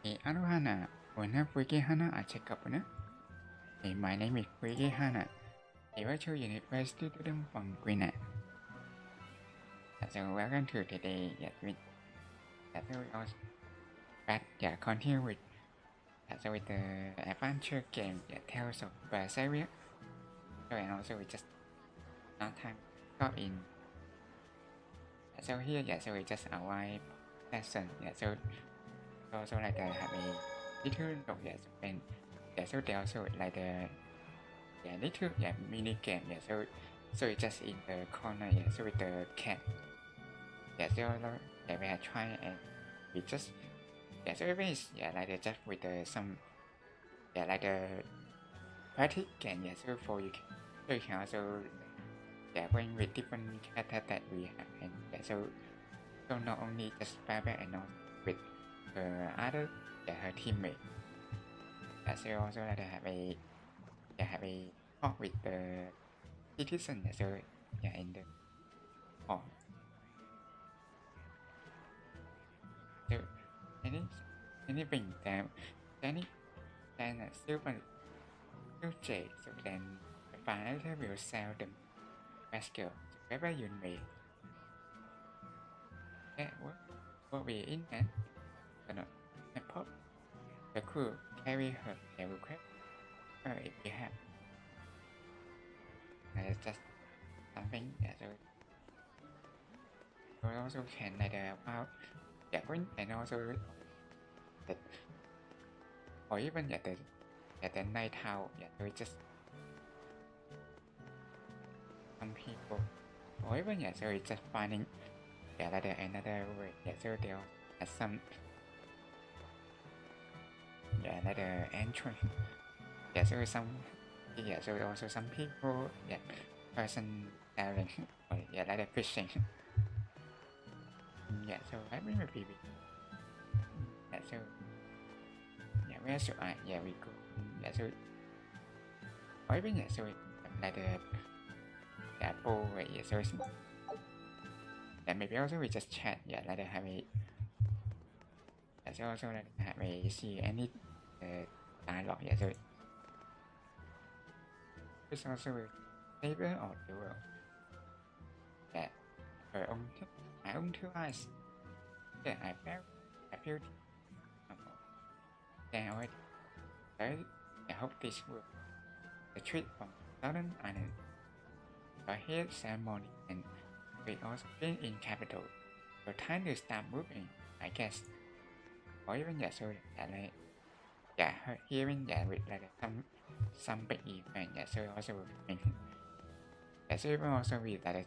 Hana, una Fuyuki Hana a check up na. My name is Fuyuki Hana, a virtual university student from Greenland. So welcome to today. So we also continue with with the adventure game that tells of Berseria. So and also we just not time got in. So here so we just arrive lesson. So like have a little look and so they also like the little mini game so it's just in the corner so with the cat so we are trying and we just so it is like just with the some like the practice game so for you can also going with different characters that we have and so not only just Baba and also with other her teammate. So also like have a talk with the citizen so in the hall. So anything that silver jade so then the financier will sell the basket wherever you may. What we in and pop the crew carry her request if you have just something so we also can like about going and also the or even the night how so just some people or even so it's just finding like another way so there are some like the entrance so some so also some people person selling or like the fishing so I remember be so where should I we go so or even so like the apple so maybe also we just chat like the have a so also like have a see any dialogue so it's also favor or the world her own my own two eyes I feel then I hope this will the trip from Southern Island a head ceremony and we also been in capital so time to start moving I guess or even so like hearing with like some big event so also so even also we like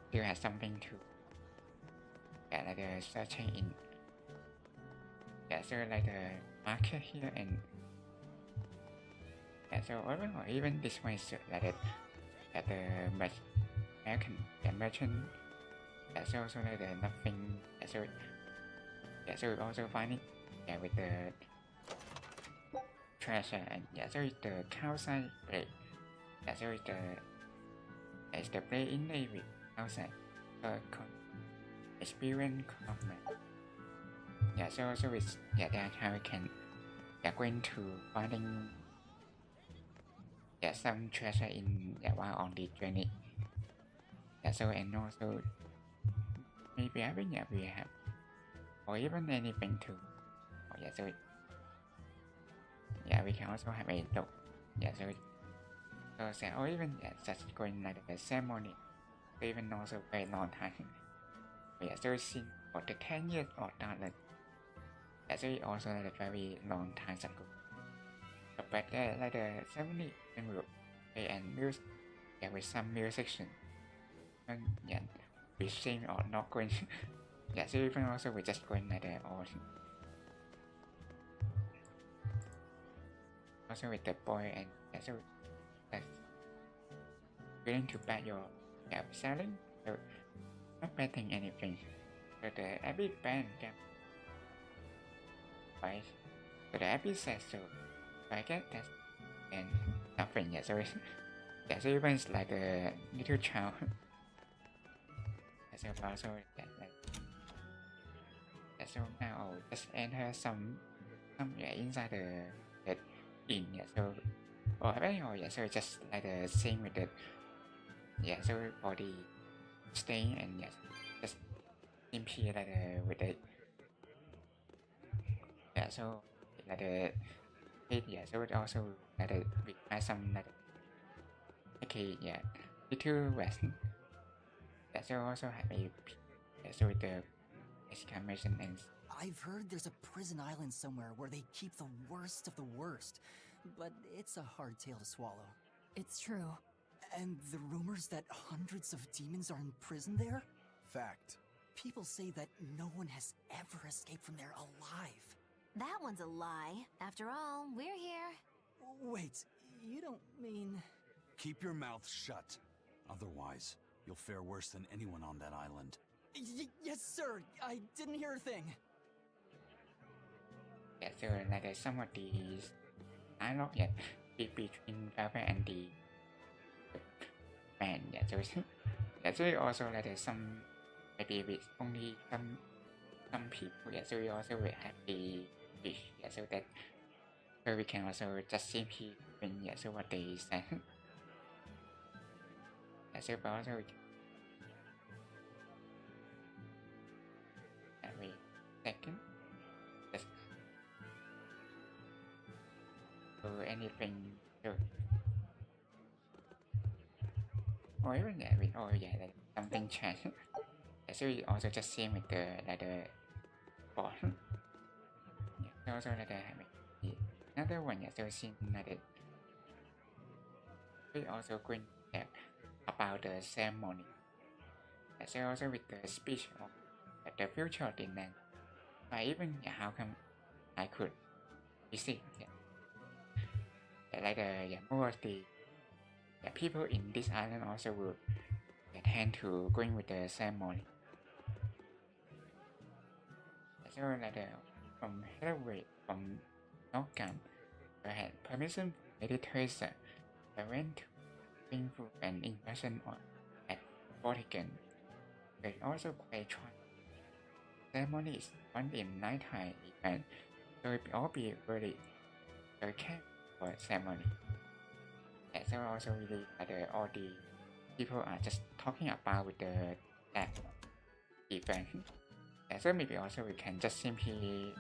still has something to like searching in so like the market here and so even this way so like the merchant so also like the nothing so also finding with the treasure and so the outside play so the play in Navy outside experience comment so it's that how we can going to finding some treasure in while on the journey so and also maybe having we have or even anything too so we can also have a look so or even just going like the ceremony even also very long time so since for the 10 years or that so it also like a very long time ago but like the ceremony and music with some musician and we sing or not going so even also we just going like that or also with the boy and so that's willing to bet your selling so not betting anything so the every band can buy so the every says so I get that and nothing so so even it's like a little child so also that like so now just enter some some inside the inn. So or so just like the same with the so for the staying and just simply like with the so like the so it also like the require some like okay little Western. So also have a so with the exclamation and I've heard there's a prison island somewhere where they keep the worst of the worst, but it's a hard tale to swallow. It's true. And the rumors that hundreds of demons are in prison there? Fact. People say that no one has ever escaped from there alive. That one's a lie. After all, we're here. Wait, you don't mean... Keep your mouth shut. Otherwise, you'll fare worse than anyone on that island. Yes, sir. I didn't hear a thing. So like some of these dialogue between Papa and the man. So also like some maybe with only some people. So we also will have the wish. So that so we can also just simply when so what they say. So but also we can wait second. Or anything or even with like something changed. So we also just same with the like the board. So also like the another one so seen like we also going about the ceremony. So also with the speech of the future of Greenland. Even how come I could visit like the more of the people in this island also will tend to going with the ceremony. So like from Hathaway from Northgam, I had permission meditation. I went to bring food and impression on at Vatican. They also play try. Ceremony is once in nighttime event, so it all be very careful for ceremony. So also really all the people are just talking about with that event. So maybe also we can just simply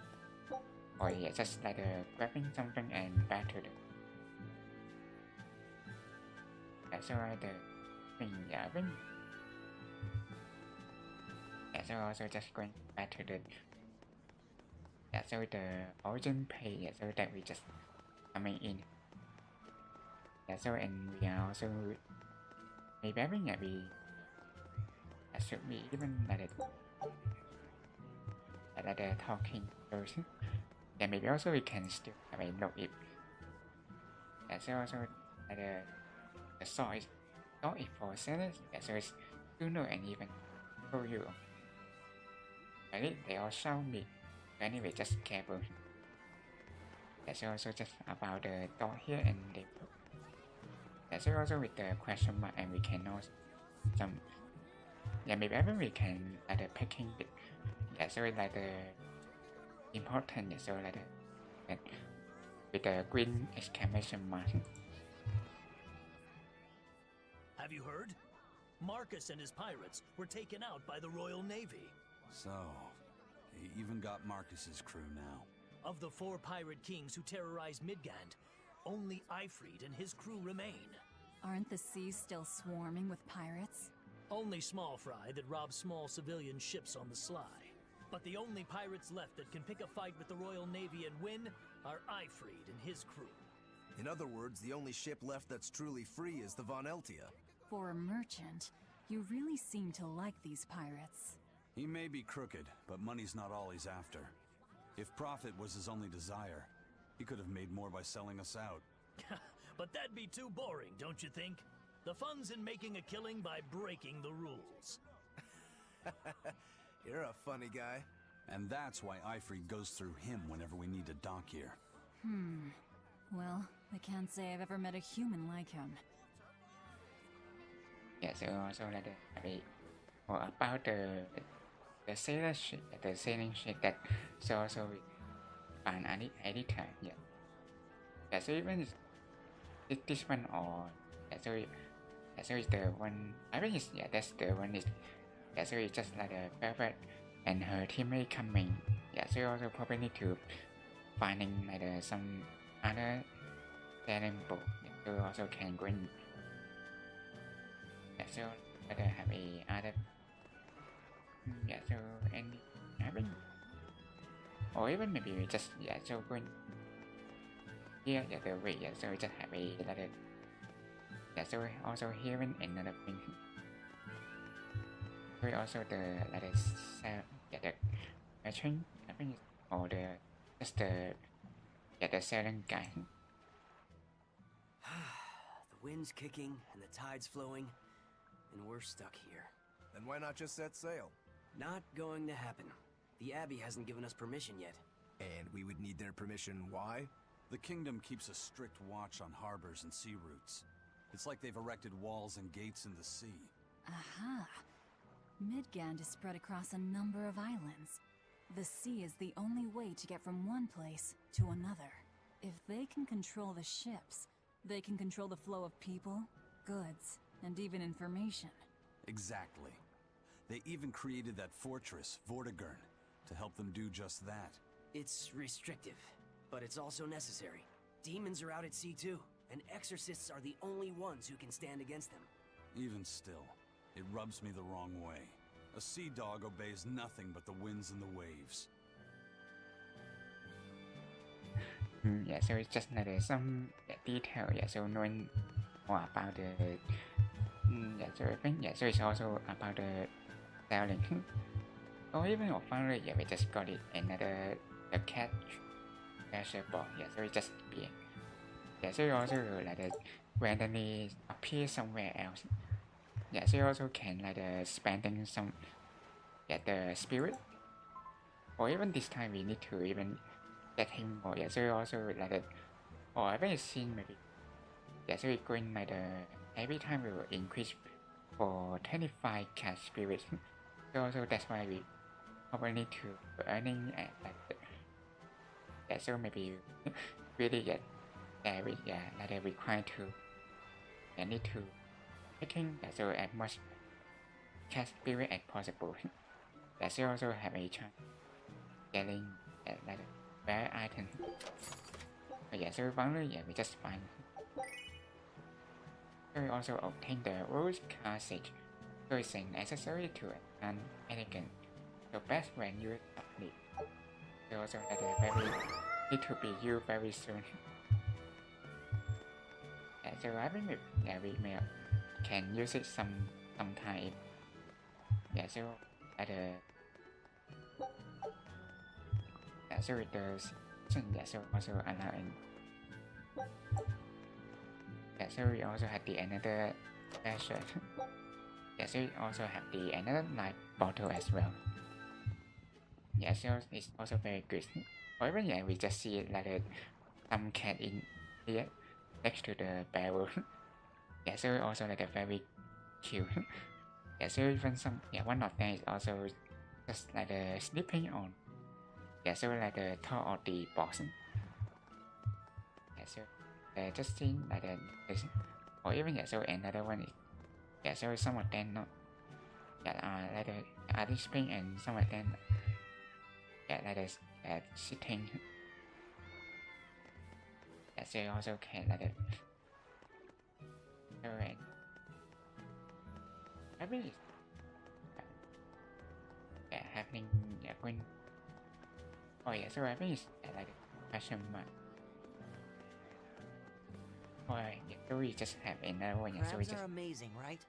or just like grabbing something and back to the so the thing so also just going back to the so the origin page so that we just coming in. So and we are also maybe we should be even like the talking person. Maybe also we can still know it. So also the source not it for sellers. So it's you know and even for you. But they all show me. Anyway, just careful. That's also just about the dot here and the that's also with the question mark and we can know some maybe even we can like the picking it so like the important so like the with the green exclamation mark. Have you heard? Marcus and his pirates were taken out by the Royal Navy. So, he even got Marcus's crew now. Of the 4 pirate kings who terrorized Midgand, only Ifrid and his crew remain. Aren't the seas still swarming with pirates? Only small fry that rob small civilian ships on the sly. But the only pirates left that can pick a fight with the Royal Navy and win are Ifrid and his crew. In other words, the only ship left that's truly free is the Von Eltia. For a merchant, you really seem to like these pirates. He may be crooked, but money's not all he's after. If profit was his only desire, he could have made more by selling us out. But that'd be too boring, don't you think? The fun's in making a killing by breaking the rules. You're a funny guy. And that's why Ifrid goes through him whenever we need to dock here. Well, I can't say I've ever met a human like him. So also like about the sailor ship, the sailing ship that so also fan editor. Yeah. Yeah, so even this one or yeah, so it's the one I think it's that's the one is so it's just like a Velvet and her teammate coming. So you also probably need to finding like some other selling book. So you also can go in. So whether have a other so any having or even maybe we just so going here the way so we just have a like so also hearing another thing. We also the like the matching I think or the just the selling guy. The wind's kicking and the tide's flowing, and we're stuck here. Then why not just set sail? Not going to happen. The Abbey hasn't given us permission yet. And we would need their permission, why? The kingdom keeps a strict watch on harbors and sea routes. It's like they've erected walls and gates in the sea. Aha! Midgand is spread across a number of islands. The sea is the only way to get from one place to another. If they can control the ships, they can control the flow of people, goods, and even information. Exactly. They even created that fortress, Vortigern, to help them do just that. It's restrictive, but it's also necessary. Demons are out at sea too, and exorcists are the only ones who can stand against them. Even still, it rubs me the wrong way. A sea dog obeys nothing but the winds and the waves. So it's just like some detail. So knowing more about the so I think so it's also about the selling. Or even finally we just got it another the cat treasure box. So it just be so you also like randomly appear somewhere else. So you also can like spending some the spirit. Or even this time we need to even get him more. So you also like or I think it's seen maybe. So we're going like every time we will increase for 25 cat spirit. So also that's why we probably need to earning at like so maybe you really get like required to need to making so as much cat spirit as possible. So you also have a chance getting like rare item. So finally we just find. So we also obtain the Rose Classic. So it's an accessory to an elegant. So best when used properly. So also that very need to be used very soon. So I think we may can use it sometime. So at so it does. So also allowing. So we also have the another treasure. So we also have the another life bottle as well. So it's also very good. Or even we just see it like some cat in here next to the barrel. So also like a very cute. So even some one of them is also just like sleeping on. So like the top of the box. So just seeing like this, or even so another one is so some of them not like are sleeping and some of them like sitting. So you also can like so I mean happening when so I think it's like question mark. So we just have another one. So we Crabs just are amazing, right?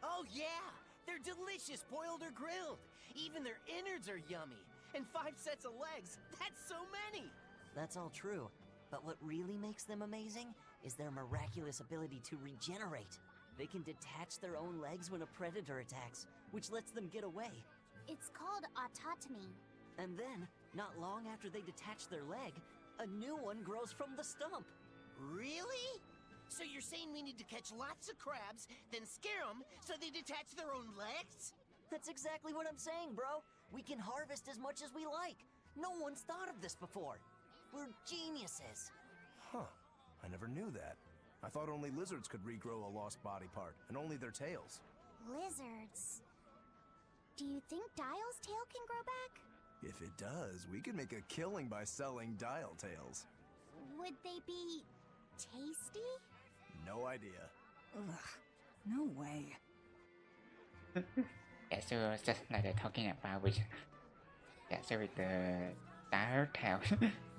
Oh yeah! They're delicious, boiled or grilled! Even their innards are yummy! And 5 sets of legs! That's so many! That's all true. But what really makes them amazing is their miraculous ability to regenerate. They can detach their own legs when a predator attacks, which lets them get away. It's called autotomy. And then, not long after they detach their leg, a new one grows from the stump. Really? So you're saying we need to catch lots of crabs, then scare them so they detach their own legs? That's exactly what I'm saying, bro. We can harvest as much as we like. No one's thought of this before. We're geniuses. Huh. I never knew that. I thought only lizards could regrow a lost body part, and only their tails. Lizards. Do you think Dial's tail can grow back? If it does, we could make a killing by selling dial tails. Would they be tasty? No idea. Ugh, no way. Yeah, so just like they're talking about which, yeah, so with the dial tail,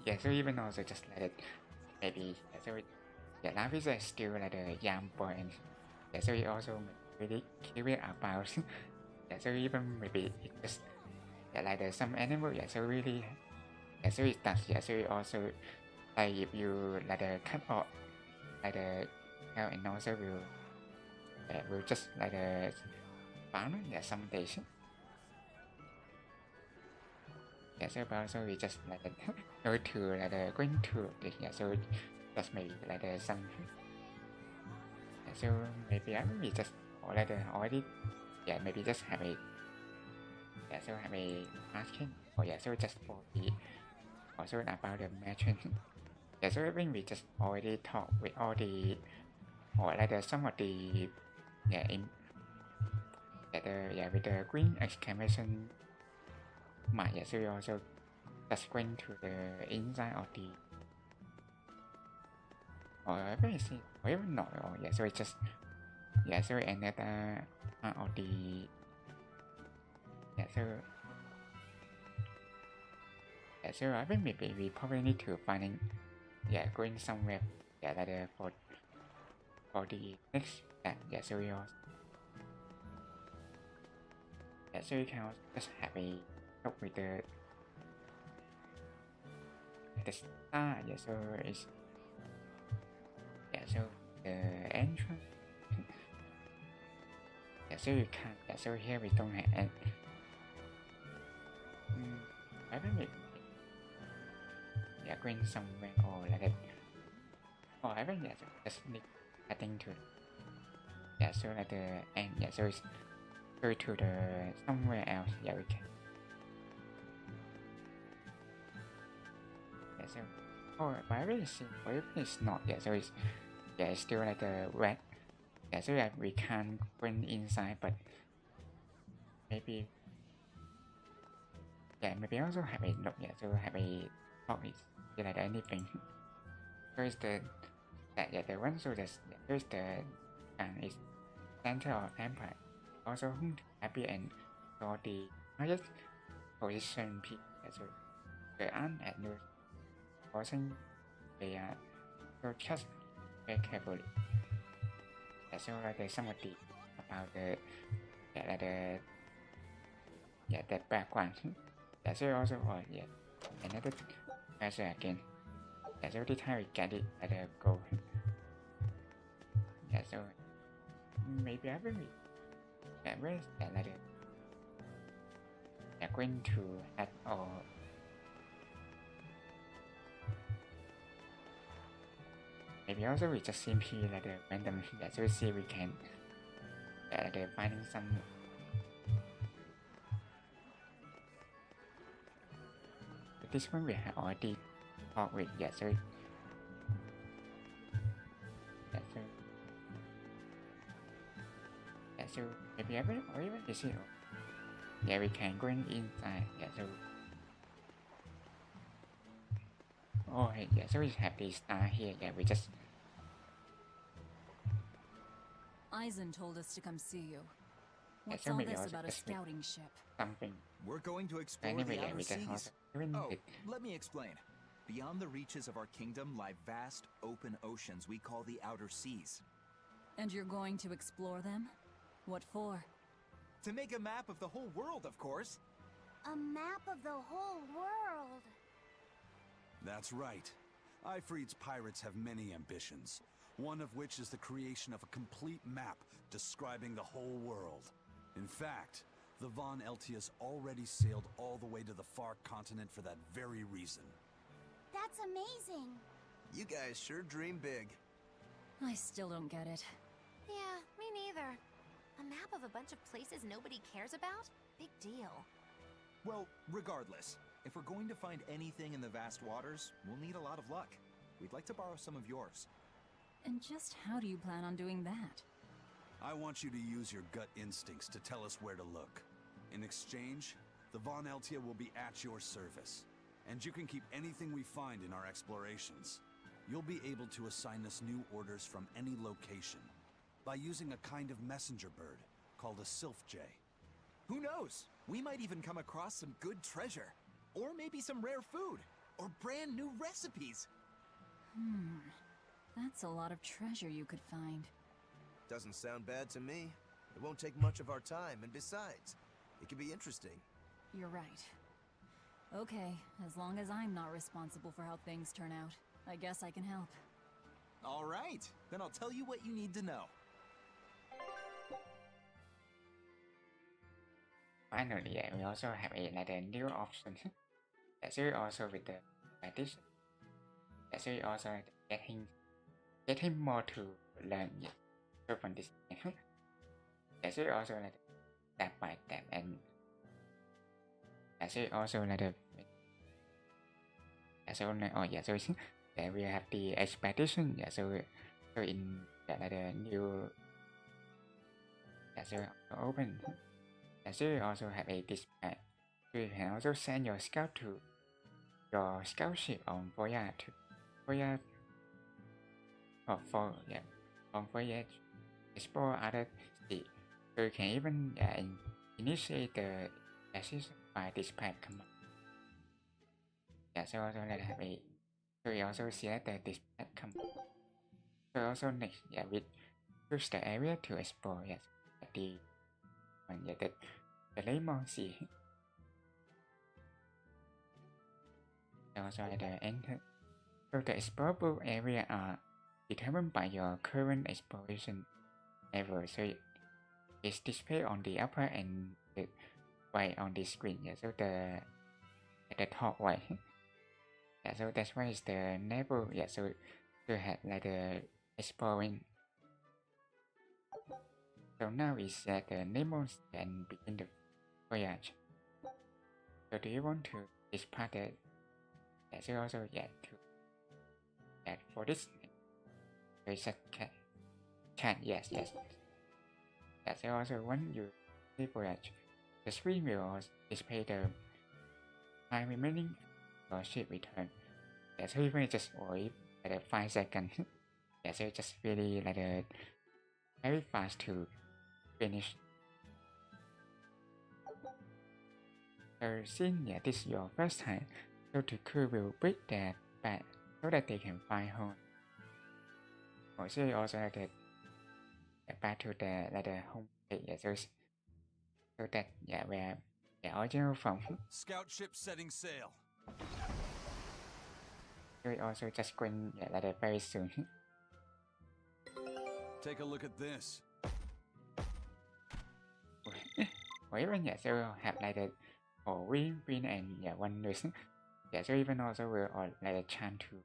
yeah, so even also just like it, maybe, yeah, so with, yeah, life is still like the young boy, and yeah, so he also really curious about, yeah, so even maybe it just, yeah, like the some animal, yeah, so really, yeah, so it does, yeah, so it also, like if you like the cut off, like the tail, and also will just like the found, yeah, some days. Yeah, so also we just like go to like the going to this, yeah, so just maybe like the some, yeah, so maybe I will just or like the already, yeah, maybe just have a, yeah, so have a asking, or yeah, so just for the also about the matching, yeah, so I think we just already talk with all the or like the some of the, yeah, in, yeah, yeah, with the green exclamation mark, yeah, so we also just going to the inside of the, or I see, or even not, or yeah, so it's just, yeah, so another part of the, yeah, so, yeah, so I think maybe we probably need to finding, yeah, going somewhere, yeah, like for the next, yeah, so we also, yeah, so we can also just have a talk with the star, yeah, so it's, yeah, so the entrance, yeah, so you can't, yeah, so here we don't have, and I think we, yeah, going somewhere or like that, or I think, yeah, so just need adding to, yeah, so like the end, yeah, so it's go to the somewhere else, yeah, we can, yeah, so, oh, but I really see, or even it's not, yeah, so it's, yeah, it's still like the red, yeah, so that we can't bring inside, but maybe, yeah, maybe also have a look, yeah, so have a talk is like anything, so it's the, that, yeah, the one, so that's, yeah, there's the, and it's center of empire, also happy and for the highest position pick, yeah, so the aunt and news person, they are so just very carefully, yeah, so like there's some of the about the, yeah, like the, yeah, the background, yeah, so also, or yeah, another measure again, yeah, so this time we get it at the goal, yeah, so maybe I will, yeah, where is that like they're going to add, or maybe also we just simply like the random, yeah, so we see we can, yeah, like finding some, but this one we have already talked with, yeah, so, yeah, so, yeah, so maybe I will, or even is it, yeah, we can go inside, yeah, so, oh, yeah, so we have the star here, yeah, we just, Eisen told us to come see you. What's so all maybe this also about a just make scouting ship? something, We're going to explore anyway, the yeah, outer we just seas. also, even Oh, it, let me explain. Beyond the reaches of our kingdom lie vast, open oceans we call the outer seas. And you're going to explore them? What for? To make a map of the whole world, of course. A map of the whole world. That's right. Ifrit's pirates have many ambitions, one of which is the creation of a complete map describing the whole world. In fact, the Von Eltius already sailed all the way to the far continent for that very reason. That's amazing. You guys sure dream big. I still don't get it. Yeah, me neither. A map of a bunch of places nobody cares about? Big deal. Well, regardless, If we're going to find anything in the vast waters, we'll need a lot of luck. We'd like to borrow some of yours. And just how do you plan on doing that? I want you to use your gut instincts to tell us where to look. In exchange, the Von Eltia will be at your service. And you can keep anything we find in our explorations. You'll be able to assign us new orders from any location by using a kind of messenger bird called a sylph jay. Who knows? We might even come across some good treasure. Or maybe some rare food. Or brand new recipes. That's a lot of treasure you could find. Doesn't sound bad to me. It won't take much of our time, and besides, it could be interesting. You're right. Okay, as long as I'm not responsible for how things turn out, I guess I can help. All right, then I'll tell you what you need to know. Finally, we also have another new option. So also with the addition. So also getting more to learn from this. So also like step by step, and so also like the so we have the expedition. So in the new so open. So you also have a dispatch. So you can also send your scout to your scout ship on voyage on voyage explore other sea. So you can even initiate the assist by dispatch command. So also like have a so you also select the dispatch command. So also next with choose the area to explore the Lemon Sea. Also the enter. So the explorable area are determined by your current exploration level. So it's displayed on the upper and the right on the screen. So at the top right. So that's why it's the level. So you have like the exploring. So now we set the lemons and begin the voyage. So do you want to dispatch it? So also to for this set chat yes. So also when you voyage, the screen will display the time remaining your ship return. So you may just wait like 5 seconds. So just really like very fast to finish. So since this is your first time, so the crew will break their back so that they can find home. Also like back to the home page. So that where the original from. Scout ship setting sail. So we also just going very soon. Take a look at this. Or even so have like the win and one lose. So even also will like a chance to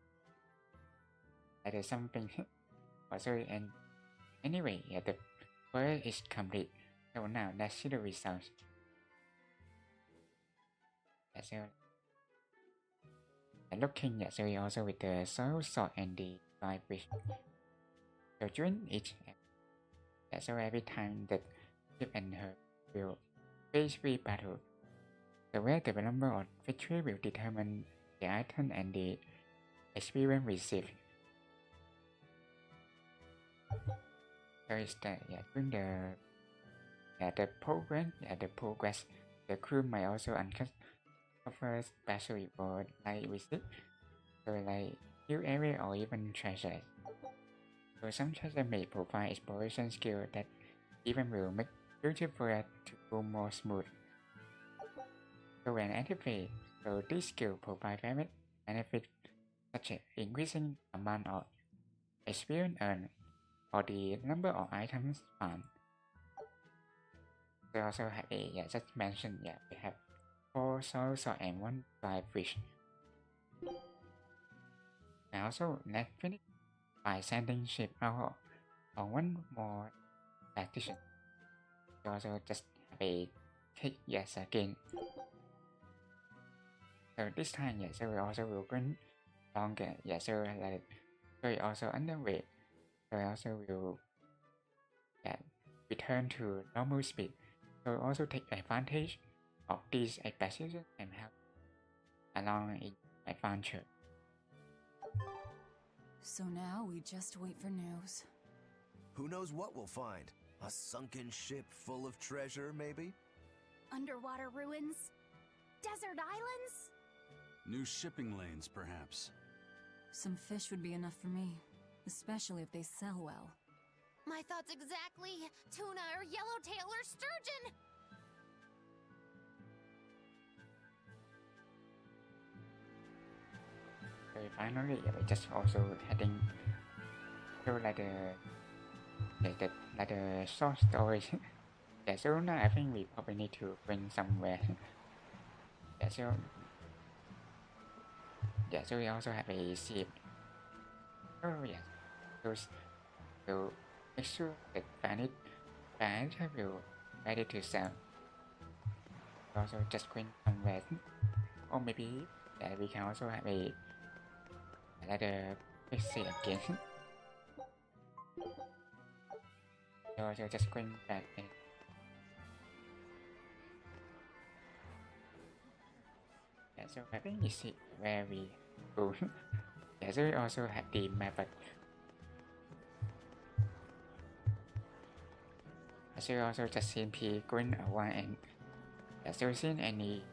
like something. Also and anyway the work is complete. So now let's see the results. So and looking so we also with the soil salt and the dry fish. So during each so every time the ship and her will face free battle. The way the number of victory will determine the item and the experience received. There is the during the progress the crew may also uncover special reward like visit, so like new area or even treasures. So some treasure may provide exploration skill that even will make future voyage to go more smooth. So when activated, so this skill provide various benefits such as increasing amount of experience earned or the number of items found. We also have a just mentioned we have 4 soil salt and 1 dry fish. And also let's finish by sending ship out on one more addition. We also just have a take yes again. So this time, yeah, so we also will grind longer. Yeah, so like so we also underweight. So we also will return to normal speed. So we also take advantage of these positions and help along in adventure. So now we just wait for news. Who knows what we'll find? A sunken ship full of treasure, maybe? Underwater ruins? Desert islands? New shipping lanes, perhaps. Some fish would be enough for me, especially if they sell well. My thoughts exactly. Tuna or yellowtail or sturgeon. So finally, yeah, we just also heading to like the short storage. Yeah, so now I think we probably need to bring somewhere. Yeah, so we also have a ship. Oh yeah, so make sure that Fanart will ready to sell. Also just bring somewhere, or maybe we can also have a another fix it again. So just bring back. Yeah, so I think you see where we go. Yeah, so we also have the method. So we also just simply going around and so seen any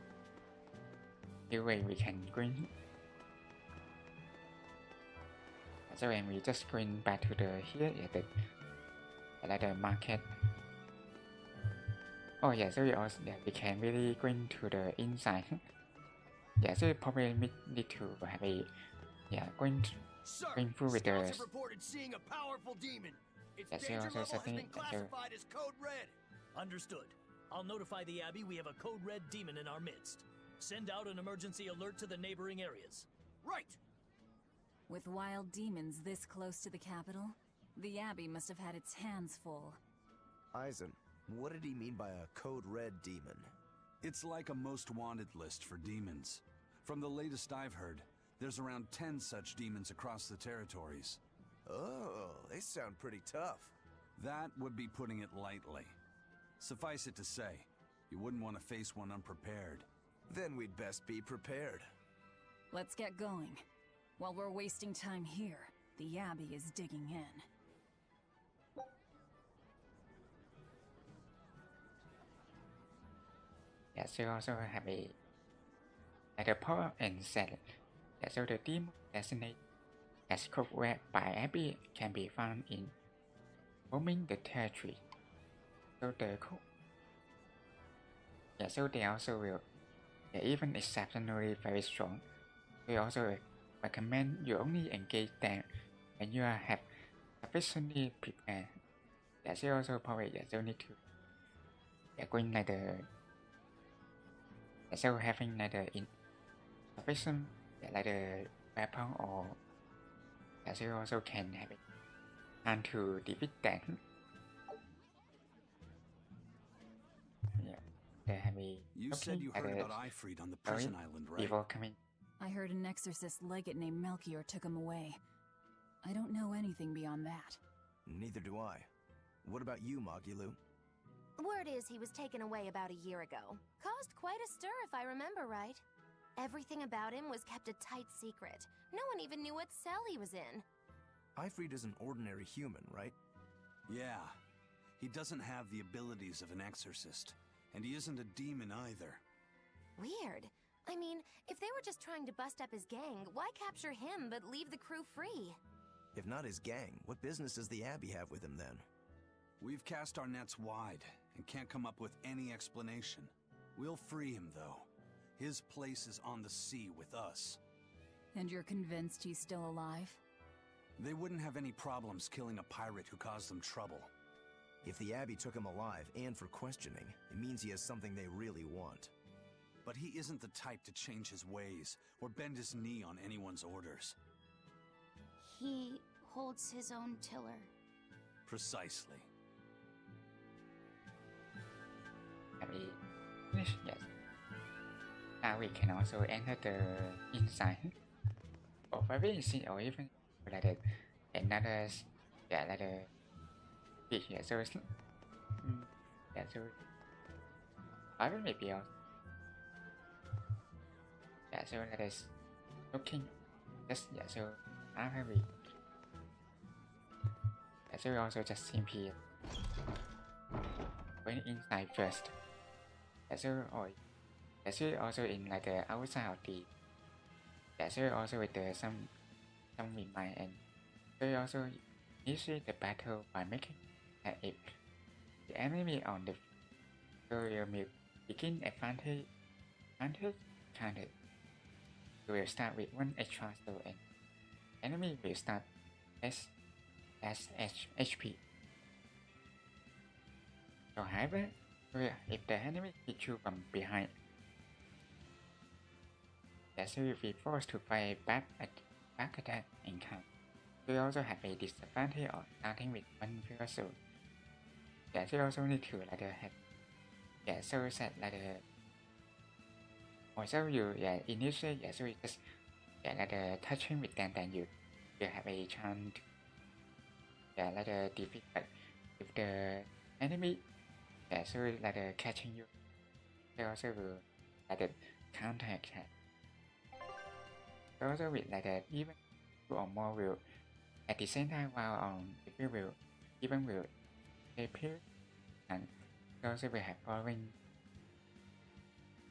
new way we can green. So when we just going back to the here the market. Oh yeah, so we also we can really going to the inside. Yeah, so we probably need to have a going through with the have reported seeing a powerful demon. Its danger level has been classified as code red. Understood. I'll notify the Abbey we have a code red demon in our midst. Send out an emergency alert to the neighboring areas. Right. With wild demons this close to the capital, the Abbey must have had its hands full. Eisen, what did he mean by a code red demon? It's like a most wanted list for demons. From the latest I've heard, there's around 10 such demons across the territories. Oh, they sound pretty tough. That would be putting it lightly. Suffice it to say, you wouldn't want to face one unprepared. Then we'd best be prepared. Let's get going. While we're wasting time here, the Abbey is digging in. Yeah, so also have a power and set. Yeah, so the demon designate as code by Abbey can be found in roaming the territory. So the code. Yeah, so they also will even exceptionally very strong. We also recommend you only engage them when you have sufficiently prepared. Yeah, so also probably so need to going like the so having like the sufficient like the weapon or so you also can have it and to defeat them. Yeah, they have a. You said you heard about Ifrit on the prison island, right? Before coming. I heard an exorcist legate named Melchior took him away. I don't know anything beyond that. Neither do I. What about you, Magilou? Word is he was taken away about a year ago. Caused quite a stir if I remember right. Everything about him was kept a tight secret. No one even knew what cell he was in. Ifrit is an ordinary human, right? Yeah. He doesn't have the abilities of an exorcist. And he isn't a demon either. Weird. I mean, if they were just trying to bust up his gang, why capture him but leave the crew free? If not his gang, what business does the Abbey have with him then? We've cast our nets wide and can't come up with any explanation. We'll free him, though. His place is on the sea with us. And you're convinced he's still alive? They wouldn't have any problems killing a pirate who caused them trouble. If the Abbey took him alive and for questioning, it means he has something they really want. But he isn't the type to change his ways or bend his knee on anyone's orders. He holds his own tiller. Precisely. Have we finished? Yes. Now we can also enter the inside for very easy or even like another like the yeah, so it's yeah, so I will maybe also yeah, so that is looking just yeah, so after we yeah, so we also just simply going inside first yeah, so or yeah, so also in like the outside of the yeah, so also with the some remind and so also initiate the battle by making if the enemy on the so you will begin advantage counted. You will start with 1 extra soul and enemy will start as HP. So however, if the enemy hits you from behind, so you will be forced to fight back attack in count. You also have a disadvantage of starting with 1 pure soul. You also need to like have so set like also you initially so you just like touching with them, then you have a chance like defeat, but if the enemy so like catching you, they also will like counter attack. Also with like even 2 or more will at the same time while on if you will even will appear and also will have following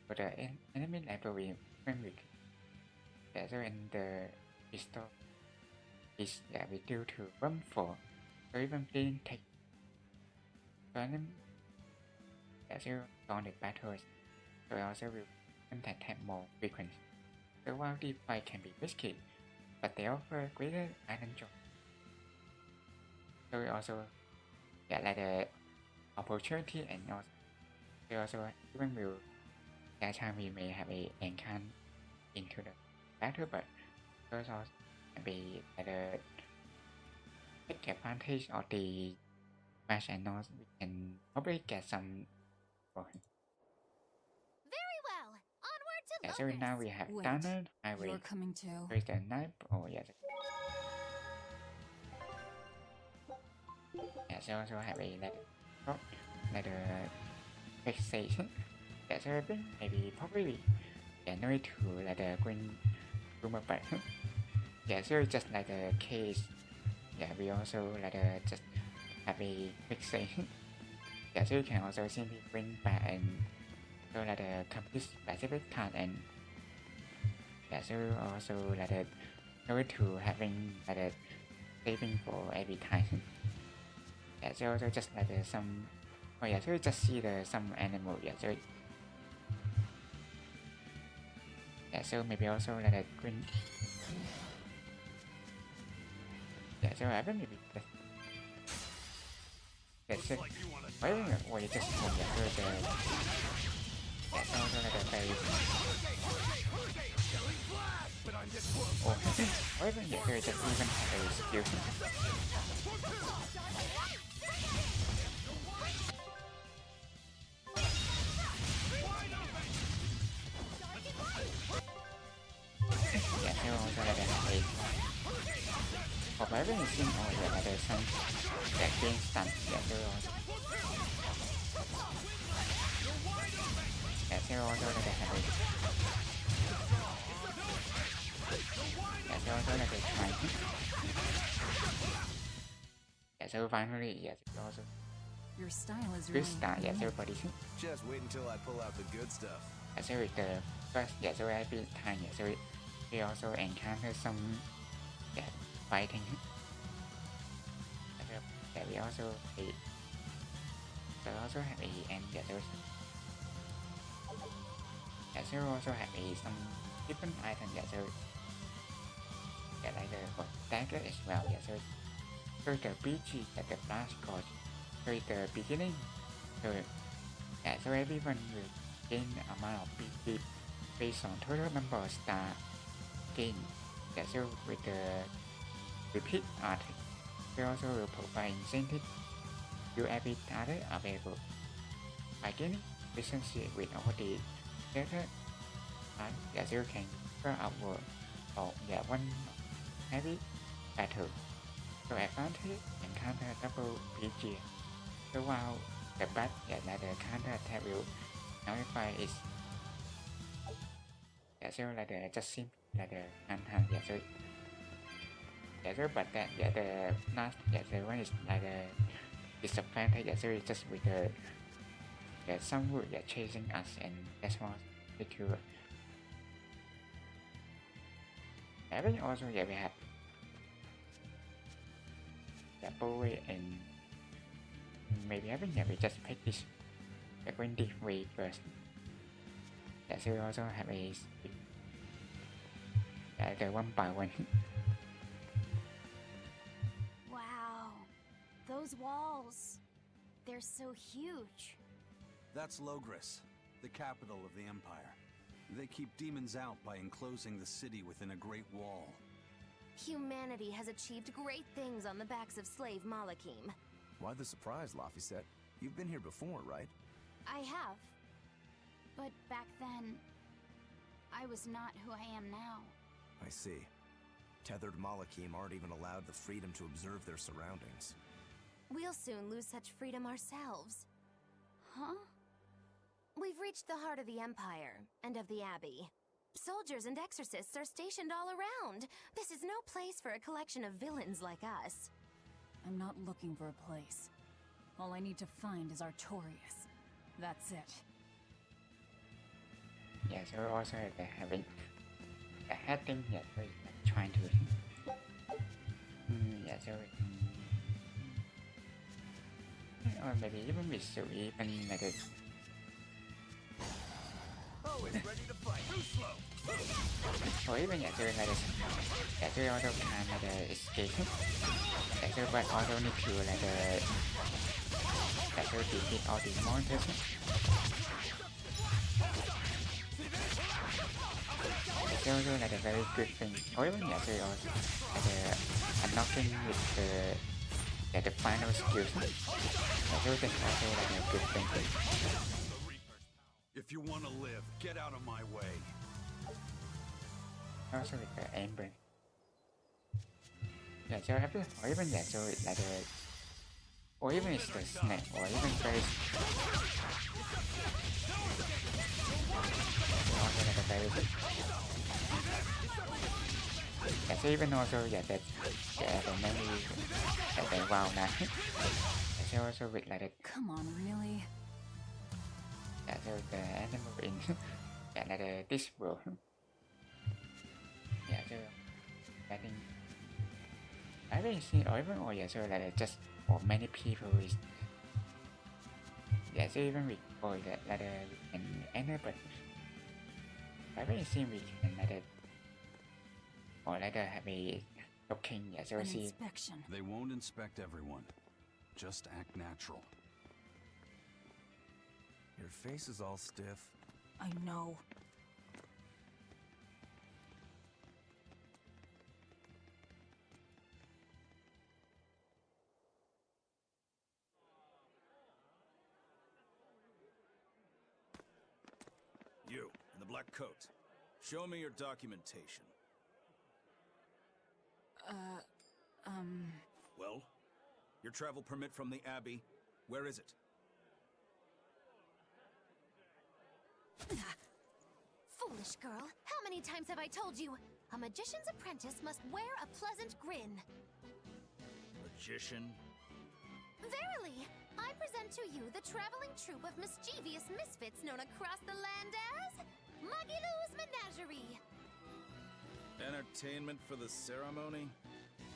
for the enemy level will so in the pistol is due to bump for so even being take so enemy so on the battles so also will contact have more frequent. So while the fight can be risky, but they offer greater item joy. So we also like the opportunity and also even will that time we may have a encounter into the battle, but those also be like the take advantage of the match and also we can probably get some. Very well. Onward to So now we have Wait, Tanner Highway. You're coming too. With the knife. Oh yes. So also have a like the fixation. So I think maybe probably no need to like the green rumor back. So just like the case. We also like just have a fixation. So you can also simply bring back and so like the complete specific card and so also like the no need to having like the saving for every time. So also just like the some so you just see the some animal so maybe also like the green so I think maybe so or you just so the so also like the very or even so just even have a skill. So also like the for everything is or like the some that being stunned so also like the have so also like the trying so finally also Your style is good really start unique. everybody Just wait until I pull out the good stuff. so with the first so every time so we also encounter some fighting we also also have a and so also have a some different items so like the dagger as well so the BG the blast card so the beginning so everyone will gain amount of BG based on total number of star gain so with the repeat art we also will provide incentive to every other available by gaining relationship with all the data time, yeah, you can go outward or yeah, one heavy battle. So advantage and counter double PG. So while the bat yeah, like the counter attack will notify is yeah, so like the just sim like the unhand yeah, so yeah, so but that yeah, the last yeah, the one is like the disadvantage yeah, so it's just with the yeah, some wood yeah, chasing us and that's more secure. I think also yeah, we have double way and maybe I think yeah, we just pick this the Greenlandic way first. Yeah, so we also have a the one by one. Wow. Those walls. They're so huge. That's Logris, the capital of the Empire. They keep demons out by enclosing the city within a great wall. Humanity has achieved great things on the backs of slave Malakim. Why the surprise, Laphicet? You've been here before, right? I have. But back then, I was not who I am now. I see. Tethered Malakim aren't even allowed the freedom to observe their surroundings. We'll soon lose such freedom ourselves. Huh? We've reached the heart of the Empire and of the Abbey. Soldiers and exorcists are stationed all around. This is no place for a collection of villains like us. I'm not looking for a place. All I need to find is Artorias. That's it. Yeah, so also having a heading yeah, so trying to yeah, so or maybe even with so even like a Always ready to fight. Too slow. or even yeah, so like yeah, so also kind of like escape. Yeah, so but also need to like yeah, so defeat all the monsters. It's also like a very good thing. Or even yeah, so also like unlocking with the final skills. Yeah, so that's also like a good thing. If you want to live, get out of my way. Also with the Amber. Yeah, so every or even yeah, so it's like a or even it's the snake or even very also like a very good. Yeah, so even also yeah that yeah the memory yeah, the wow now. Yeah, so also with like the Come on, really? yeah, so the animal in yeah like this world. Yeah, so I think I really see or even or yeah, so like just for many people is yeah, so even with or that like we can enter but I really see we can like or like have a looking yeah, so An see inspection. They won't inspect everyone. Just act natural. Your face is all stiff. I know. You, in the black coat. Show me your documentation. Well? Your travel permit from the Abbey, where is it? Foolish girl, how many times have I told you? A magician's apprentice must wear a pleasant grin. Magician? Verily, I present to you the traveling troupe of mischievous misfits known across the land as Magilou's Menagerie. Entertainment for the ceremony?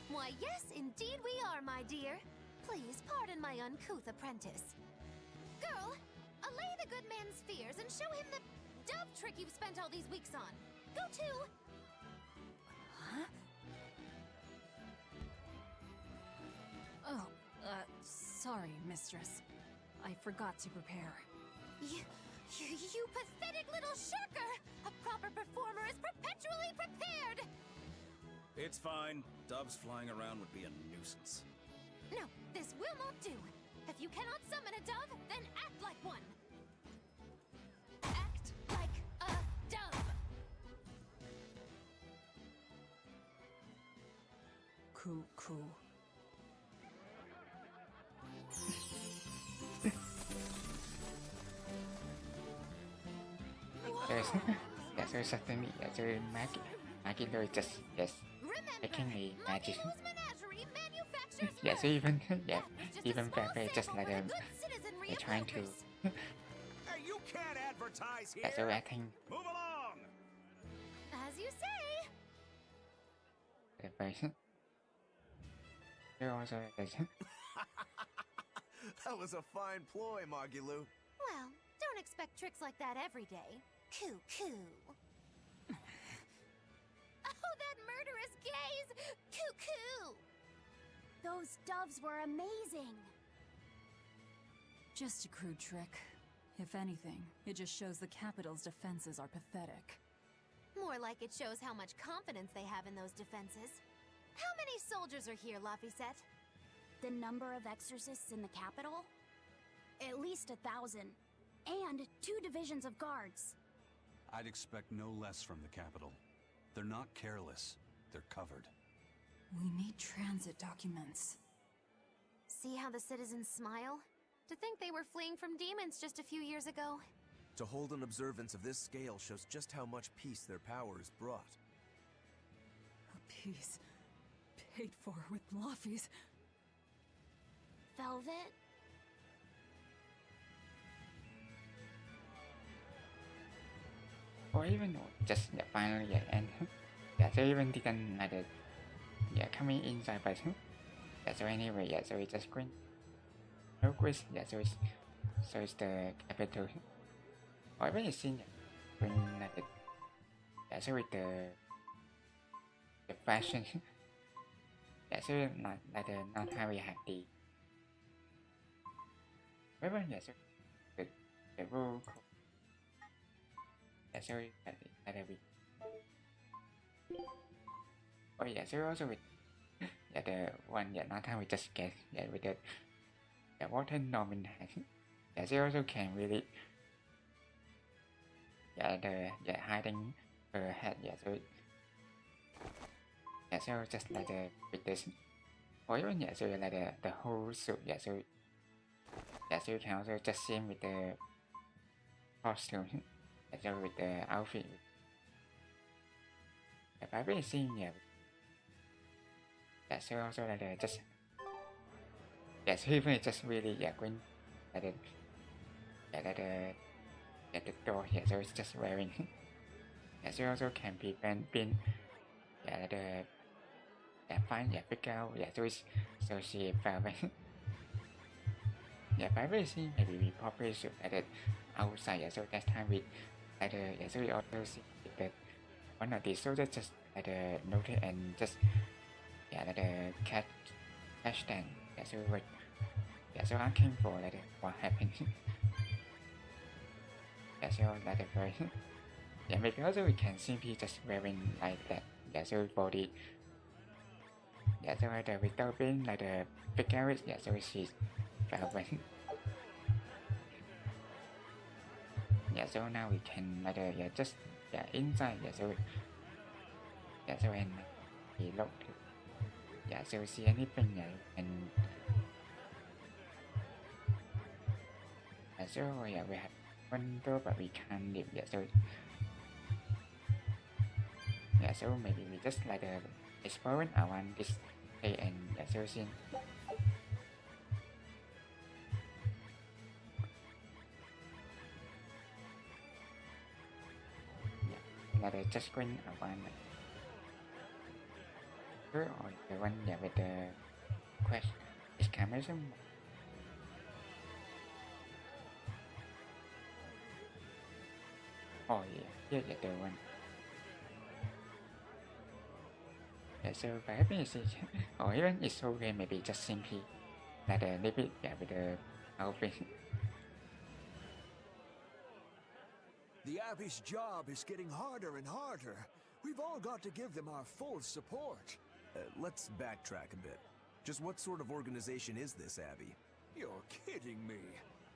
Why, yes, indeed we are, my dear. Please pardon my uncouth apprentice. Girl, allay the good man's fears and show him the dove trick you've spent all these weeks on. Go to... Huh? Oh, sorry, mistress. I forgot to prepare. You pathetic little shirker! A proper performer is perpetually prepared! It's fine. Doves flying around would be a nuisance. No, this will not do. If you cannot summon a dove, then act like one. Act like a dove. cool. So suddenly, so Maggie just making a magic. So even even Pepe just they're trying to. Hey, you can't advertise here. So acting. Move along. As you say. The person. There also is. That was a fine ploy, Magilu. Well, don't expect tricks like that every day. Coo. Oh, that murderous gaze! Coo. Those doves were amazing. Just a crude trick. If anything, it just shows the capital's defenses are pathetic. More like it shows how much confidence they have in those defenses. How many soldiers are here, Laphicet? The number of exorcists in the capital? At least 1,000. And 2 divisions of guards. I'd expect no less from the capital. They're not careless. They're covered. We need transit documents. See how the citizens smile? To think they were fleeing from demons just a few years ago. To hold an observance of this scale shows just how much peace their powers brought. A peace paid for with Laffy's. Velvet? Or even just finally and so even didn't coming inside but so anyway so it's just green. No quiz so it's the capital. Or even it's seen when so with the fashion so not not how we have the remember so the rule so we so also with the one not how we just get with the water Norman has so also can really the hiding her head so just the with this or even so the whole suit so you can also just see with the costume so with the outfit I've really seen so also just so even just really green the door so it's just wearing so also can be being the fine figure out so she fell but I really see maybe we probably should outside so that time we so we also see that one of the soldiers just notice and just the catch them so we so asking for what happened so very maybe also we can simply just wearing like that so body so without being the figure so she's falling so now we can just inside so and we look so we see anything and so we have window but we can't leave so so maybe we just exploring around this day and so scene just going around or the one with the question exclamation. Oh yeah, the one. So perhaps or even it's okay maybe just simply a little bit with the outfit. The Abbey's job is getting harder and harder. We've all got to give them our full support. Let's backtrack a bit. Just what sort of organization is this Abbey? You're kidding me.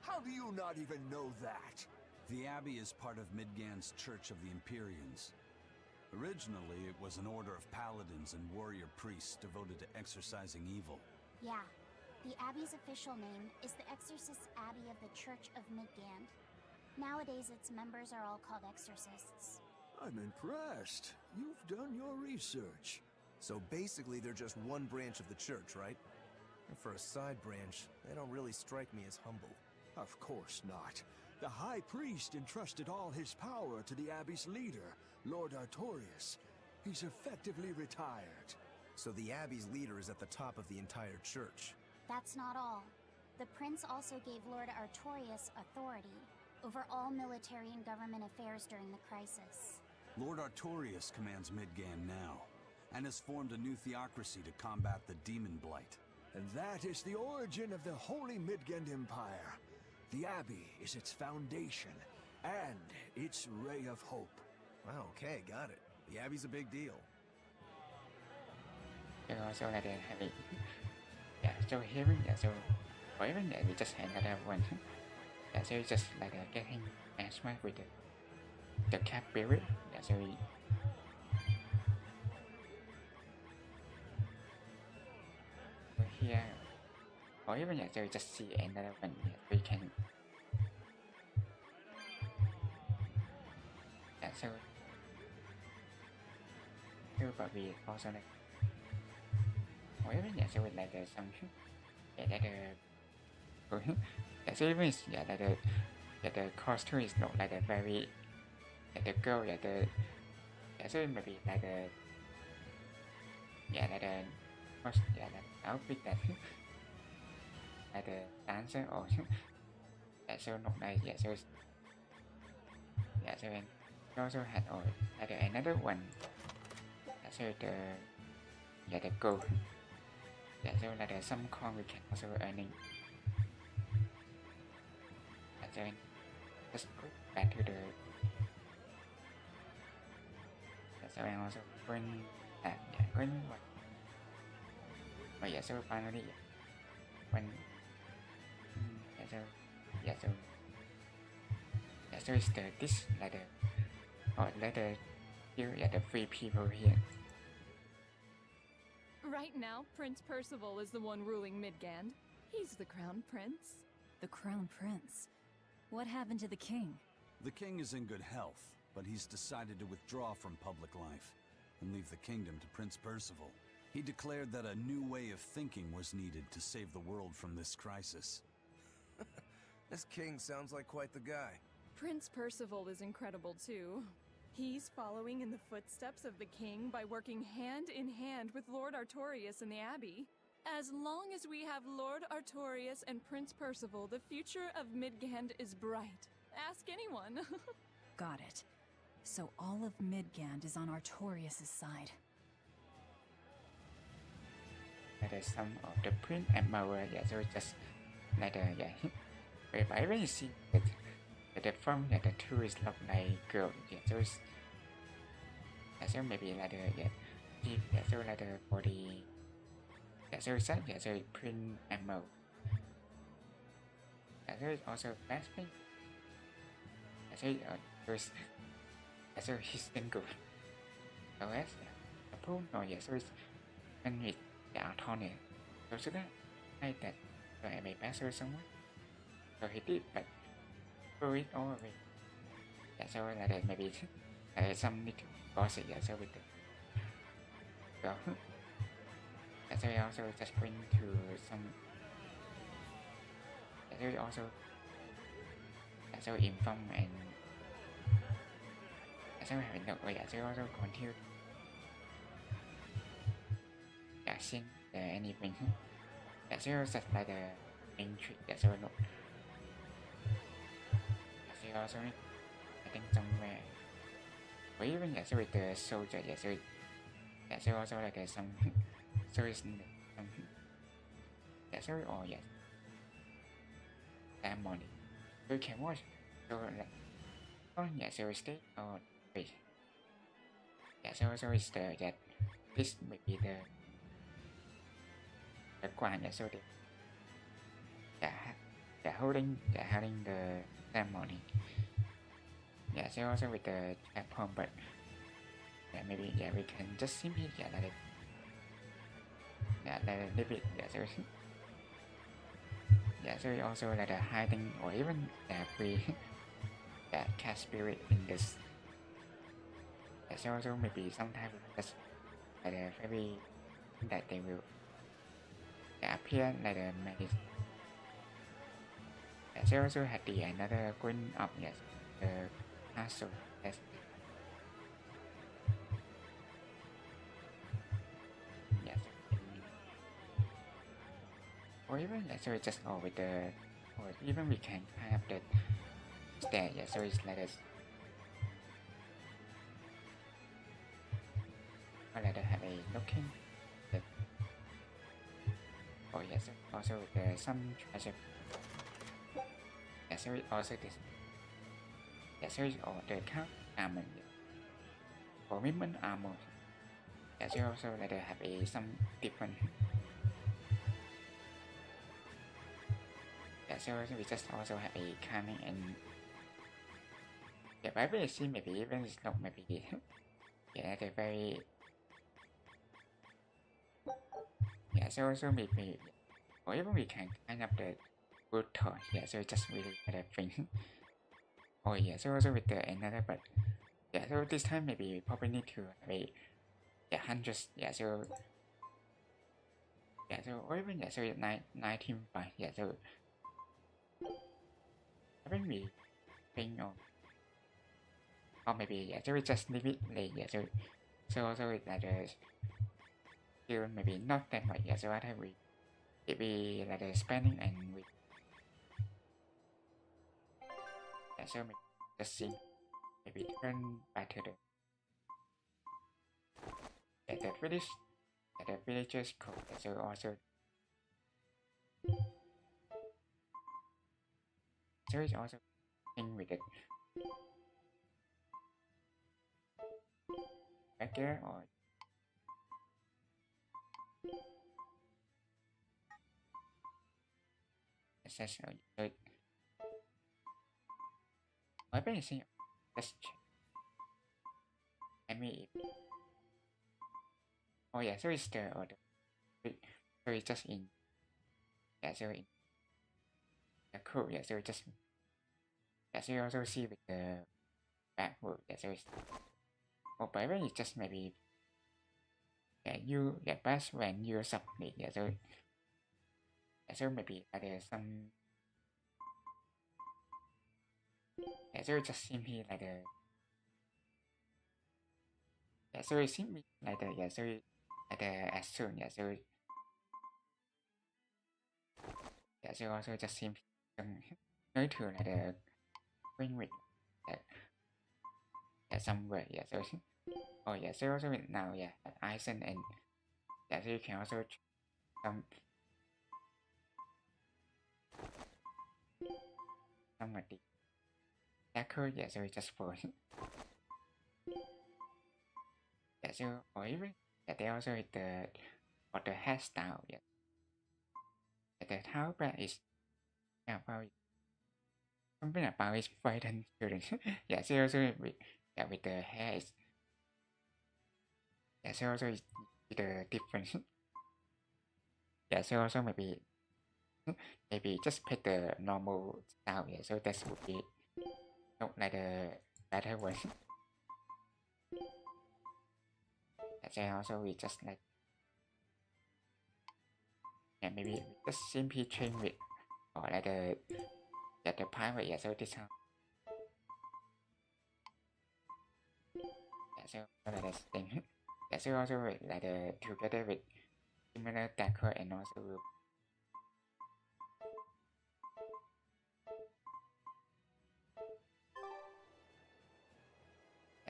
How do you not even know that? The Abbey is part of Midgand's Church of the Empyreans. Originally, it was an order of paladins and warrior priests devoted to exorcising evil. Yeah. The Abbey's official name is the Exorcist Abbey of the Church of Midgand. Nowadays, its members are all called exorcists. I'm impressed. You've done your research. So basically, they're just one branch of the church, right? And for a side branch, they don't really strike me as humble. Of course not. The High Priest entrusted all his power to the Abbey's leader, Lord Artorius. He's effectively retired. So the Abbey's leader is at the top of the entire church. That's not all. The prince also gave Lord Artorius authority over all military and government affairs during the crisis. Lord Artorius commands Midgand now, and has formed a new theocracy to combat the demon blight. And that is the origin of the Holy Midgand Empire. The Abbey is its foundation, and its ray of hope. Wow, okay, got it. The Abbey's a big deal. So also like having, yeah. So here, yeah. So or even yeah, we just had another one. Yeah. So it's just like getting asthma with the cat spirit. Yeah. So we. So here, or even yeah. So we just see another one. Yeah, we can. Yeah. So. But we also like. Or even yeah, so with like some yeah, like yeah, so even yeah, like the costume is not like a very like the girl yeah, yeah, so maybe like the yeah, like the yeah, like outfit that like the dancer or yeah, so not like yeah, so yeah, so we also had or like another one. So the goal. Yeah, so like some coin we can also earning. So just go back to the. So I also bring yeah, bring what? Oh yeah, so finally when yeah, so yeah, so yeah, so it's this like or like here yeah, the three people here. Right now, Prince Percival is the one ruling Midgand. He's the crown prince. The crown prince? What happened to the king? The king is in good health, but he's decided to withdraw from public life and leave the kingdom to Prince Percival. He declared that a new way of thinking was needed to save the world from this crisis. This king sounds like quite the guy. Prince Percival is incredible too. He's following in the footsteps of the king by working hand in hand with Lord Artorius in the Abbey. As long as we have Lord Artorius and Prince Percival, the future of Midgand is bright. Ask anyone. Got it. So all of Midgand is on Artorius' side. That is some of the print and malware, yeah, so just like yeah. If I really see that the from yeah, the tourist look like girl, yeah, so it's yeah, so maybe like yeah, yeah, so like for the yeah, so it's yeah, so print and mode. Yeah, so it's also fast pink. Yeah, so there's yeah, so he's single. So as the pool, no, yeah, so it's when with the Antonia. So that I that so I may pass her somewhere. So he did, but throw it all away. Yeah, so like maybe some need to gossip, yeah, so with the girl. Yeah, so we also just bring to some yeah, so we also yeah, so inform and yeah, so we have no yeah, so we also continue yeah, seeing anything. Yeah, so just like the main trick, yeah, so no. Also, I think somewhere, or even yeah, so with the soldier, yeah, so yeah, so also like some, so it's some, yeah, so or yes, ceremony. So you can watch, so like, oh yeah, so it's the oh wait, yeah, so also it's the that this may be the quan, yeah, so the yeah, holding the ceremony. Yeah, so also with the platform, but yeah, maybe we can just simply let it leave it. So we also let the hiding or even free cat spirit in this. So also maybe sometimes just like the fairy that they will appear like the magic. So also had the another queen of the castle. Or even so it's just with the, or even we can have the stair. So it's like this. Or like have a looking. Oh yes, also with the some treasure. So it also this. So it's all the count armor. Commitment armor. So also like have a some different. So we just also have a cunning and maybe see maybe even it's not maybe they're very so also maybe or even we can kind of the good toy so just really a thing. Oh so also with the another but so this time maybe we probably need to have a hundreds so or even so 19 by so haven't we think or maybe so we just leave it like so also it's like still maybe not that much so what have we maybe like the spending and we so maybe just see maybe turn back to the village the villagers code so also so it's also thing with it back here or accessory so I bet see let's check maybe oh so it's the order so it's just in so in the cool so it's just so you also see with the backward so it's but when it's just maybe you best when you submit so maybe there's some so it just simply like the so it simply like the so like the as soon so so also just simply nói thường là the queen with somewhere so so also now Eisen and so you can also some like the hacker so just for so or even they also the or the hairstyle the tháo ra is about something about his frightened children so also with the hair is so also is the difference so also maybe just pick the normal style so that would be not like the better one so also we just like maybe we just simply train with or like the pirate so this how so like this thing so also like the together with similar decor and also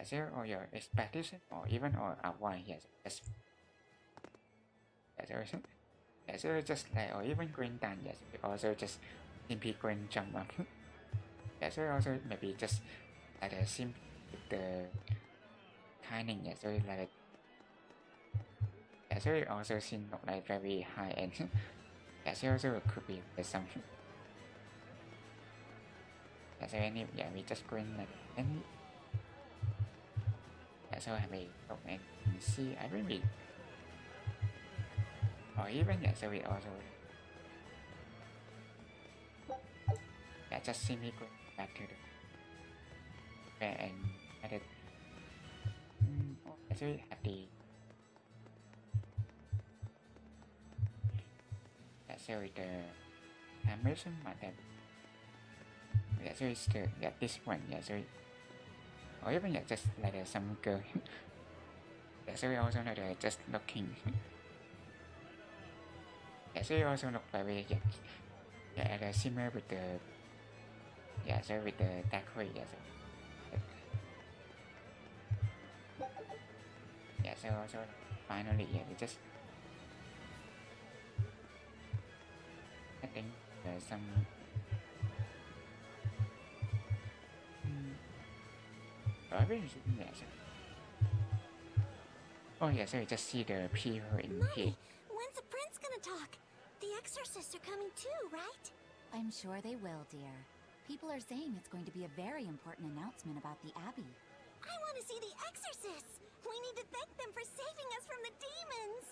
so or your expectation or even or avoid just so just like or even green down also just simply green jump up so also maybe just like the sim the kinding so like so it also seems not like very high end so also could be some so any we just green like any so we look and see every week. Or even so we also just simply go back to the fair and added so we have the so the animation that so it's the this one so or even just like some girl so we also know the just looking so we also look very similar with the so with the Dakoi so also finally we just I think there's some oh so you just see the people in here. When's the prince gonna talk? The exorcists are coming too, right? I'm sure they will, dear. People are saying it's going to be a very important announcement about the Abbey. I want to see the exorcists! We need to thank them for saving us from the demons!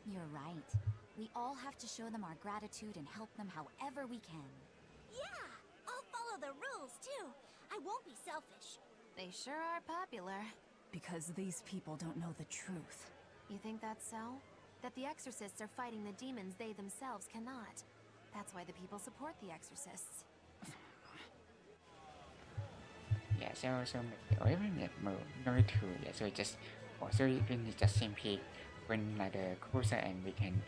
You're right. We all have to show them our gratitude and help them however we can. Yeah! I'll follow the rules, too. I won't be selfish. They sure are popular. Because these people don't know the truth. You think that's so? That the exorcists are fighting the demons they themselves cannot. That's why the people support the exorcists. So even no to so we just also even just simply when like the closer and we can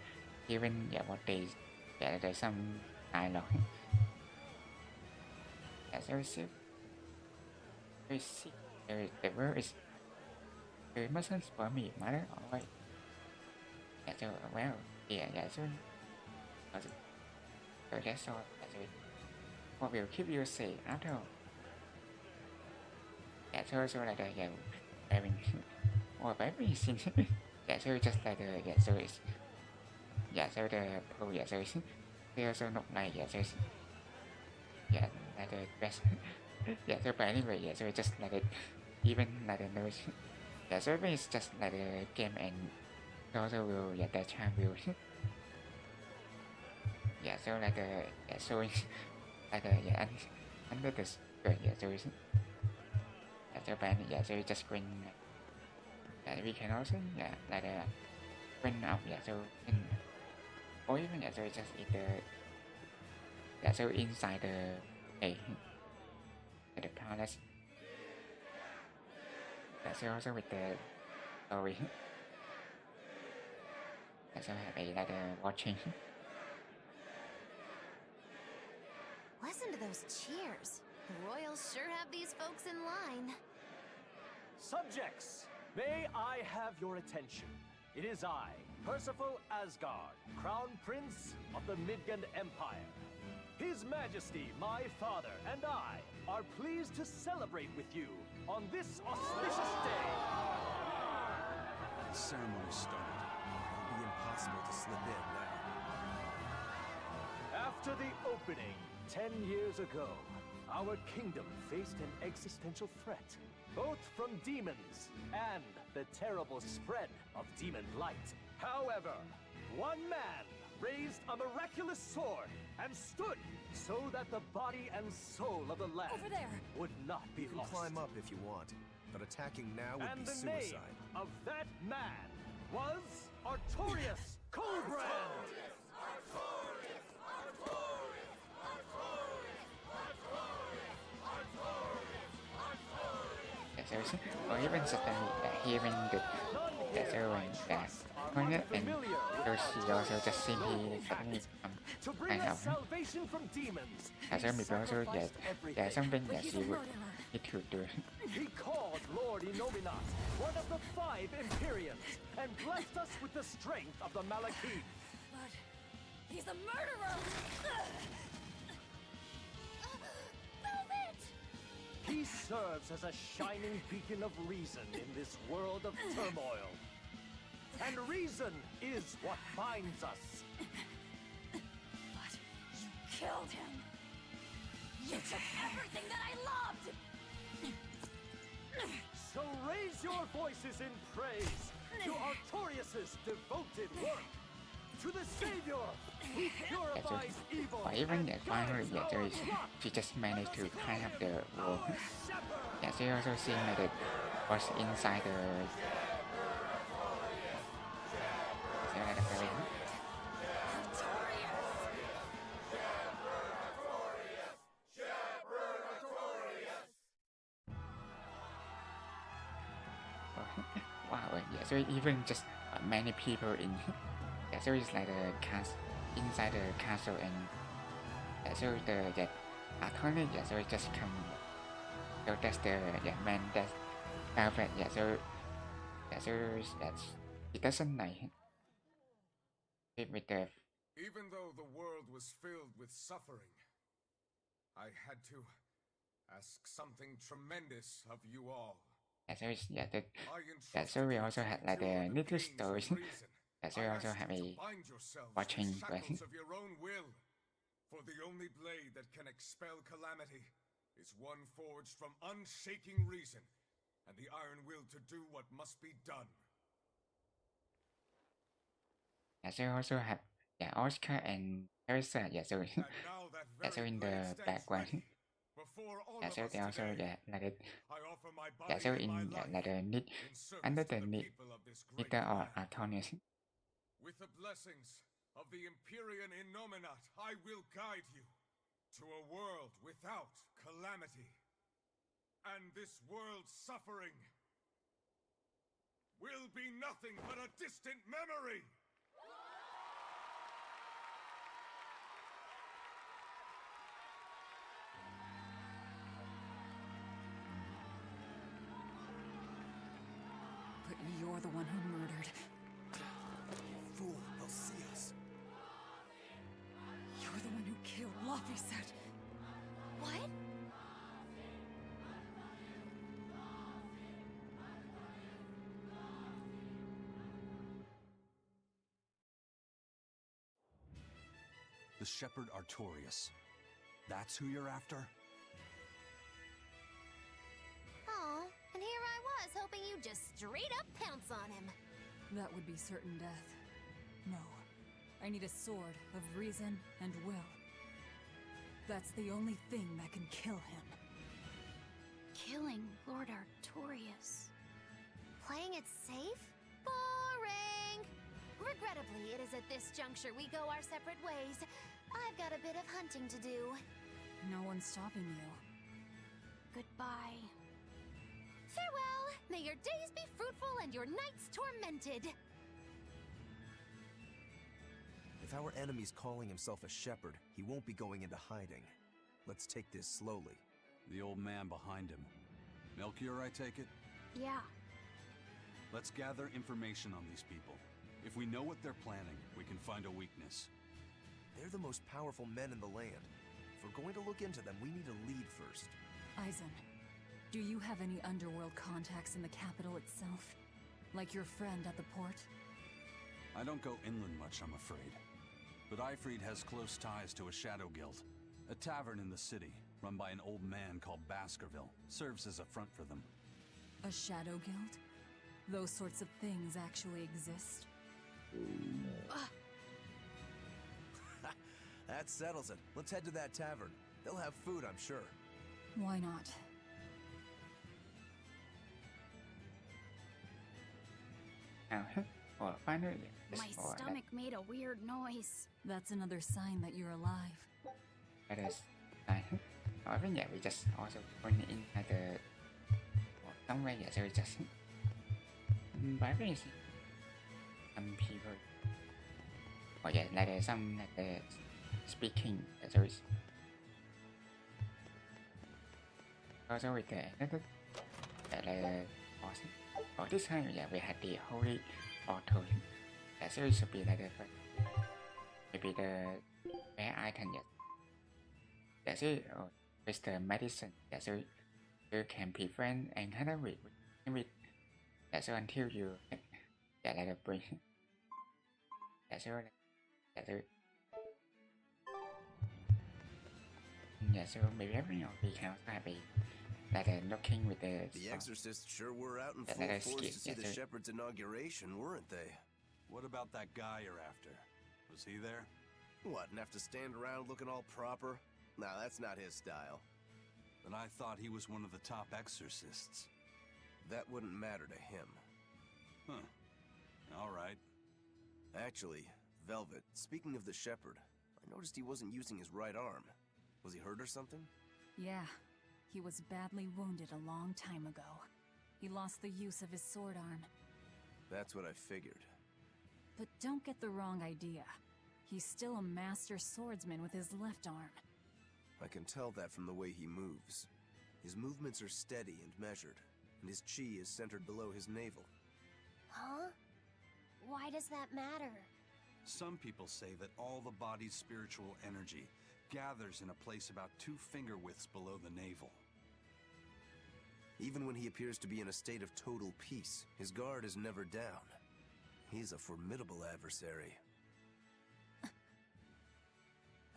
even what they there's some dialogue so we see the word is we mustn't spoil me matter alright so well so that's all what will keep you safe after all so like I mean or maybe since so just like the so it's so the so it's they also not like so it's like the best so but anyway so it's just like even like the nose so it's just like the game and also will the time will so like the so it's like the under the skirt so it's so bad so we just bring we can also like bring up so in or even so we just eat the so inside the palace so also with the story so have a like watching Listen to those cheers. The royals sure have these folks in line. Subjects, may I have your attention? It is I, Percival Asgard, Crown Prince of the Midgard Empire. His Majesty, my father, and I are pleased to celebrate with you on this auspicious day. The ceremony started. It'll be impossible to slip in now. After the opening 10 years ago, our kingdom faced an existential threat, both from demons and the terrible spread of demon light. However, one man raised a miraculous sword and stood so that the body and soul of the land Over there. would not be You can lost. climb up if you want, but attacking now would And be the suicide. name of that man was Artorius Coldbrand. or even suddenly hearing the sound and so she also just simply suddenly To bring kind us of salvation from demons, so maybe also something that she would need to do he called Lord Inominat, one of the 5 Imperiums, and blessed us with the strength of the Malachim. But he's a murderer! He serves as a shining beacon of reason in this world of turmoil. And reason is what binds us. But you killed him! You took everything that I loved! So raise your voices in praise to Artorias' devoted work, to the Savior who purifies evil or even and finally, guides there our is, flock. she just managed to climb up the wall. Our shepherd. She also seen that it was inside the building. Wow, yeah, so even just many people in yeah, so it's like the cast inside the castle, and yeah, so the attorney, yeah, so it just come, so that's the man that's Alfred, yeah, so that's it doesn't like it with the Even though the world was filled with suffering, I had to ask something tremendous of you all. yeah, so it's, yeah, so we also had like the little stories. Yeah, so we also have a watching version. Of your own will, for the only blade that can expel calamity is one forged from unshaking reason and the iron will to do what must be done. Yeah, so we also have Oscar and Teresa. Yeah, so yeah, so in the background. Yeah, so they also like it. Yeah, so in like the need under the need leader or Antonius. With the blessings of the Empyrean Innominat, I will guide you to a world without calamity. And this world's suffering will be nothing but a distant memory! But you're the one who murdered. Fool, they'll see us. You're the one who killed Laphicet. What? The shepherd Artorias. That's who you're after? Oh, and here I was hoping you'd just straight up pounce on him. That would be certain death. No. I need a sword of reason and will. That's the only thing that can kill him. Killing Lord Artorias. Playing it safe? Boring! Regrettably, it is at this juncture we go our separate ways. I've got a bit of hunting to do. No one's stopping you. Goodbye. Farewell! May your days be fruitful and your nights tormented! If our enemy's calling himself a shepherd, he won't be going into hiding. Let's take this slowly. The old man behind him. Melchior, I take it? Yeah. Let's gather information on these people. If we know what they're planning, we can find a weakness. They're the most powerful men in the land. If we're going to look into them, we need a lead first. Eisen, do you have any underworld contacts in the capital itself? Like your friend at the port? I don't go inland much, I'm afraid. But Eifried has close ties to a shadow guild. A tavern in the city, run by an old man called Baskerville, serves as a front for them. A shadow guild? Those sorts of things actually exist? That settles it. Let's head to that tavern. They'll have food, I'm sure. Why not? Well, finally, My stomach made a weird noise. That's another sign that you're alive. That is, I think we just also put it inside the somewhere. Yeah, so we just by the way, some people. Oh yeah, like some like the speaking. So it's also with the like awesome. Oh, this time we had the holy altar. So it should be like the maybe the rare item. So with the medicine. So you can prevent encounter with so until you like the brain. So so maybe everything we can have a like looking with the exorcists sure were out in the full letter force ski, to see the so- shepherd's inauguration, weren't they? What about that guy you're after? Was he there? What, and have to stand around looking all proper? Nah, that's not his style. Then I thought he was one of the top exorcists. That wouldn't matter to him. Huh. All right. Actually, Velvet, speaking of the shepherd, I noticed he wasn't using his right arm. Was he hurt or something? Yeah, he was badly wounded a long time ago. He lost the use of his sword arm. That's what I figured. But don't get the wrong idea. He's still a master swordsman with his left arm. I can tell that from the way he moves. His movements are steady and measured, and his chi is centered below his navel. Huh? Why does that matter? Some people say that all the body's spiritual energy gathers in a place about 2 finger widths below the navel. Even when he appears to be in a state of total peace, his guard is never down. He's a formidable adversary.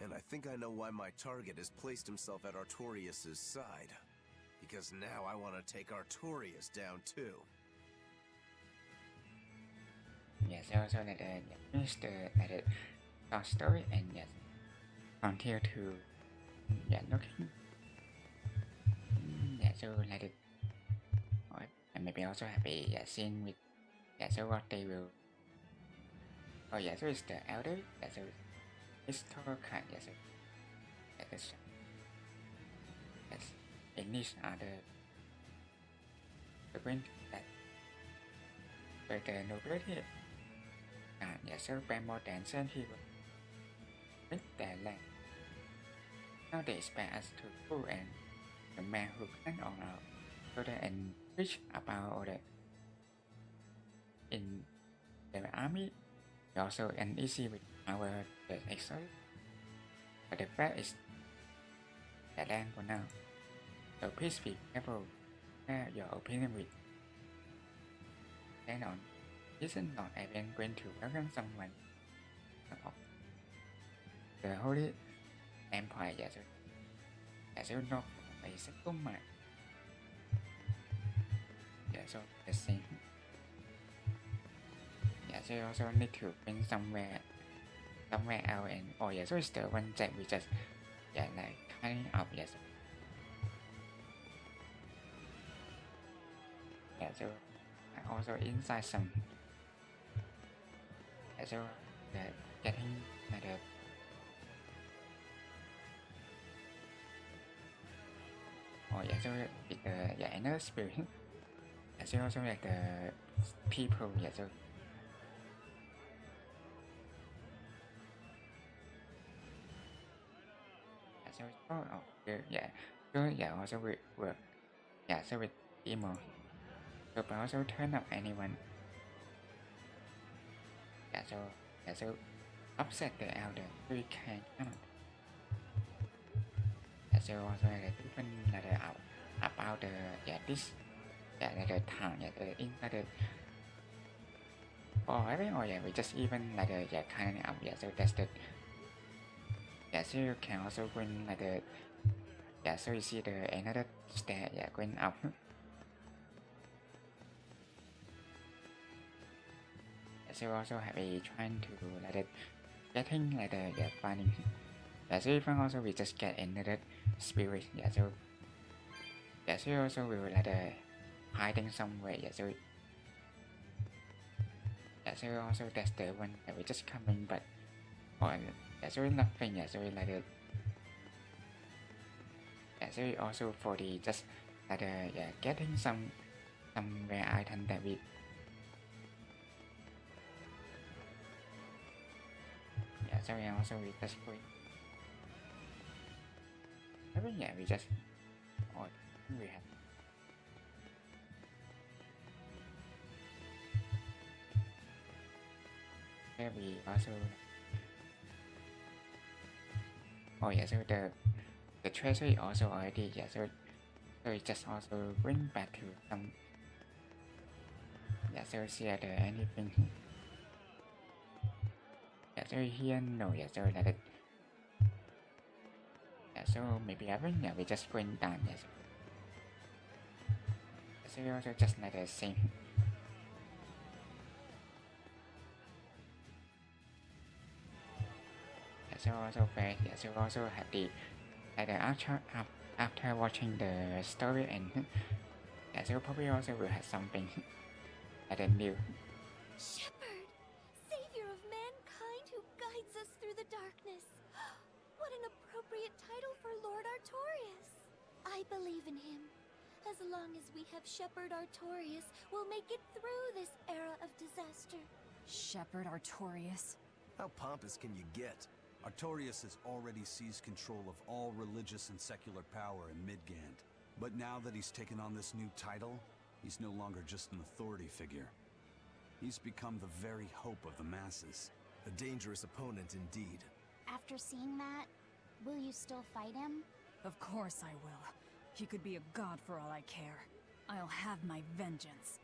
And I think I know why my target has placed himself at Artorias' side. Because now I want to take Artorias down too. Yes, also like finish the short story and yes, continue to looking. So like and maybe also have a scene with so what they will. Oh yeah, so it's the elder. So historical card. So this yes, English are the point that by the nobility. So by more than 70 with their land. Now they expect us to pull and the man who can on our shoulder and preach about the in the army. We also uneasy with our exile. But the fact is that land for now. So please be careful share your opinion with. Then on. This is not even going to welcome someone of the Holy Empire. As you know, a simple mind. So the same. So you also need to bring somewhere else, and so it's the one that we just like kind of so also inside some. So getting like so with the inner spirit. So also like the people. So so so also with work. So with emo. So but also turn up anyone. So upset the elder we cannot. So also like even like about the this like the town the inside the we just even like the kind of so that's the so you can also bring like the so you see the another stair going up. So also have a trying to like getting like the finding. So even also we just get another spirit. So so also we will like hiding somewhere. So so also that's the one that we just coming, but so nothing. So like so also for the just like getting some rare item that we. So we just going. We just we have. We also. So the treasury also already so we just also bring back to some. So see the anything. So here no so like so maybe we just going down so we also just like the same. Yeah, so also very, yeah, so also happy like the after watching the story and yeah, so probably also will have something like the new. Shepherd, savior of mankind who guides us through the darkness. What an appropriate title for Lord Artorias. I believe in him. As long as we have Shepherd Artorias, we'll make it through this era of disaster. Shepherd Artorias? How pompous can you get? Artorias has already seized control of all religious and secular power in Midgand. But now that he's taken on this new title, he's no longer just an authority figure. He's become the very hope of the masses. A dangerous opponent indeed. After seeing that, will you still fight him? Of course I will. He could be a god for all I care. I'll have my vengeance,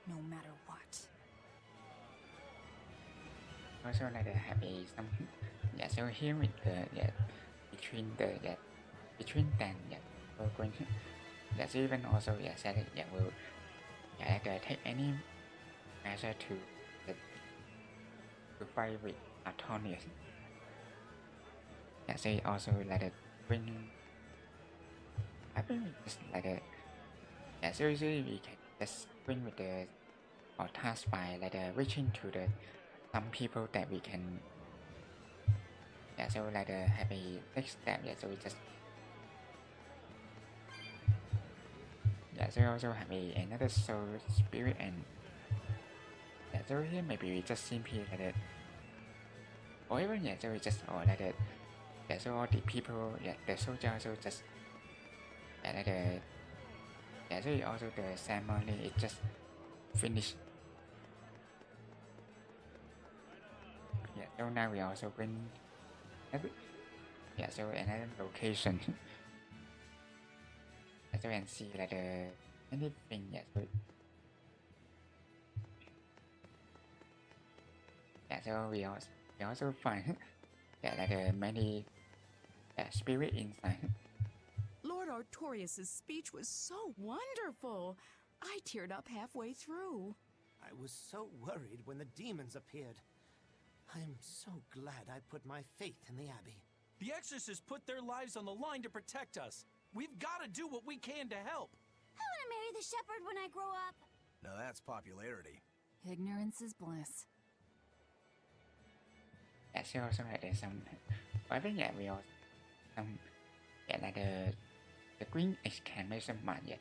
no matter what. Also like the happy some yeah, so here with the yeah between the yeah between them yeah we're going yeah, so even also yeah said yeah will yeah like take any measure to fight with Antonius. Yeah, so also like the bring I think just like the yeah, so usually we can just bring with the or task by like the reaching to the some people that we can yeah, so like the happy next step yeah, so we just yeah, so also happy another soul spirit and yeah, so here maybe we just simply like that or even yeah, so we just or like that yeah, so all the people yeah, the soldier also just yeah, like the yeah, so also the ceremony it just finished. Yeah, so now we also bring yeah, so another location. So we can see like the anything yeah, so yeah, so we also find yeah, like the many spirit inside. Lord Artorias' speech was so wonderful. I teared up halfway through. I was so worried when the demons appeared. I'm so glad I put my faith in the Abbey. The exorcists put their lives on the line to protect us. We've got to do what we can to help. I want to marry the shepherd when I grow up. Now that's popularity. Ignorance is bliss. Yeah, so also like there's some I think yeah we also some yeah like the green exclamation mark yeah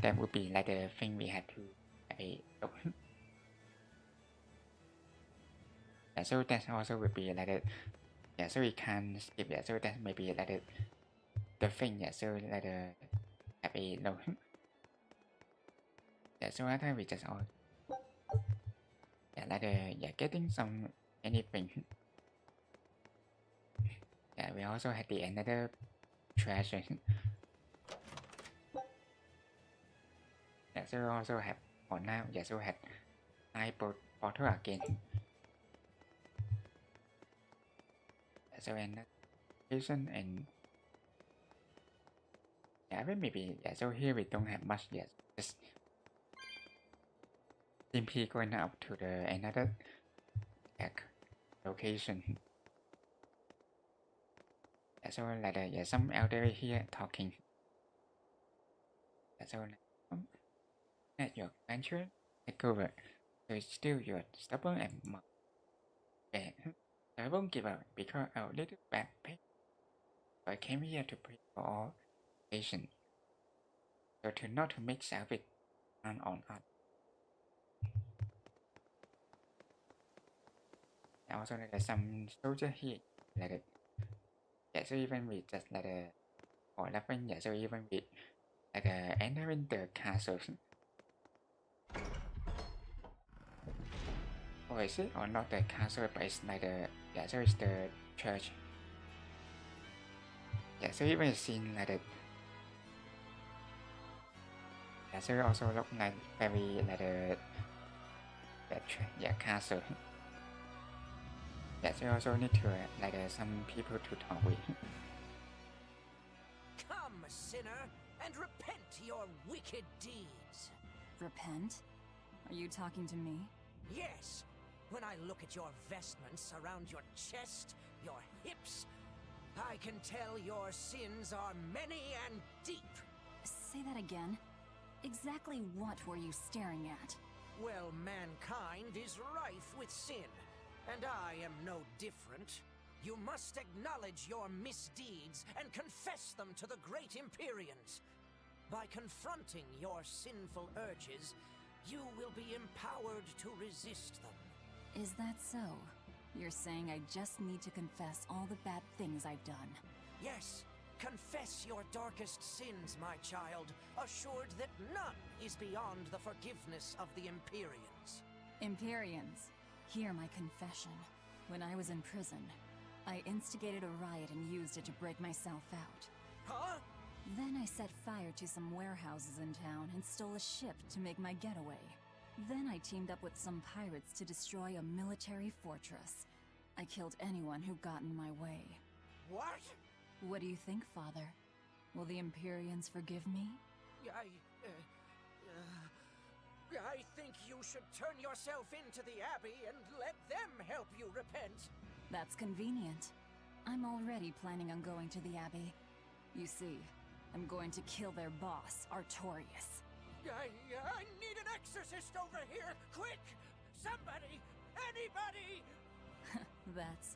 that would be like the thing we had to yeah, so that also would be like the yeah, so we can skip yeah, so that maybe like the thing yeah, so like the happy no yeah, so after we just all yeah like the yeah getting some anything yeah, we also had the another treasure. Yeah, so we also have for now yeah, so we had 9 bottle again. Yeah, so and and yeah, maybe yeah, so here we don't have much yet, just simply going up to the another location. Yeah, so like yeah, some elderly here talking. Yeah, so like, at your venture take over, so it's still you're stubborn and yeah, I won't give up because our little bad pig. I came here to pray for all patients, so to not to make salvage on us. And also like some soldier here like yeah, so even we just like or laughing yeah, so even we like entering the castle. Or is it or not the castle, but it's like the yeah, so it's the church. Yeah, so even seen like the yeah, so it also look like very like the yeah castle. Yeah, so you also need to like some people to talk with. Come, sinner! and repent your wicked deeds. Repent? Are you talking to me? Yes. When I look at your vestments around your chest, your hips, I can tell your sins are many and deep. Say that again. Exactly what were you staring at? Well, mankind is rife with sin, and I am no different. You must acknowledge your misdeeds and confess them to the great Empyreans. By confronting your sinful urges, you will be empowered to resist them. Is that so? You're saying I just need to confess all the bad things I've done? Yes, confess your darkest sins, my child, assured that none is beyond the forgiveness of the Empyreans. Empyreans, hear my confession. When I was in prison, I instigated a riot and used it to break myself out. Huh? Then I set fire to some warehouses in town and stole a ship to make my getaway. Then I teamed up with some pirates to destroy a military fortress. I killed anyone who got in my way. What? What do you think, Father? Will the Empyreans forgive me? I think you should turn yourself into the Abbey and let them help you repent. That's convenient. I'm already planning on going to the Abbey. You see, I'm going to kill their boss, Artorias. I need an exorcist over here! Quick! Somebody! Anybody! That's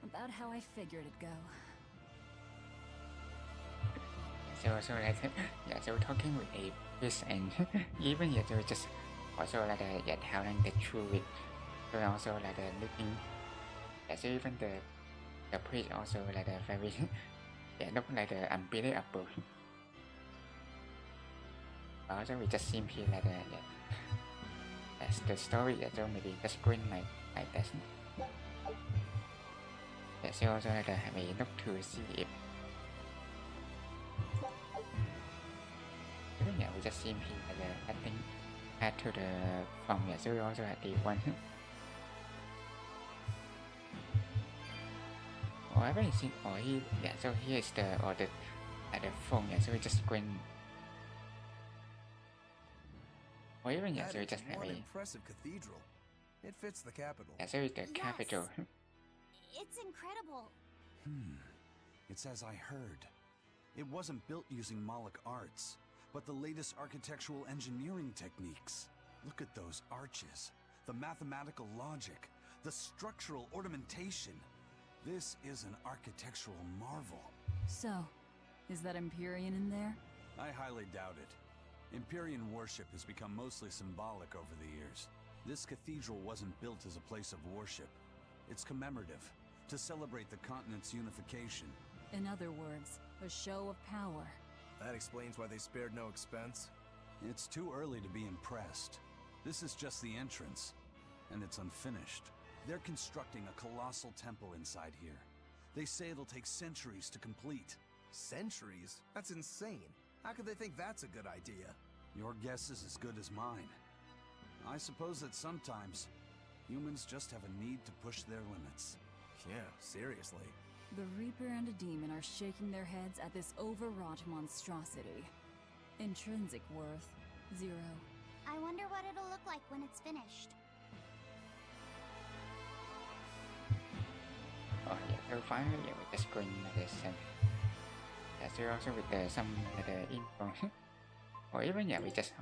about how I figured it'd go. So so talking with a priest and even so just also telling the truth. So also looking. So even the priest also very look unbelievable. Also we just simply as the story so maybe just going like that. So also we look to see if we just simply adding add to the from so we also the one. Or everything or he so here is the phone so we just going. Or even so we just have one a impressive cathedral. It fits the capital. so it's the capital. It's incredible. It's as I heard. It wasn't built using Moloch arts, but the latest architectural engineering techniques. Look at those arches, the mathematical logic, the structural ornamentation. This is an architectural marvel. So, is that Empyrean in there? I highly doubt it. Empyrean worship has become mostly symbolic over the years. This cathedral wasn't built as a place of worship. It's commemorative, to celebrate the continent's unification. In other words, a show of power. That explains why they spared no expense. It's too early to be impressed. This is just the entrance, and it's unfinished. They're constructing a colossal temple inside here. They say it'll take centuries to complete. Centuries? That's insane. How could they think that's a good idea? Your guess is as good as mine. I suppose that sometimes humans just have a need to push their limits. Yeah, seriously. The Reaper and a Demon are shaking their heads at this overwrought monstrosity. Intrinsic worth, 0. I wonder what it'll look like when it's finished. Oh so finally we're just going the same. So also with some info. Or even we just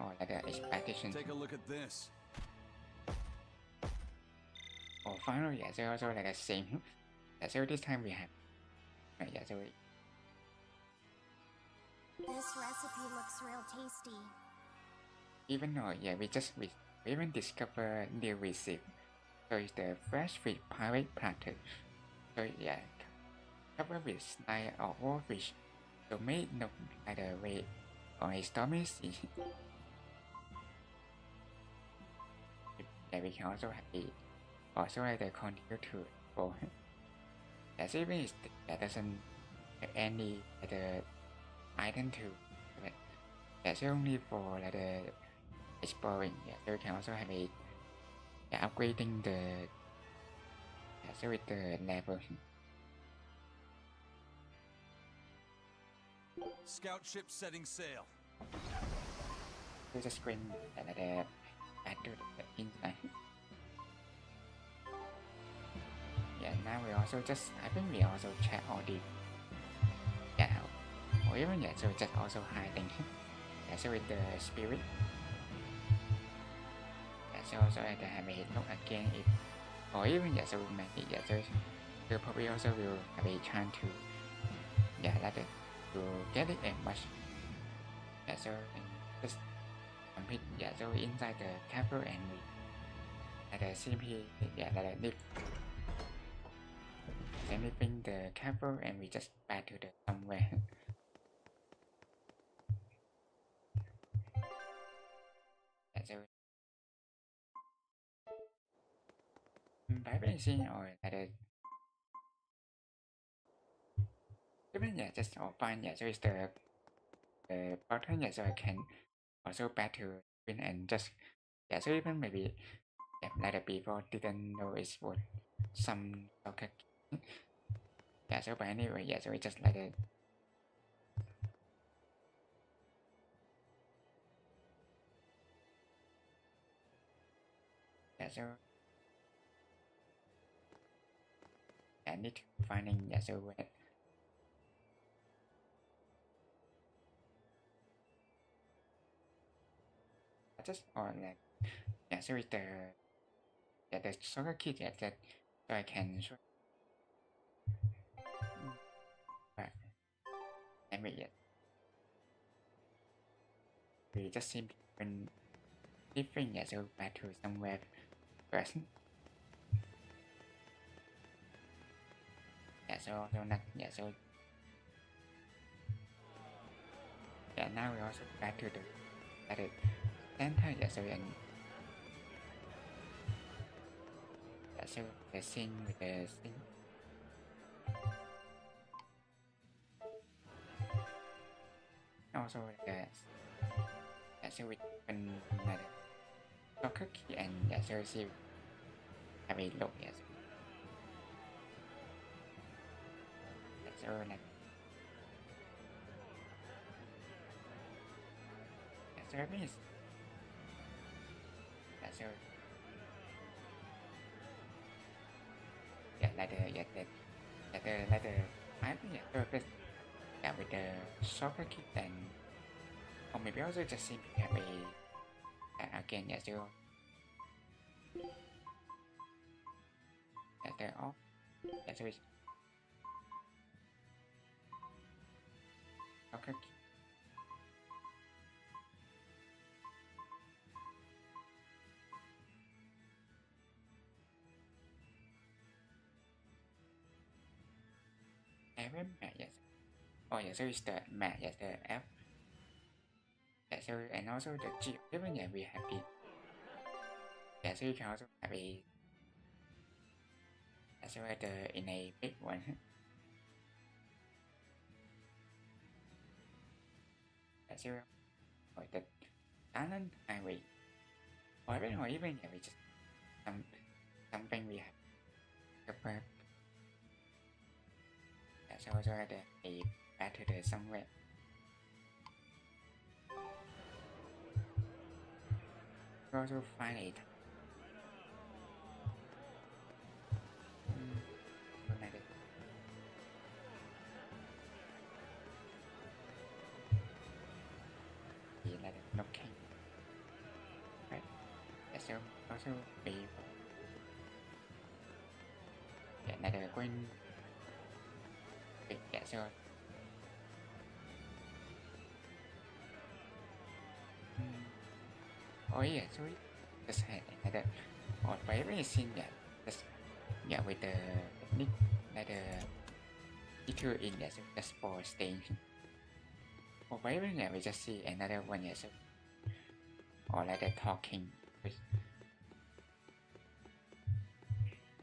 expectation. Take a look at this. Or finally so also the same. So this time we have so we This recipe looks real tasty. even though we even discover new recipe. So it's the fresh fish pirate platter. So covered with slice of raw fish. So made look like the way on a stormy sea. We can also have the continue to explore. As even that doesn't have any the item to that's only for the exploring. So we can also have a upgrading the so with the level. Scout ship setting sail. To the screen like the add to the inside. Yeah, now we also just I think we also check all the or even so just also hiding so with the spirit. So also I have a look again if or even so maybe so probably also will have a chance to to get it and much so just complete so inside the castle and we the CP live anything the castle and we just back to the somewhere. So by balancing or even just all fine so it's the button so I can also back to win and just so even maybe like the people didn't know it was some soccer so but anyway so it's just like the so I need to finding so when just or like so with the soccer kit that so I can show but anyway we just simply when different so back to somewhere first so also not so now we also back to the center so and so the scene with the scene also the so with when soccer key and so see have a look so like service so like the I think purpose with the soccer kit and or maybe also just simply have a again so the off so it's soccer kit. Every map oh so it's the map the F so and also the G even we have it so you can also have a so the in a big one so or the talent highway or even we just something we have the so also the back to the somewhere also find it like knocking right so also be like the queen so oh yeah so just had another or very scene just with the technique like the feature in so just for staying or very we just see another one so or like the talking with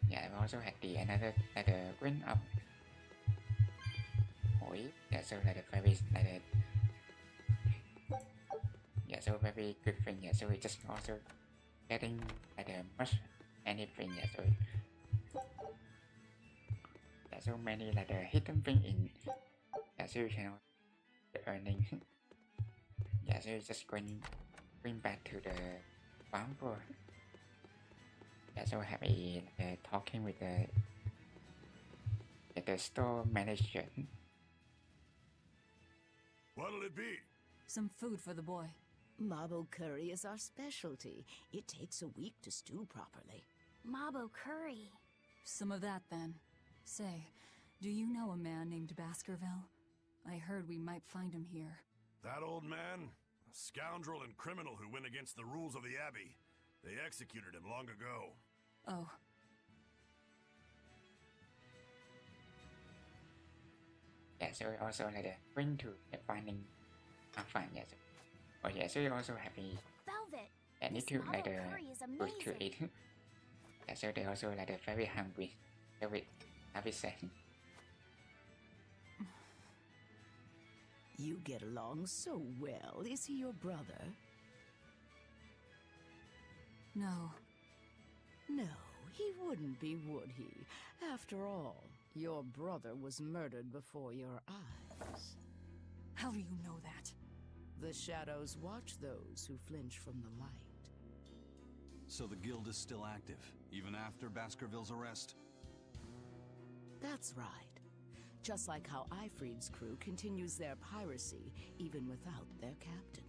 we also had the another like the green up so like the very like the so very good thing so we just also getting like the much anything so so many like the hidden thing in so you can the earning. Yeah, so just going back to the farm floor. Yeah, so have a talking with the store manager. What'll it be? Some food for the boy. Mabo curry is our specialty. It takes a week to stew properly. Mabo curry. Some of that, then. Say, do you know a man named Baskerville? I heard we might find him here. That old man? A scoundrel and criminal who went against the rules of the Abbey. They executed him long ago. Oh. Yeah, so we also going to finding find, yeah. So, oh yeah, so we also have a Velvet. need to food to eat. Yeah, so they also very hungry. Very happy saying. You get along so well. Is he your brother? No. No, he wouldn't be, would he? After all, your brother was murdered before your eyes. How do you know that? The shadows watch those who flinch from the light. So the guild is still active, even after Baskerville's arrest? That's right. Just like how Ifreed's crew continues their piracy, even without their captain.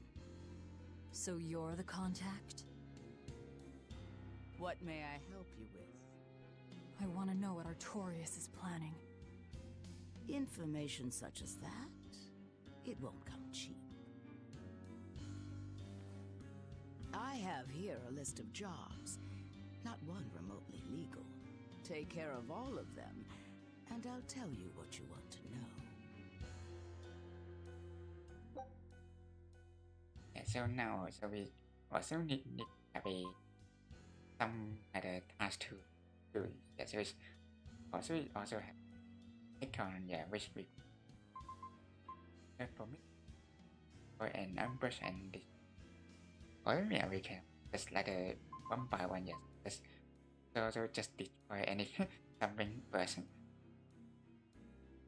So you're the contact? What may I help you with? I want to know what Artorias is planning. Information such as that? It won't come cheap. I have here a list of jobs, not one remotely legal. Take care of all of them, and I'll tell you what you want to know. Yeah, so now we also need have some other task to do. Yeah, so we also have icon, yeah, which we for me or an ambush and this. Or yeah, we can just one by one, yes. So just destroy any something person.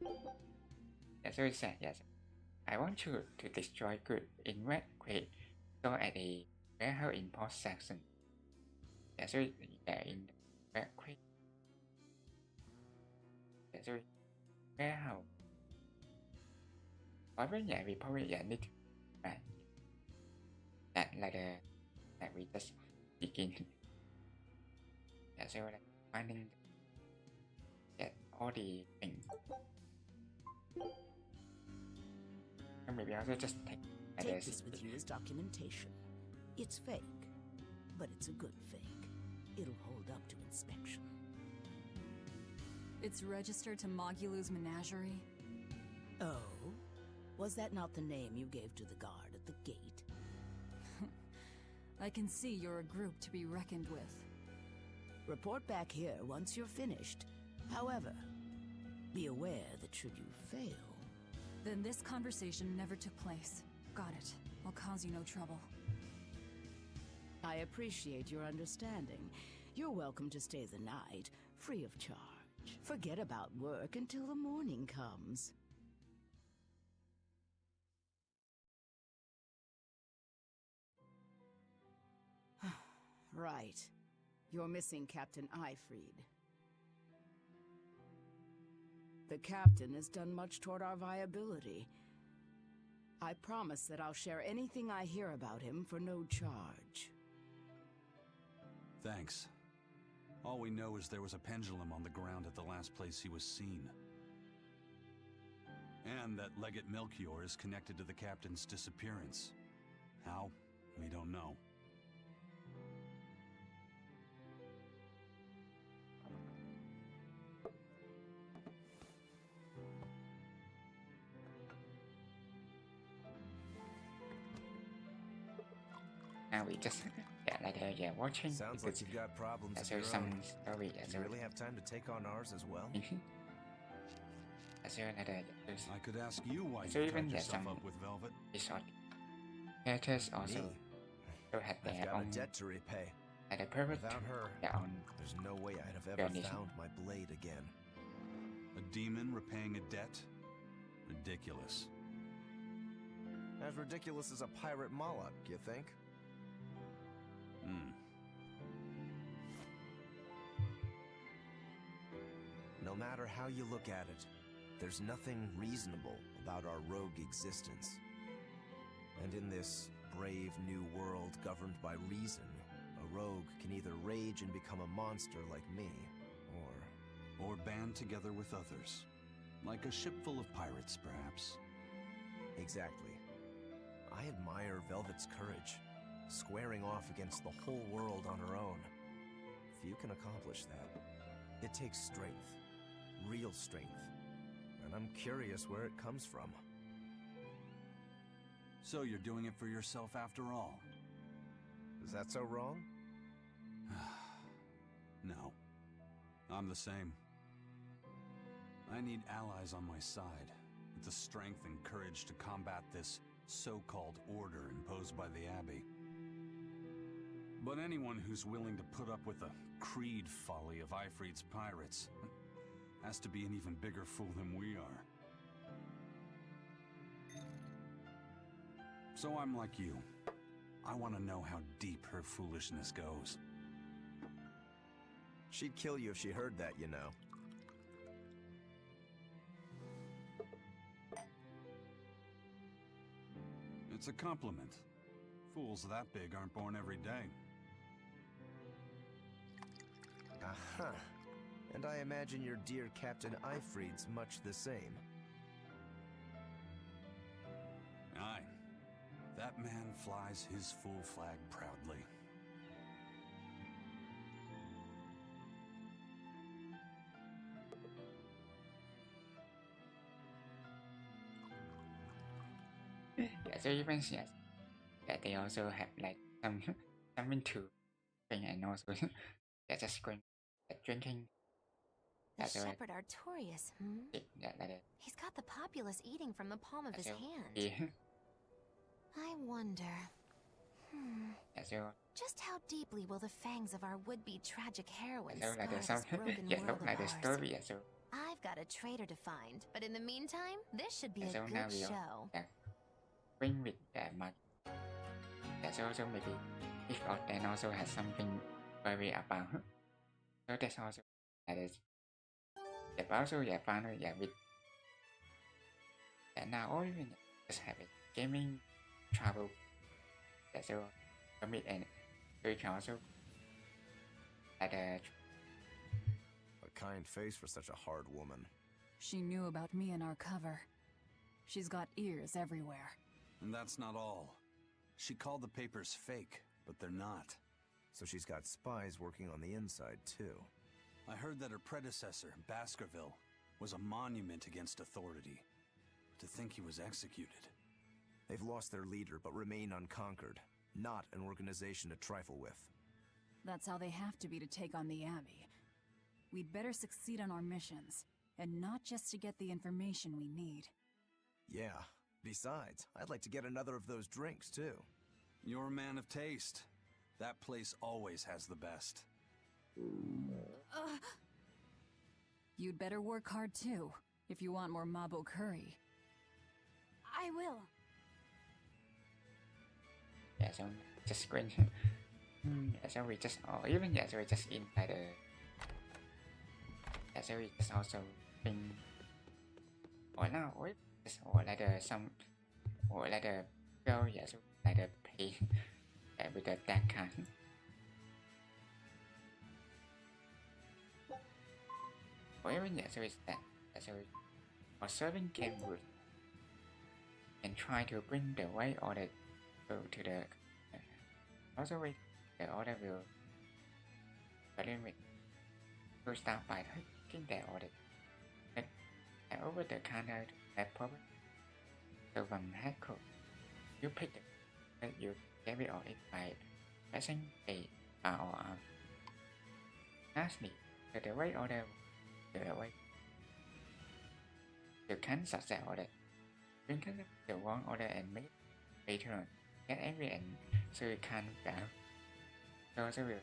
Yeah, so it said yes. I want you to destroy good in Red Crate. So at the warehouse in Port Saxon. Yeah, so yeah, in Red Crate. Yeah, so warehouse. However, yeah, we probably need to that that we just begin. Yeah, so finding all the things. And maybe also just take this with you as documentation. It's fake, but it's a good fake. It'll hold up to inspection. It's registered to Mogulu's menagerie. Oh? Was that not the name you gave to the guard at the gate? I can see you're a group to be reckoned with. Report back here once you're finished. However, be aware that should you fail... Then this conversation never took place. Got it. I'll cause you no trouble. I appreciate your understanding. You're welcome to stay the night, free of charge. Forget about work until the morning comes. Right. You're missing Captain Ifreed. The captain has done much toward our viability. I promise that I'll share anything I hear about him for no charge. Thanks. All we know is there was a pendulum on the ground at the last place he was seen. And that Legate Melchior is connected to the captain's disappearance. How? We don't know. Now we just watching. Sounds like you've got problems of your some own. story. Do you really have time to take on ours as well? I could ask you why so you even tied yourself some up with Velvet. Resort characters also have I've their got own a debt to repay. at a perfect Without her, their own there's no way I'd have ever journey. found my blade again. A demon repaying a debt? Ridiculous. As ridiculous as a pirate Moloch, you think? No matter how you look at it, there's nothing reasonable about our rogue existence. And in this brave new world governed by reason, a rogue can either rage and become a monster like me, or band together with others. Like a ship full of pirates, perhaps. Exactly. I admire Velvet's courage, squaring off against the whole world on her own. Few can accomplish that. It takes strength, real strength, and I'm curious where it comes from. So you're doing it for yourself after all? Is that so wrong? No. I'm the same. I need allies on my side, with the strength and courage to combat this so-called order imposed by the Abbey. But anyone who's willing to put up with the creed folly of Ifrit's pirates has to be an even bigger fool than we are. So I'm like you. I want to know how deep her foolishness goes. She'd kill you if she heard that, you know. It's a compliment. Fools that big aren't born every day. Aha. And I imagine your dear Captain Ifrit's much the same. Aye. That man flies his full flag proudly. Yeah, so even yes, that they also have like something to drink and also they're just going drinking. The Yeah, so shepherd Artorias, yeah, that is. He's got the populace eating from the palm of his So, hand. yeah, I wonder. yeah, so Just how deeply will the fangs of our would-be tragic heroine so scar like the this some broken yeah, world look of like the ours? story. Yeah, so I've got a traitor to find, but in the meantime, this should be yeah, a so now good we show. yeah, bring with that much. Yeah, so also maybe each of them also has something very about. So that's also that is. Yeah, but also yeah, finally yeah with yeah now all even just have it gaming travel. Yeah, so commit and we can also at A kind face for such a hard woman. She knew about me and our cover. She's got ears everywhere. And that's not all. She called the papers fake, but they're not. So she's got spies working on the inside, too. I heard that her predecessor, Baskerville, was a monument against authority. To think he was executed. They've lost their leader, but remain unconquered. Not an organization to trifle with. That's how they have to be to take on the Abbey. We'd better succeed on our missions, and not just to get the information we need. Yeah. Besides, I'd like to get another of those drinks, too. You're a man of taste. That place always has the best. You'd better work hard too, if you want more Mabo curry. I will. yeah, so just going. Yeah, so we just or even yeah, so we just inside the. Yeah, so we just also bring. Or now, or just or like the some, or like the girl. Yeah, so like the pay. Yeah, with the black card. Or even yeah, so it's that. Yeah, so or serving game wood. And try to bring the right order to the. Also, with the order will. But then will start by taking the order. And over the counter to that problem. So from hack code, you pick the you get it or it by pressing A R or R. Lastly, the right order the right. You can success order. You can the wrong order and make later on get angry and so you can fail. So also will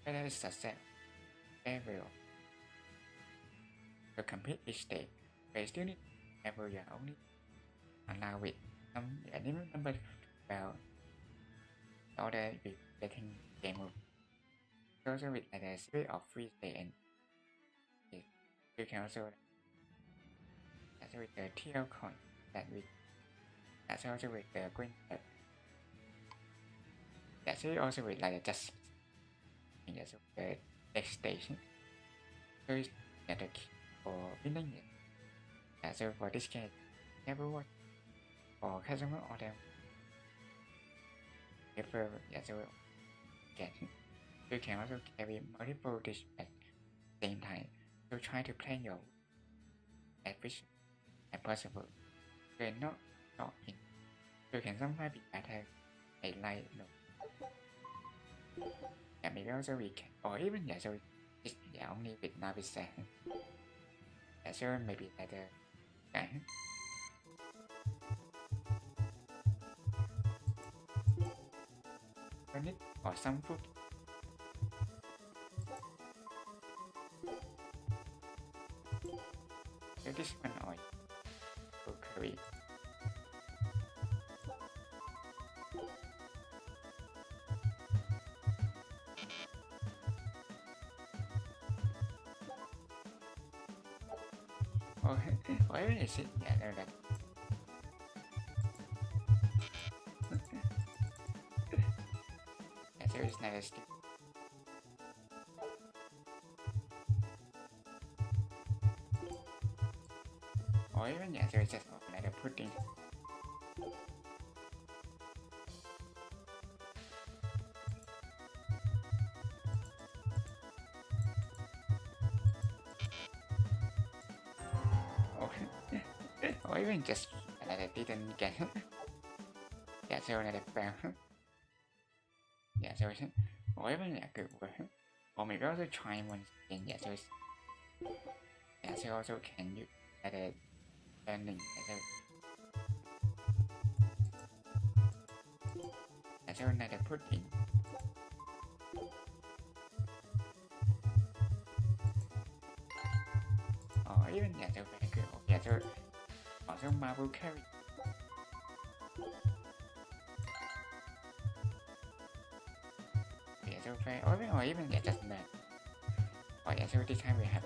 whether it's success fail. To complete each stage, but still need ever you only allow it I didn't remember well all the getting game of also with like a series of free stay and you can also with the TL coin that with that's also with the green that's also with like just yes the next station so it's the key for winning it so for this case everyone or customer order prefer so get you can also carry multiple dish at the same time so try to plan your efficient as possible you're not talking you can sometimes be attacked a light no and maybe also we can or even so it's only with Navisat so maybe like the or some food so this one oil will curry or even is it no that so it's not a stick or even so it's just like a pudding or even just that I didn't get so that I found so or even a good word or maybe also try once again so also can use that learning so that I put in or even so very good so also marble carry so very or even just learn or so this time we have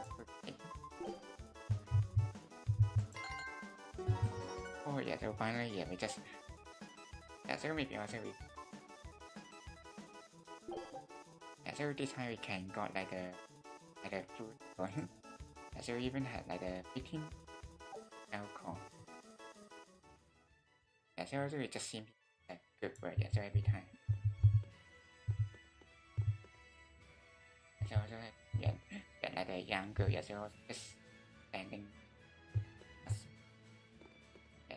oh so finally we just so maybe also we so this time we can got like a food so even had like a 15 alcohol so also it just seems like good word so every time so also get like a young girl so just standing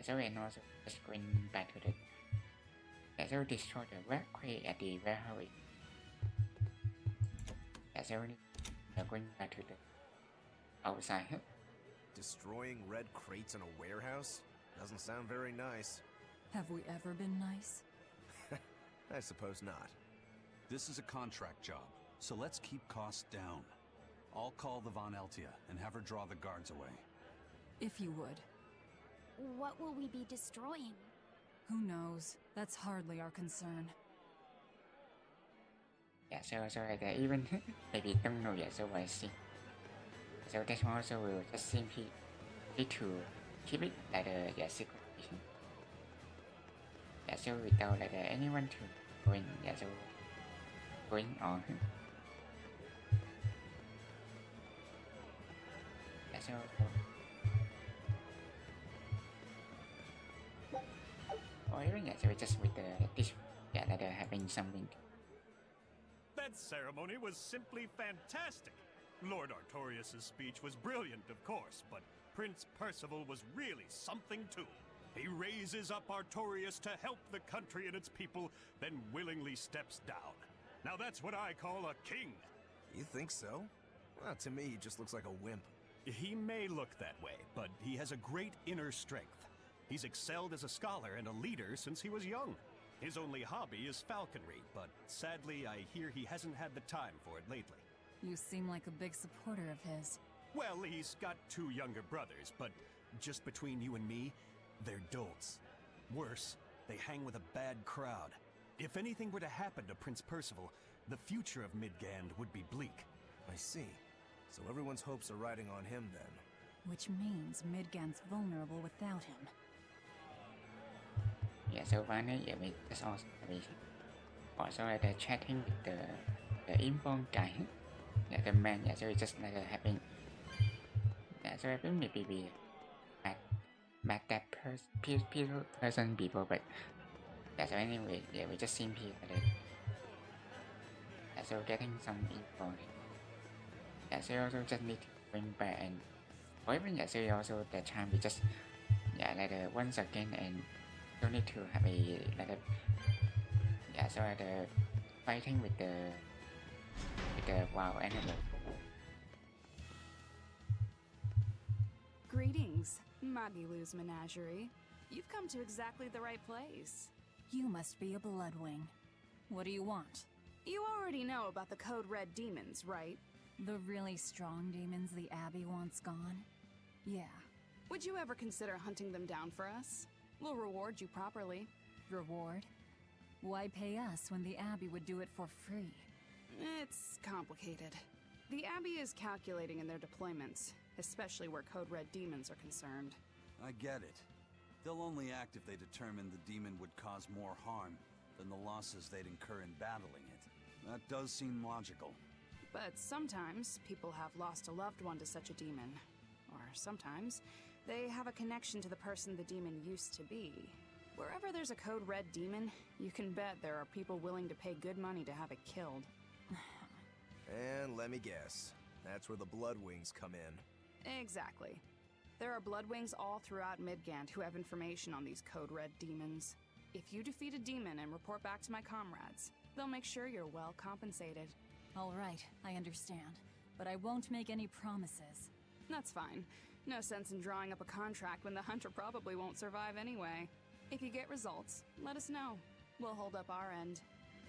so and also just going back to the so destroy the red crate at the warehouse so going back to the outside Destroying red crates in a warehouse? Doesn't sound very nice. Have we ever been nice? I suppose not. This is a contract job, so let's keep costs down. I'll call the Von Eltia and have her draw the guards away. If you would. What will we be destroying? Who knows? That's hardly our concern. so even maybe don't know so I see so that's also will just simply need to keep it like a secret so without like anyone to going so going on so or even so just with this like having something That ceremony was simply fantastic. Lord Artorias' speech was brilliant, of course, but Prince Percival was really something too. He raises up Artorias to help the country and its people, then willingly steps down. Now that's what I call a king. You think so? Well, to me, he just looks like a wimp. He may look that way, but he has a great inner strength. He's excelled as a scholar and a leader since he was young. His only hobby is falconry, but sadly I hear he hasn't had the time for it lately. You seem like a big supporter of his. Well, he's got 2 younger brothers, but just between you and me, they're dolts. Worse, they hang with a bad crowd. If anything were to happen to Prince Percival, the future of Midgand would be bleak. I see. So everyone's hopes are riding on him then. Which means Midgand's vulnerable without him. Yeah, so finally, yeah, we just also like chatting with the inbound guy. Yeah, the man. Yeah, so we just like having. Yeah, so I think maybe we met that person before, but yeah. So anyway, yeah, we just simply yeah, so getting some info. Yeah, so also just need to bring back and or even yeah, so also the time we just yeah like once again and don't need to have a like yeah so like fighting with the wild animal. Greetings, Magilu's menagerie. You've come to exactly the right place. You must be a Bloodwing. What do you want? You already know about the Code Red demons, right? The really strong demons the Abbey wants gone? Yeah. Would you ever consider hunting them down for us? We'll reward you properly. Reward? Why pay us when the Abbey would do it for free? It's complicated. The Abbey is calculating in their deployments, especially where Code Red demons are concerned. I get it. They'll only act if they determine the demon would cause more harm than the losses they'd incur in battling it. That does seem logical. But sometimes people have lost a loved one to such a demon. Or sometimes they have a connection to the person the demon used to be. Wherever there's a Code Red demon, you can bet there are people willing to pay good money to have it killed. And let me guess, that's where the Bloodwings come in. Exactly. There are Bloodwings all throughout Midgand who have information on these Code Red demons. If you defeat a demon and report back to my comrades, they'll make sure you're well compensated. All right, I understand. But I won't make any promises. That's fine. No sense in drawing up a contract when the hunter probably won't survive anyway. If you get results, let us know. We'll hold up our end.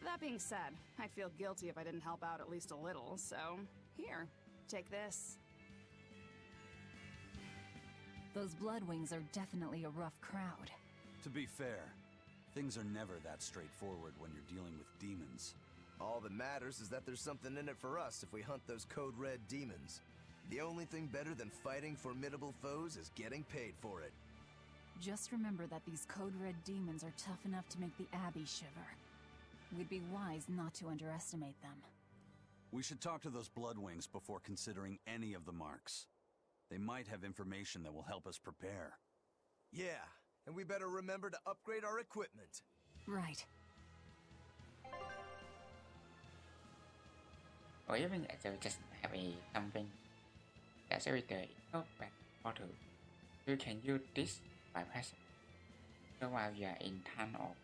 That being said, I'd feel guilty if I didn't help out at least a little, so here, take this. Those Bloodwings are definitely a rough crowd. To be fair, things are never that straightforward when you're dealing with demons. All that matters is that there's something in it for us if we hunt those Code Red demons. The only thing better than fighting formidable foes is getting paid for it. Just remember that these Code Red demons are tough enough to make the Abbey shiver. We'd be wise not to underestimate them. We should talk to those Bloodwings before considering any of the marks. They might have information that will help us prepare. Yeah, and we better remember to upgrade our equipment. Right. Or even so just have a something that's with the back portal. You can use this bypass. So while you are in tunnel,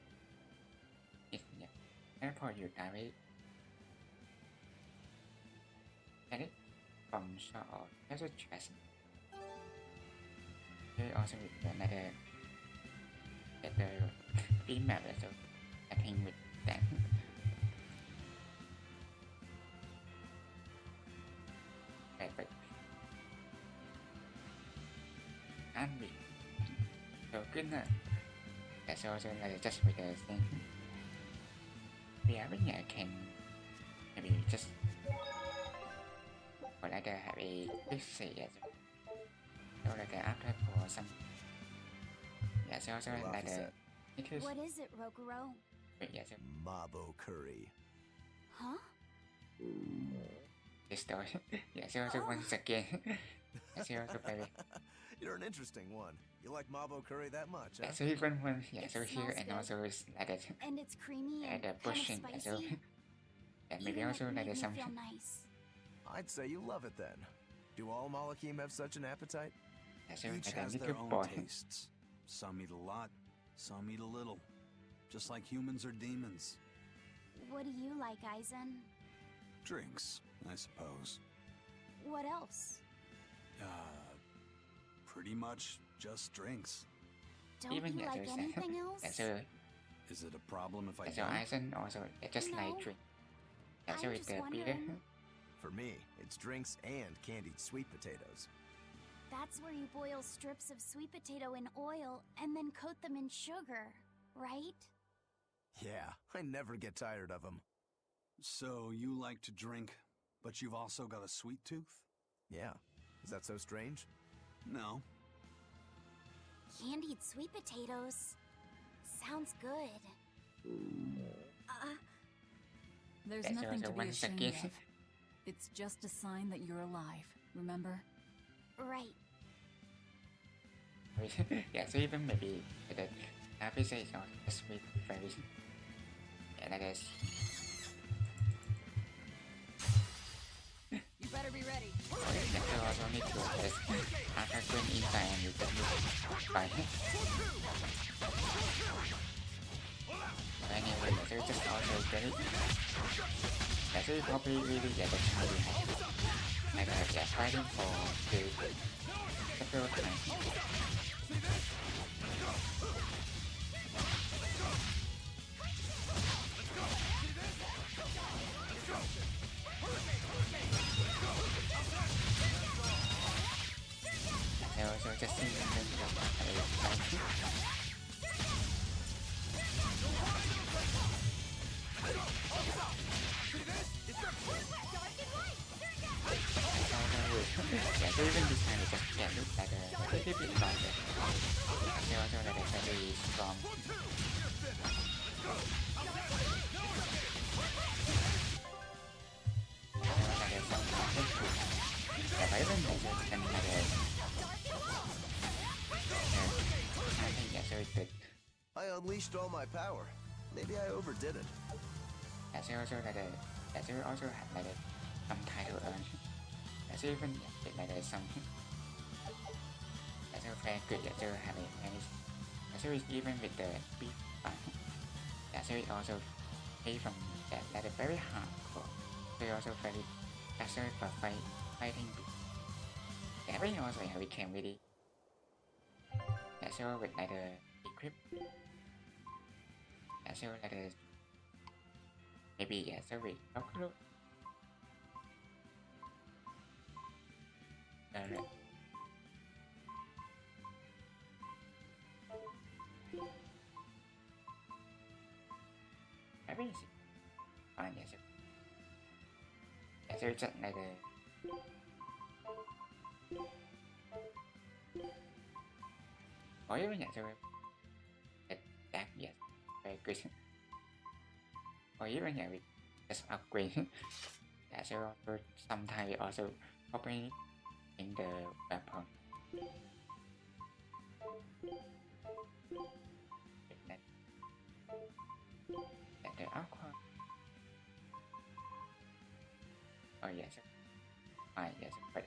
it's teleport you directly get it from shore or treasure chest. You also with another beam map so I think with that. But can't be so good enough. That's also like just with the thing. Yeah, but yeah, I can maybe just or like have a fix it. So like after for some. Yeah, so also like the. What is it, Rokuro? Yeah, so. Mabo curry. Huh? This story. Yeah, so also once again. So also baby. You're an interesting one. You like Mabo curry that much, huh? Yeah, so even one, yeah, so here and also it's like that. And it's creamy and the pushing, kind of so spicy. and maybe also like some. Feel nice. I'd say you love it then. Do all Malakim have such an appetite? Yeah, so each has their own tastes. Some eat a lot, some eat a little. Just like humans or demons. What do you like, Aizen? Drinks, I suppose. What else? Pretty much just drinks. Don't you like anything else? Is it a problem if I so don't? Aizen also just like drink. Yeah, so with the beer. For me, it's drinks and candied sweet potatoes. That's where you boil strips of sweet potato in oil and then coat them in sugar, right? Yeah, I never get tired of them. So you like to drink, but you've also got a sweet tooth? Yeah. Is that so strange? No. Candied sweet potatoes. Sounds good. There's Yes, nothing to be once ashamed again. of. It's just a sign that you're alive, remember? Right. Yeah, so even maybe the episode is not a sweet very. Yeah, that is. You better be ready. Yeah, so also need to test after going inside and you can find it. Anyway, so just also get it. Yeah, so you probably really get the challenge. Like yeah, fighting for the several times. I also just think in terms of yeah, so even this time it just yeah, looks like a pretty bit lighter. They also like a very strong. Like some content too. Yeah, but even like it's kind of like a I think yeah, so it's good. I unleashed all my power. Maybe I overdid it. Yeah, so also like a yeah, so also have like a some title earned. Yeah, so even yeah, like a some yeah, so very good. Yeah, so have a managed. Yeah, so it's even with the big yeah, so it also pay from that like a very hardcore. So it also very faster for fighting. Yeah, everything also yeah, we can really yeah, so with like the equip. Yeah, so like the maybe yeah, so we calculate. Maybe it's fine, yeah, so yeah, so it's just like the or even yeah, so that yes, very good. Or even yeah, we just upgrade. Yeah, so sometimes we also open in the weapon. And the aqua. Oh yes, fine, yes, but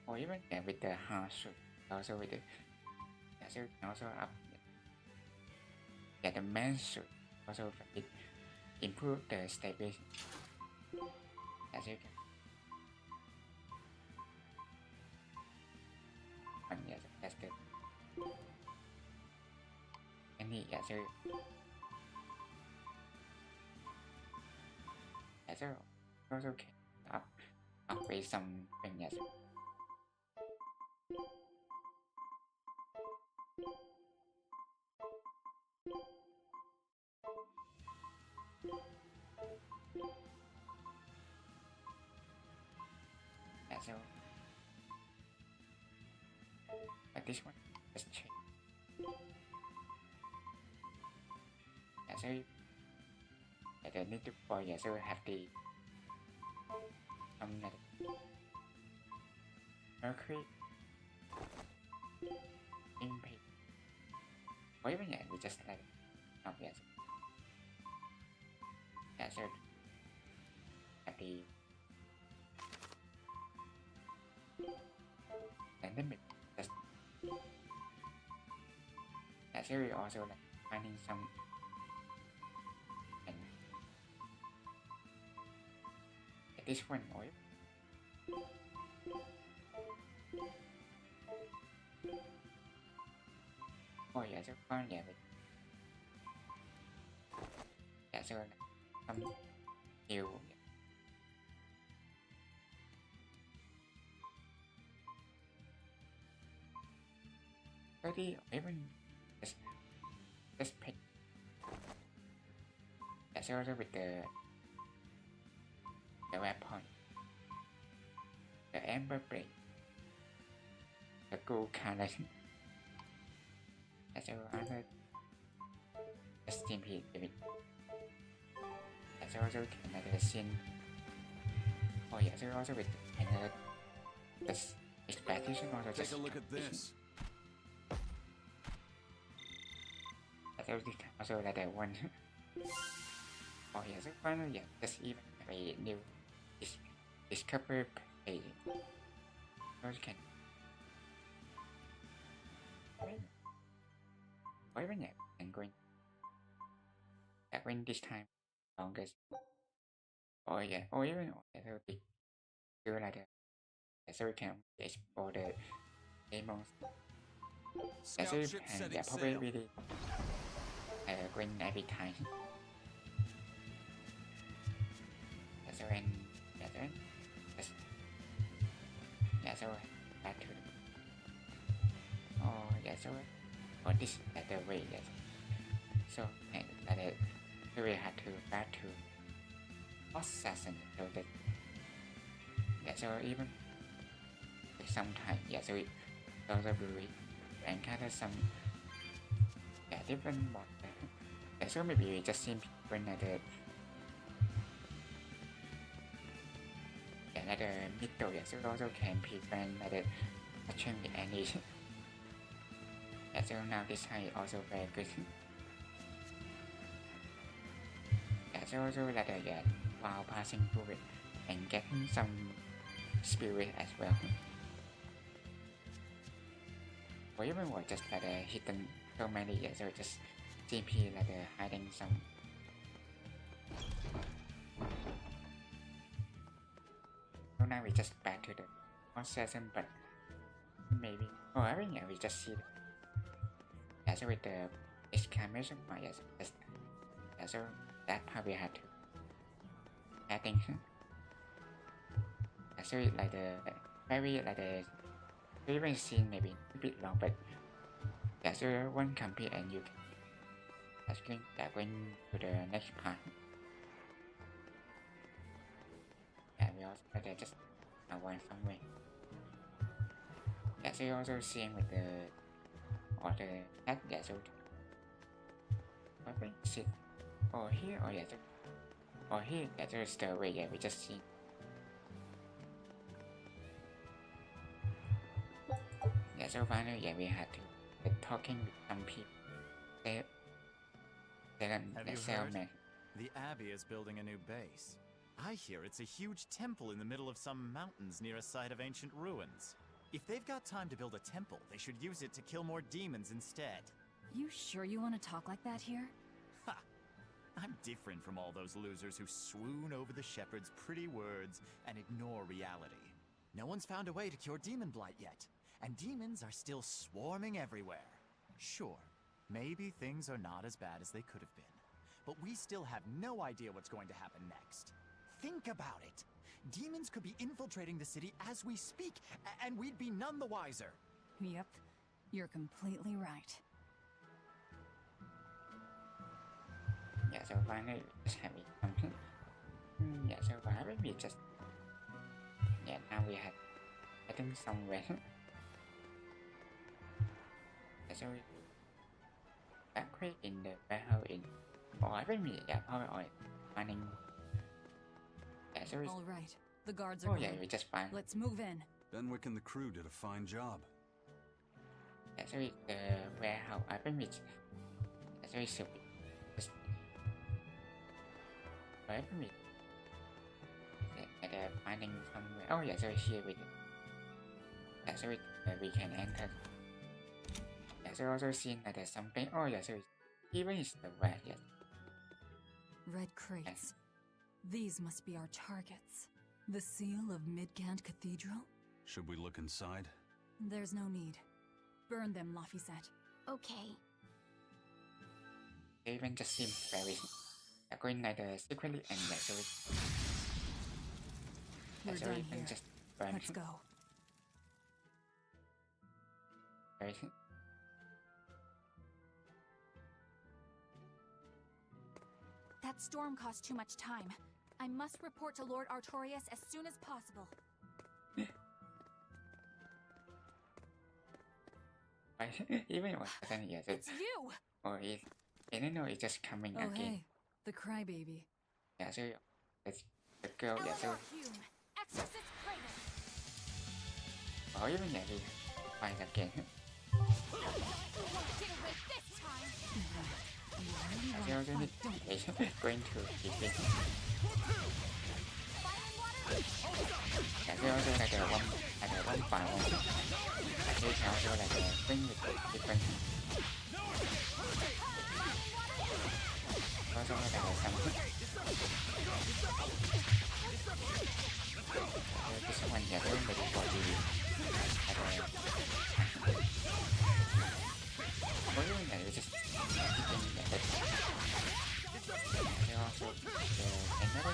or even yeah, with the hard suit, also with the yeah, so also up. Yeah, the main suit also it improve the stability. As you can. And yes, that's good. And yeah, so yeah, so also can upgrade some things. Yes. Yeah, so but this one just change. Yeah, so yeah, the need to buy. Yeah, so have the mercury impact. Or even yeah, we just like yes. Yeah, so have the and then just yeah, so we also like finding some and this one oil. Oh yeah, so far yeah, yeah, so some new study or even just pick. That's also with the weapon, the amber blade, the gold color. That's also SMP David. That's also another scene. Oh yeah, so also with another this expedition also Take a look at this. That's also like the one. Oh yeah, so finally yeah, just even a new discover page. So you can or even yeah, and going that when this time longest. Oh yeah, or even so we do like the so we can explore the demons. Scout So ship setting yeah, probably sail. really going every time. So when just so back to oh yeah, so for this the way yes. So and so we had to back to assassin so that yeah, so even sometimes yeah, so it also we encounter some different mod. Yeah, so maybe we just simply when the middle yeah, so also can prevent the touching with any. Yeah, so now this time is also very good. Yeah, so also like yeah, while passing through it and getting some spirit as well. Or even was just like hidden so many yeah, so just CP like hiding some. So now we just back to the processing, but maybe I mean yeah, we just see yeah, so with the exclamation mark yes, just yeah, so that part we had to adding. Yeah, so it like the very like the even scene maybe a bit long, but yeah, so one complete and you can going to the next part. Yeah, we also like just avoid somewhere. Yeah, so you also seeing with the or the that yeah, so I think sit or here or yeah, so, or here yeah, there's the way yeah, we just see. Yeah, so finally yeah, we had to talking with some people. They Have the you salesman. heard? The Abbey is building a new base. I hear it's a huge temple in the middle of some mountains near a site of ancient ruins. If they've got time to build a temple, they should use it to kill more demons instead. You sure you want to talk like that here? Ha! I'm different from all those losers who swoon over the shepherd's pretty words and ignore reality. No one's found a way to cure demon blight yet, and demons are still swarming everywhere. Sure, maybe things are not as bad as they could have been, but we still have no idea what's going to happen next. Think about it. Demons could be infiltrating the city as we speak, and we'd be none the wiser. Yep, you're completely right. Yeah, so finally just having something. Yeah, so finally we just yeah, now we had I think somewhere. Yeah, so we back in the warehouse in or I think we yeah, probably or finding. Yeah, so we, All right, the guards are oh gone. yeah, we just find. Let's move in. Benwick and the crew did a fine job. Yeah, so we the warehouse I think we yeah, so we should be just I think we finding somewhere. Oh yeah, so here we yeah, so we can enter. Yeah, so also seen that there's something. Oh yeah, so even is the red yes. Red crates. These must be our targets. The seal of Midgand Cathedral? Should we look inside? There's no need. Burn them, Laphicet. Okay. They even just seem very going like secretly and yeah, so We're so done we can here. just burn. Let's go. Very That storm caused too much time. I must report to Lord Artorias as soon as possible. Even it was sudden, yes. It's you! Or is I don't know, it's just coming Oh, again. hey. The crybaby. Yeah, so it's the girl, yeah, so. Hume, Exorcist Praetor. Or even yeah, we find again. You won't get away this time! So also need going to keep it. Yeah, so also like a one by one. And they can also like a bring with different. Also like a something. This one yeah, they're ready for the or even that it's just keeping that they also another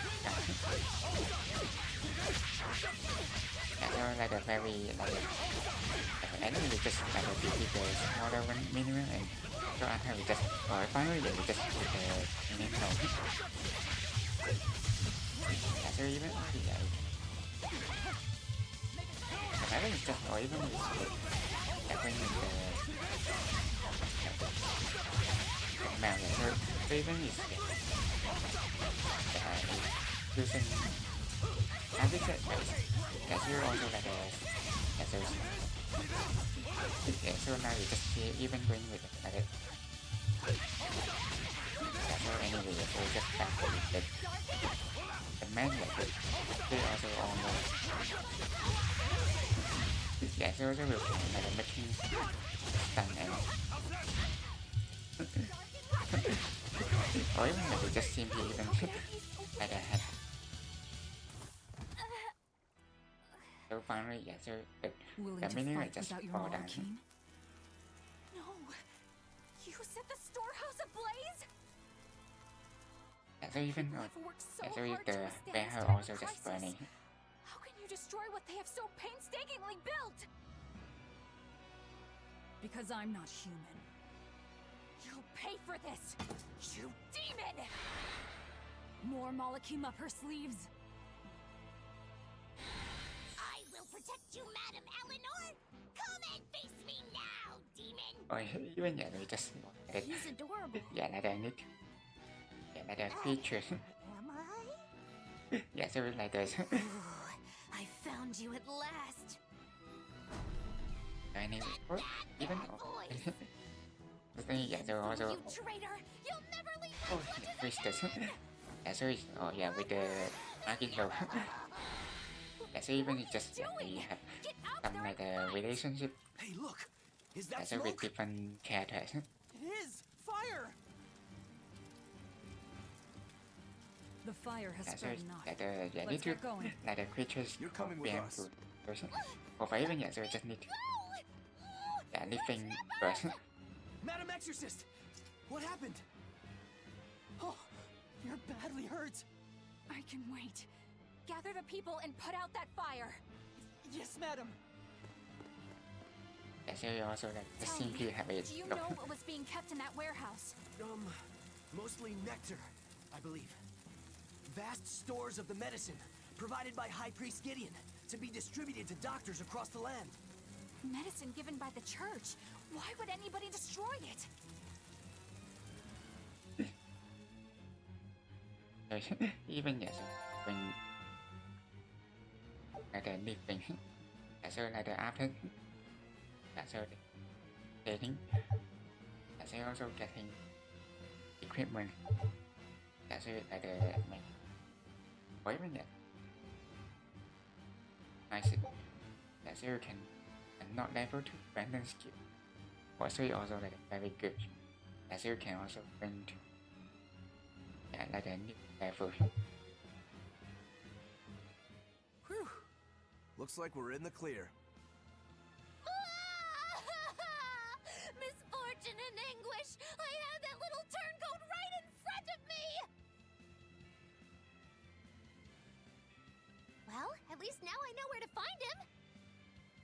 yeah, they're like a very like enemy we just like a defeat the smaller one minimum and so after we just or finally we just put the initial yeah, so even yeah, I think it's just or even with the when the map so even is using I think that yeah, so also like a yeah, so yeah, so now you just see even going with like it yeah, so anyway so just back to the man like they also almost yeah, so also will like making stun and or even like just simply even like a head. So finally, yeah, so the minute I just fall down. No! You set the storehouse ablaze? Yeah, so even People have worked so yeah, so hard to the withstand warehouse this also just crisis. burning. How can you destroy what they have so painstakingly built? Because I'm not human. You'll pay for this, you demon! More Malachim up her sleeves. I will protect you, Madam Eleanor! Come and face me now, demon! Or even yeah, we just like He's adorable. yeah, like a nick. Yeah, like a features. Am I? Yeah, so like this. I found you at last. Anyway, or even the thing, yeah, so also You traitor! You'll never leave oh, freeze this. Yeah, so it's oh yeah, with the Archangel. Yeah, so even it's just like we have some like a relationship. Hey, look! Is Yeah, that so with smoke? different characters. It is! Fire! The fire has Yeah, so spread it's enough. like the yeah, Let's need to get going. like the creatures You're coming with being us. to person. Or for even yeah, so we just need yeah, living person. Madam Exorcist! What happened? Oh, you're badly hurt. I can wait. Gather the people and put out that fire. Yes, madam. Yeah, so you also like just Tell me, simply have it. do you know what was being kept in that warehouse? Mostly nectar, I believe. Vast stores of the medicine, provided by High Priest Gideon, to be distributed to doctors across the land. Medicine given by the church. Why would anybody destroy it? Even yes, when like the living, yeah, so like the after, yeah, so dating, yeah, so also getting equipment, yeah, so like the or even yeah, nice, yeah, so you can not level to random skill, also like very good, yeah, so you can also bring to yeah, like a new level. Whew. Looks like we're in the clear. Misfortune and anguish! I had that little turncoat right in front of me! Well, at least now I know where to find him!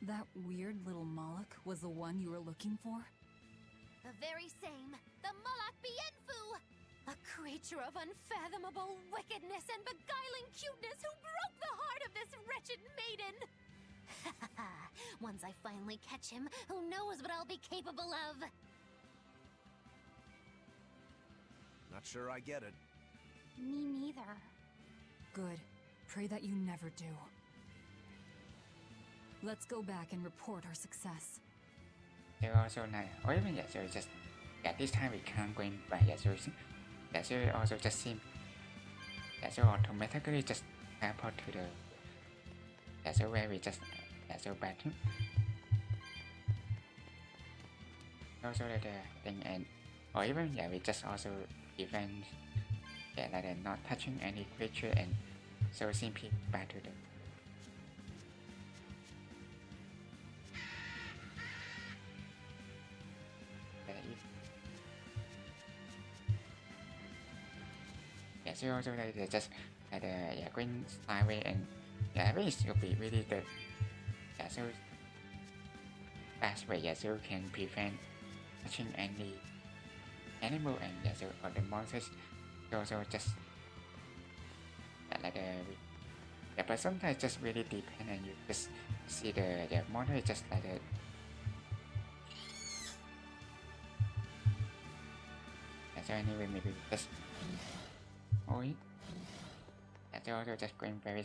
That weird little Moloch was the one you were looking for? The very same. The Moloch Bienfu! A creature of unfathomable wickedness and beguiling cuteness who broke the heart of this wretched maiden! Once I finally catch him, who knows what I'll be capable of? Not sure I get it. Me neither. Good. Pray that you never do. Let's go back and report our success. So also now, or even yeah, so just this time we can't go in by so also just seem so automatically just teleport to the so where we just so battle. Also the thing and or even we just also defend like not touching any creature and so simply back to the so also just going sideways and it will be really the so fast way so can prevent touching any animal and so or the monsters. So just but sometimes just really depend and you just see the monster just like the so anyway maybe just so also just going very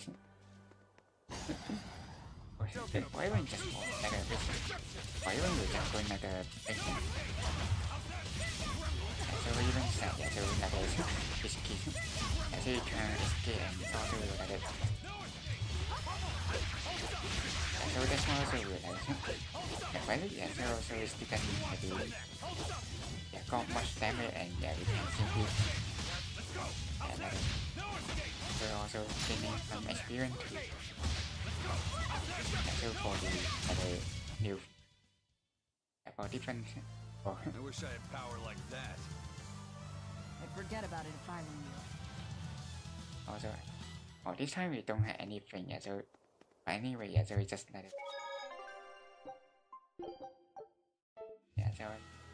why even just like a why even you just going like a so even sad so like a escape so you can escape and also like it so that's also like why so also is depending maybe got much damage and we can simply so also gaining some experience too. So for the new for different I wish I had power like that. I'd forget about it if I were you. Also this time we don't have anything so anyway so we just let it so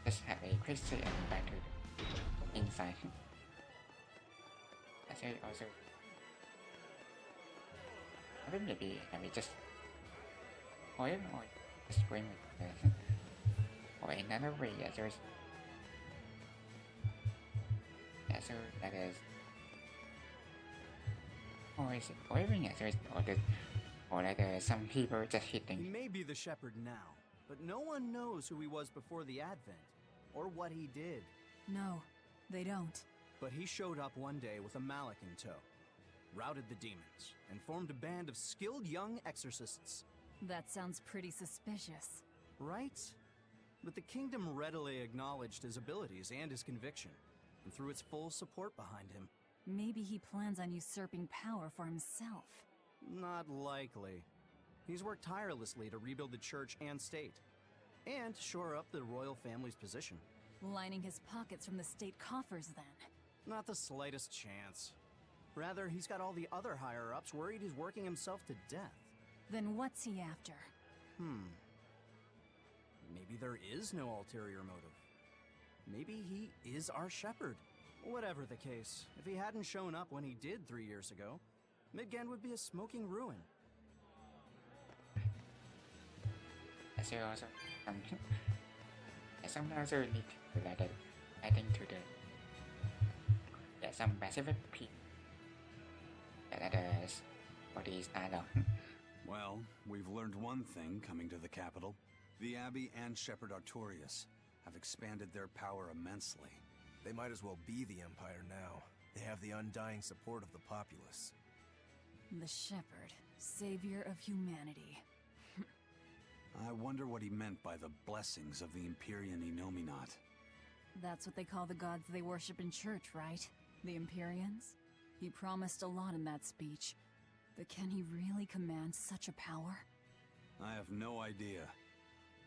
just have a quick save and back to the inside. So also I think maybe we just or just going with or another way so so that is or even or like some people just hitting. He may be the shepherd now, but no one knows who he was before the Advent, or what he did. No, they don't. But he showed up one day with a mallet in tow, routed the demons, and formed a band of skilled young exorcists. That sounds pretty suspicious. Right? But the kingdom readily acknowledged his abilities and his conviction, and threw its full support behind him. Maybe he plans on usurping power for himself. Not likely. He's worked tirelessly to rebuild the church and state, and shore up the royal family's position. Lining his pockets from the state coffers, then. Not the slightest chance. Rather, he's got all the other higher-ups worried he's working himself to death. Then what's he after? Maybe there is no ulterior motive. Maybe he is our shepherd. Whatever the case, if he hadn't shown up when he did 3 years ago, Midgand would be a smoking ruin. So also sometimes we need to like adding to the some specific people that is for the style. Well, we've learned one thing coming to the capital. The Abbey and Shepherd Artorius have expanded their power immensely. They might as well be the Empire now. They have the undying support of the populace. The Shepherd, savior of humanity. I wonder what he meant by the blessings of the Empyrean Inominat. That's what they call the gods they worship in church, right? The Empyreans? He promised a lot in that speech. But can he really command such a power? I have no idea.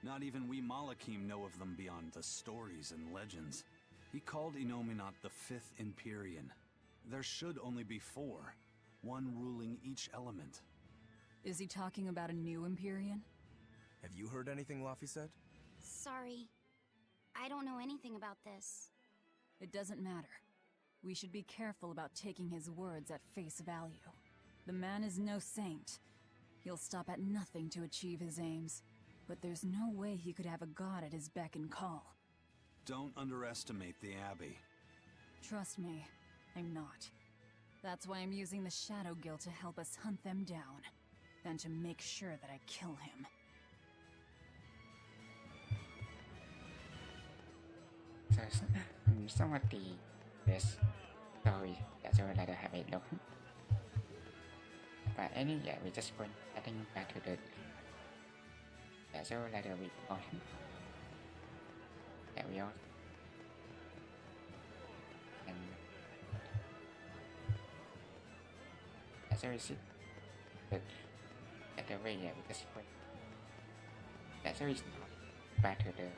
Not even we Malakim know of them beyond the stories and legends. He called Inominat the 5th Empyrean. There should only be 4, one ruling each element. Is he talking about a new Empyrean? Have you heard anything Laffy said? Sorry. I don't know anything about this. It doesn't matter. We should be careful about taking his words at face value. The man is no saint. He'll stop at nothing to achieve his aims. But there's no way he could have a god at his beck and call. Don't underestimate the Abbey. Trust me, I'm not. That's why I'm using the Shadow Guild to help us hunt them down. And to make sure that I kill him. So, some of the best stories that so like have a look. But anyway, yeah, we just going getting back to the so like we all yeah we all and so we see but at the way yeah we just going so it's back to the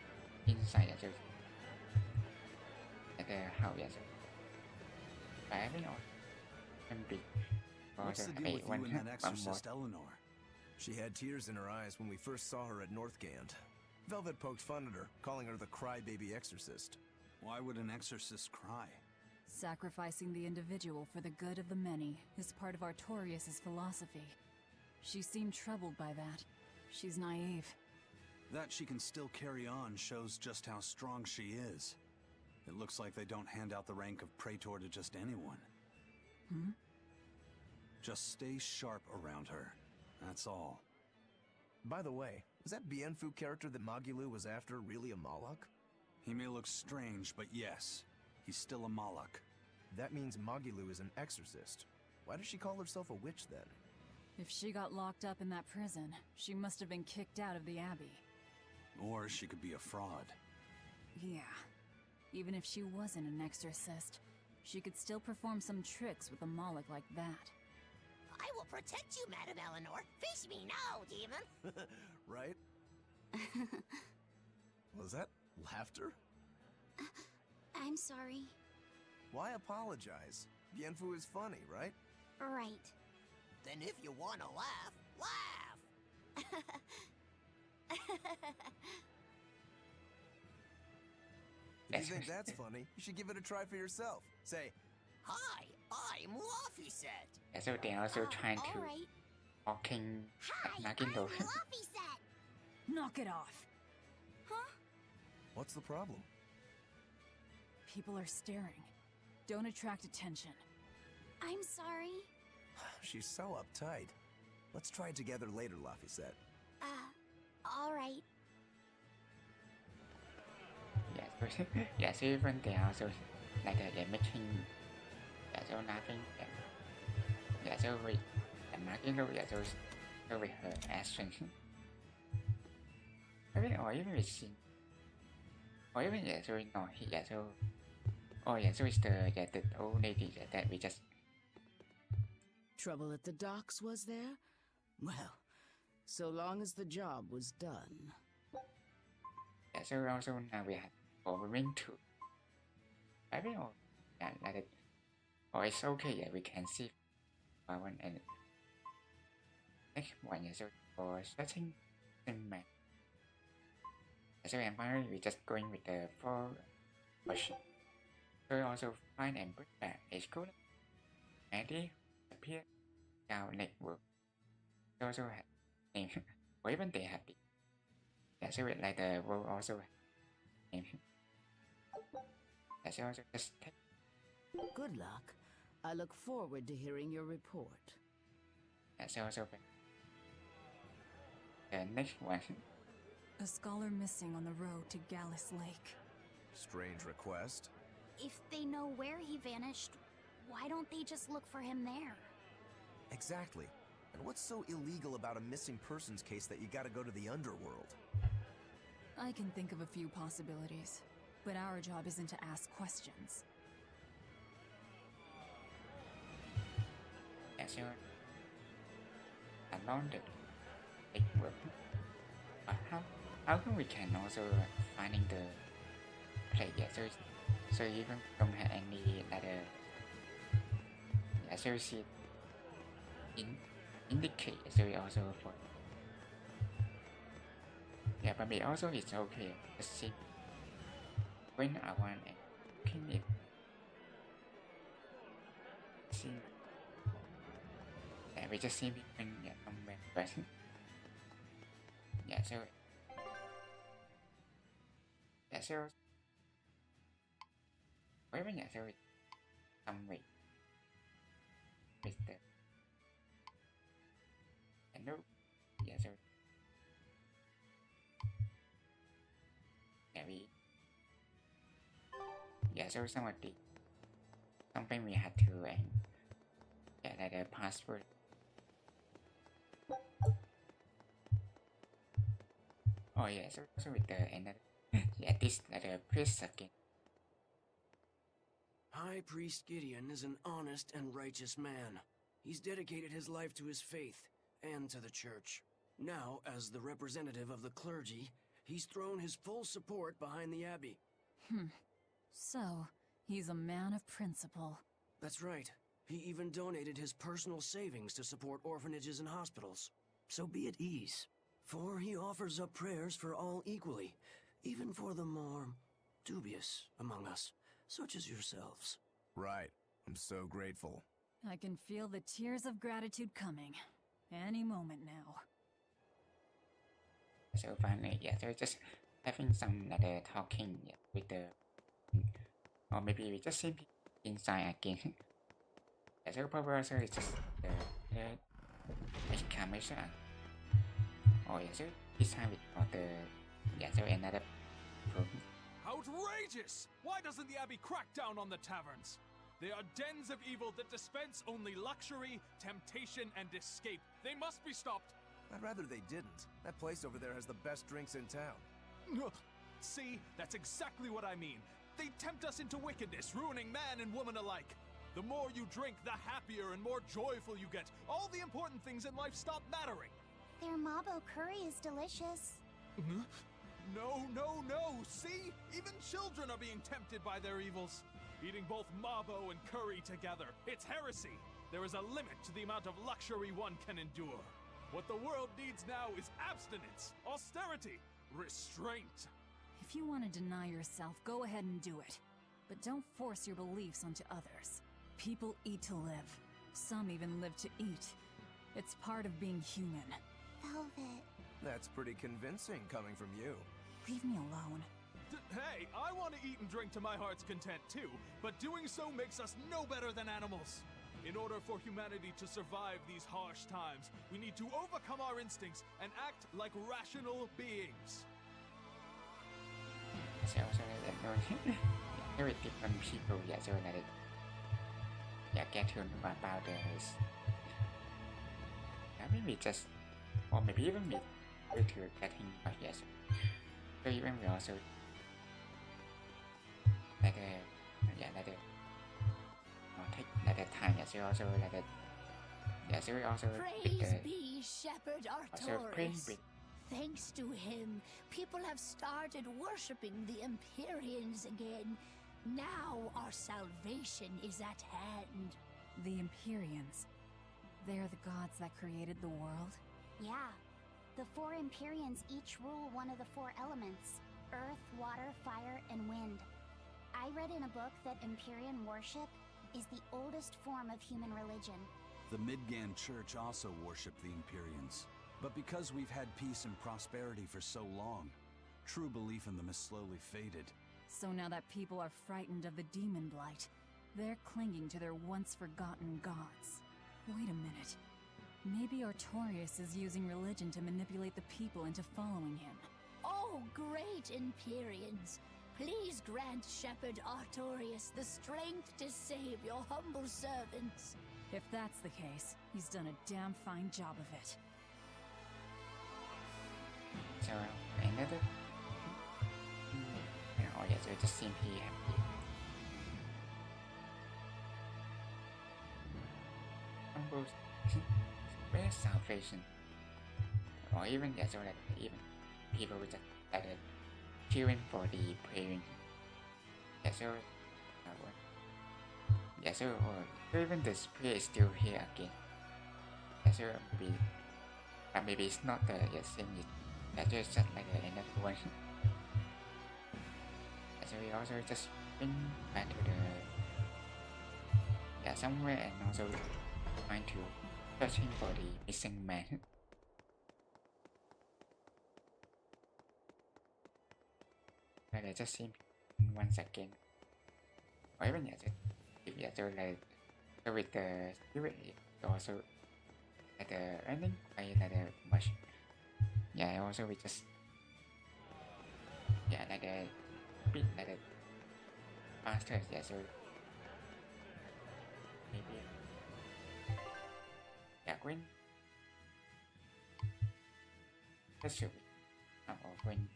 inside so at the house yeah so but I don't know big. What's the deal with you and that exorcist Eleanor? She had tears in her eyes when we first saw her at Northgand. Velvet poked fun at her, calling her the crybaby exorcist. Why would an exorcist cry? Sacrificing the individual for the good of the many is part of Artorias' philosophy. She seemed troubled by that. She's naive. That she can still carry on shows just how strong she is. It looks like they don't hand out the rank of Praetor to just anyone. Hmm? Just stay sharp around her. That's all. By the way, was that Bienfu character that Magilu was after really a Moloch? He may look strange, but yes, he's still a Moloch. That means Magilu is an exorcist. Why does she call herself a witch then? If she got locked up in that prison, she must have been kicked out of the Abbey. Or she could be a fraud. Yeah. Even if she wasn't an exorcist, she could still perform some tricks with a Moloch like that. I will protect you, Madam Eleanor. Face me now, demon. Right? Was that laughter? I'm sorry. Why apologize? Bienfu is funny, right? Right. Then if you want to laugh, laugh! If you think that's funny, you should give it a try for yourself. Say, Hi, I'm Laffyset. Yeah, so they're also trying to Alright. walking knocking I'm those. Laffyset. Knock it off! Huh? what's the problem? People are staring. Don't attract attention. I'm sorry. She's so uptight. Let's try it together later, Laffyset. Alright. Yeah, so yeah, so even they are also like they're making yeah, so nothing yeah, so with marking yeah, so with her action. Or even with scene. Or even yeah, so no, yeah, so oh yeah, so it's the old lady that we just. Trouble at the docks, was there? Well, so long as the job was done. Yeah, so also now we have Wolverine 2. I don't know, yeah, like it. Oh, it's okay, yeah, we can see one and next one, yeah, so for searching man. So and finally we just going with the 4 version. So we also find and bring back a school. And they appear down network. They also have name. Or even they have the yeah, so it like the world also have name. Yeah, so also just take Good luck. I look forward to hearing your report. yeah, so also the next one. A scholar missing on the road to Gallus Lake. Strange request. If they know where he vanished, why don't they just look for him there? Exactly. And what's so illegal about a missing persons case that you gotta go to the underworld? I can think of a few possibilities, but our job isn't to ask questions. Yeah, so along the network. But how come we can also finding the play? Yeah, so even don't have any other yeah, so see indicate so we also for yeah, but it also it's okay. Just see when I want and looking if see. Yeah, we just see between somewhere person. Yeah, so wait a minute, so some way with the no, yeah, so so something we had to like the password. Oh yeah, so with the another this like the priest again. High Priest Gideon is an honest and righteous man. He's dedicated his life to his faith and to the church. Now, as the representative of the clergy, he's thrown his full support behind the abbey. So, he's a man of principle. That's right. He even donated his personal savings to support orphanages and hospitals. So be at ease, for he offers up prayers for all equally, even for the more dubious among us, such as yourselves. Right. I'm so grateful. I can feel the tears of gratitude coming. Any moment now. So finally, so just having some talking with the, or maybe we just simply inside again. So probably also it's just the exclamation. Oh yeah, so this time with so another problem. Outrageous! Why doesn't the Abbey crack down on the taverns? They are dens of evil that dispense only luxury, temptation, and escape. They must be stopped. I'd rather they didn't. That place over there has the best drinks in town. See, that's exactly what I mean. They tempt us into wickedness, ruining man and woman alike. The more you drink, the happier and more joyful you get. All the important things in life stop mattering. Their mabo curry is delicious. No. See? Even children are being tempted by their evils. Eating both mabo and curry together. It's heresy. There is a limit to the amount of luxury one can endure. What the world needs now is abstinence, austerity, restraint. If you want to deny yourself, go ahead and do it. But don't force your beliefs onto others. People eat to live. Some even live to eat. It's part of being human. Velvet. That's pretty convincing coming from you. Leave me alone. Hey, I want to eat and drink to my heart's content too, but doing so makes us no better than animals. In order for humanity to survive these harsh times, we need to overcome our instincts and act like rational beings. So very different people, so get to know about this. Maybe just, or maybe even we go to getting so even we also take time, so also so we also Praise be Shepherd also pray Artorius. with Thanks to him, people have started worshipping the Empyreans again. Now our salvation is at hand. The Empyreans. They're the gods that created the world? Yeah. The 4 Empyreans each rule one of the 4 elements: earth, water, fire, and wind. I read in a book that Empyrean worship is the oldest form of human religion. The Midgand Church also worshipped the Empyreans. But because we've had peace and prosperity for so long, true belief in them has slowly faded. So now that people are frightened of the demon blight, they're clinging to their once-forgotten gods. Wait a minute. Maybe Artorius is using religion to manipulate the people into following him. Oh, great Empyreans! Please grant Shepherd Artorius the strength to save your humble servants. If that's the case, he's done a damn fine job of it. So another, so it just seems he happy. Humble, where's salvation? Or even so even people just cheering for the praying. So even the spirit is still here again. So maybe it's not the same. That's just like another one. So we also just bring back to yeah, somewhere, and also trying to searching for the missing man. Và để just see once again. Or even yeah, so like so with the spirit also like the ending like the much yeah also we just yeah like the bit like the faster yeah so maybe yeah quên that should be or quên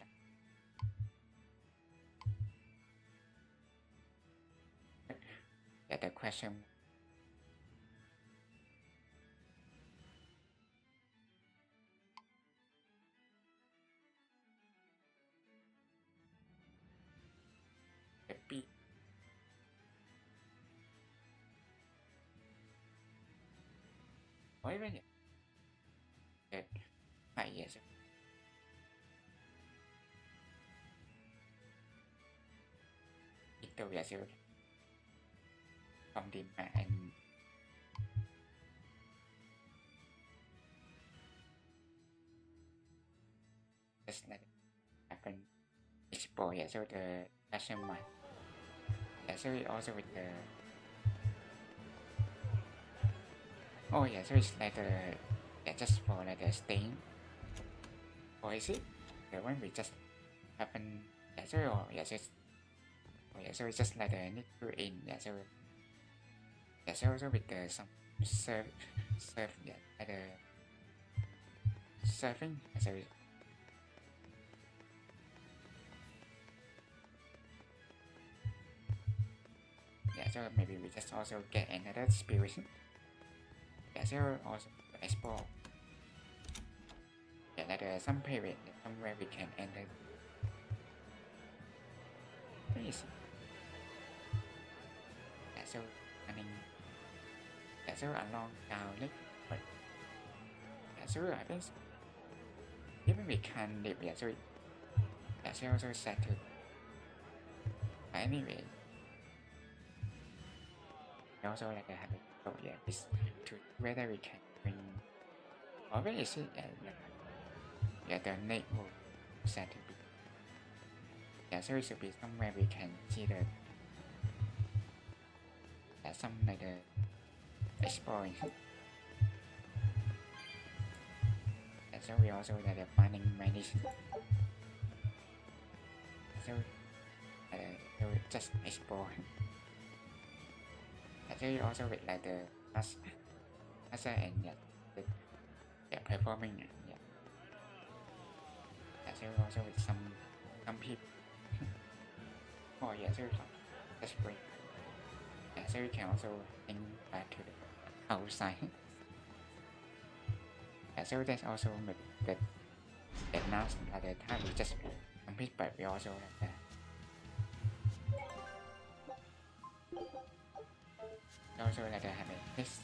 yeah the question the beat or even yeah yes itu ya sih from the and just like happen explore yeah so the question mark yeah so also with the oh yeah so it's like the yeah just for like the stain or is it the one we just happen yeah so or yeah so oh yeah so it's just like the need to in yeah so yeah so also with the some serve yeah like the surfing yeah, so yeah so maybe we just also get another spirit yeah so also explore yeah like some period somewhere we can enter please yeah so I mean yeah so along down like but yeah so I think even we can live yeah so yeah so also set to but anyway also like a habit so yeah it's to whether we can bring or where is it yeah the neck will set to be yeah so it should be somewhere we can see the yeah some like the exploring and so we also like the finding many so so just exploring and so you also with like the as and yeah the yeah performing yeah and so also with some people oh yeah so that's great yeah so you can also think back to the outside yeah so that's also maybe the last at the time we just complete but we also like that also like the habit this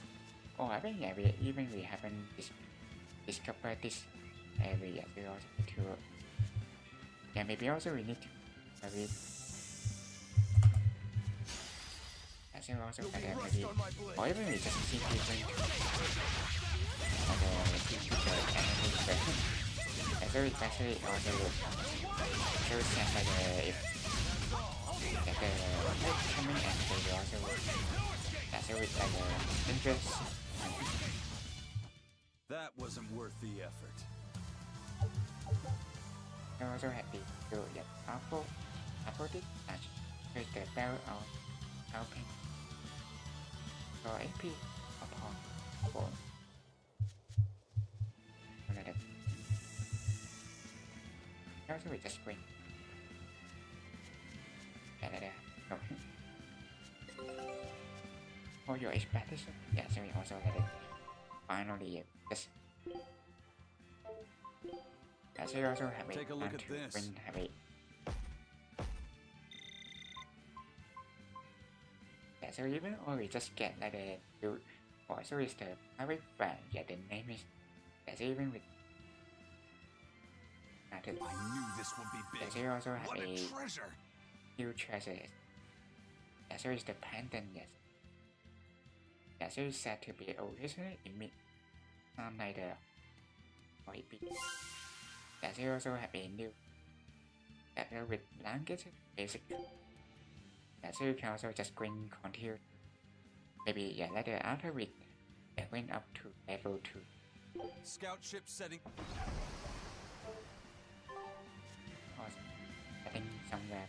oh I think yeah we haven't discovered this area so also need to yeah maybe also we need to maybe so also like maybe or even we just see people like VTuber animal version and so it's actually also so it's like if like coming and they also so it's like interest that wasn't worth the effort. I'm also happy to get Apple this match with the barrel of helping for AP upon for another. Also we just win. No. For your expectation, yeah, so we also let it finally just yeah, so you also have Take a look at this. Win have it. Yeah, so even or we just get like the do or so is the private brand, yeah the name is yeah, so even with I knew this would be big. Yeah, so you also have what a a treasure! Huge treasure. Yeah, so it's the pendant, yes. yeah, so it's said to be originally image like the OEP. Yeah, so also have a new with language basic. Yeah, so you can also just going continue. Maybe yeah, later after we went up to level 2. Scout ship setting. Or setting somewhere.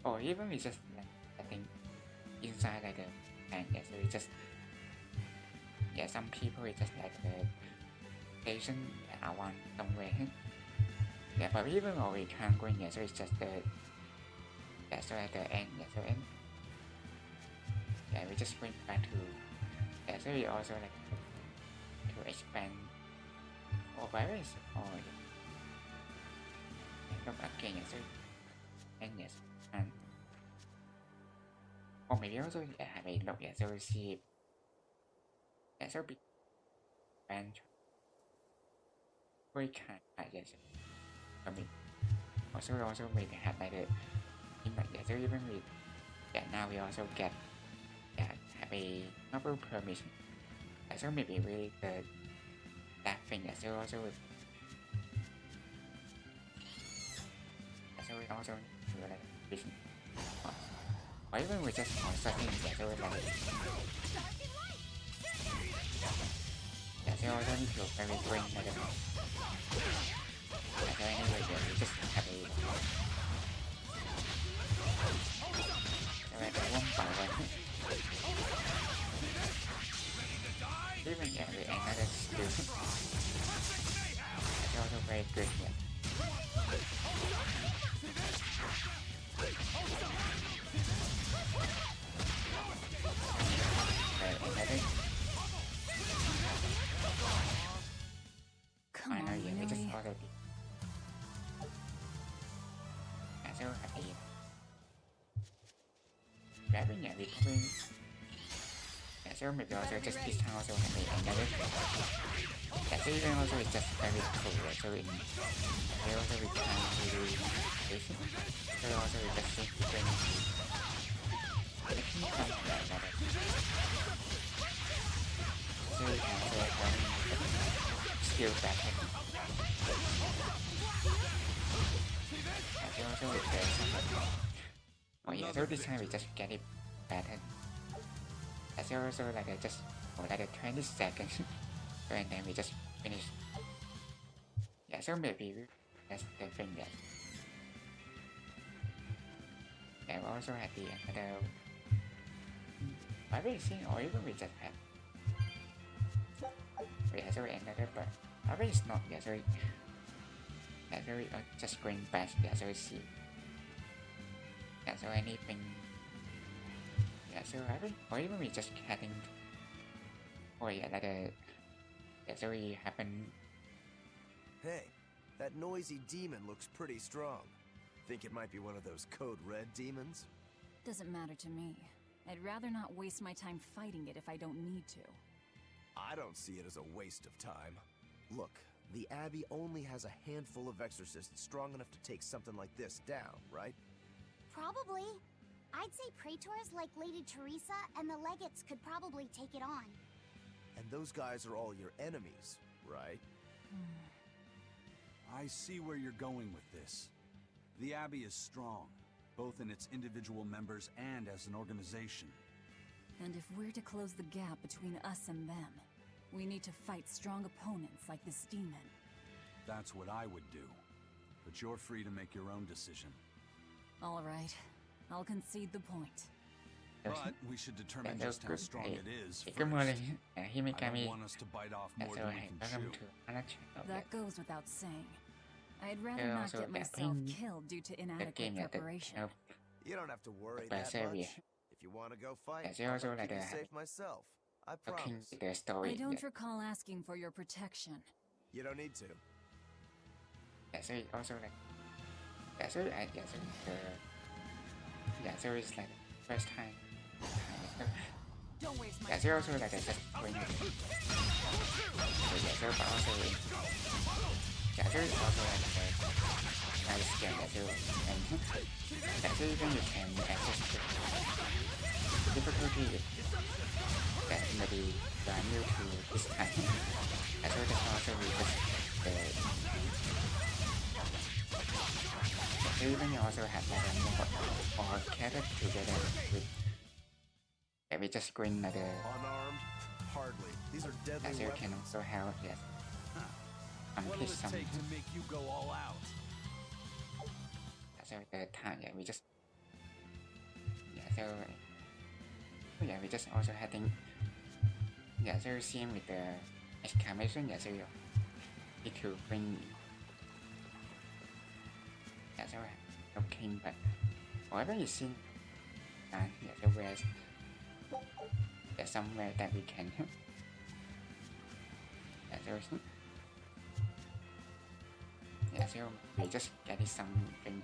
Or even we just like setting inside like the and yeah, so we just yeah, some people is just like the station one somewhere. Yeah, but even though we can't go in, yeah, so it's just the yeah, so at the end, yeah, so end. Yeah, we just went back to yeah, so we also like to expand or virus or look again, yeah, so and yes, and or maybe also yeah, have a look, yeah, so we see yeah, so big and we can yes, I mean also maybe have like the yeah, so even with yeah, now we also get yeah, have a novel permission. Yeah, so maybe really that thing, yeah, so also with yeah, so we also do like vision. Or even we just setting, yeah, so like yeah, so also need to very bring like yeah, so anyway, yeah, we just have a one by one. Even yeah, with another skill. That's also very good, yeah. Another. Come I know, on, yeah, we just really? already. That's so happy. Grabbing yeah, we probably yeah, so maybe also just this time also have another yeah, so even also it's just very cool, yeah, so in we also we can really basic, so also we just think we can making from that so we can also have skill pattern. Yeah, so also with the oh yeah, so this time we just get it pattern. That's also like just for like 20 seconds, and then we just finish. Yeah, so maybe that's the thing that. And we also have the another everything, or even we just have. Yeah, so another, but I it's not. Yeah, so yeah, so we are just going back. Yeah, so we see. Yeah, so anything. Yeah, so or even we just cutting. Oh yeah, like yeah, so we happen. Hey, that noisy demon looks pretty strong. Think it might be one of those Code Red demons? Doesn't matter to me. I'd rather not waste my time fighting it if I don't need to. I don't see it as a waste of time. Look, the Abbey only has a handful of exorcists strong enough to take something like this down, right? Probably. I'd say praetors like Lady Teresa and the legates could probably take it on. And those guys are all your enemies, right? I see where you're going with this. The Abbey is strong, both in its individual members and as an organization. And if we're to close the gap between us and them, we need to fight strong opponents like this demon. That's what I would do. But you're free to make your own decision. All right. I'll concede the point. But we should determine just how strong it is first. Good morning, I Himegami. don't want us to bite off more than we can welcome chew. to Fanart. That goes without saying. I'd rather not also get myself killed due to the inadequate game that preparation. You don't have to worry that much. Berseria. If you want to go fight, Yeah, they also I'll like keep you a- safe myself. I looking promise. at the story. I don't Yeah, recall asking for your protection. You don't need to. yeah, so it also like yeah, so yeah, so the yeah, so it's like first time. Don't waste my Yeah, so also like just when so yeah, so but also yeah, so it's also like a nice game. Yeah, so and yeah, so even you can access the difficulty. that maybe you are new to this type. And so that's also we just even you also have like a more catered together with we just green like unarmed? Hardly. These are deadly as you weapons. can also help yes. What'll Piece it some take to make you go all out? so the time we just so we just also having so same with the exclamation so you need to bring so okay but however you see so whereas there's somewhere that we can so we just get something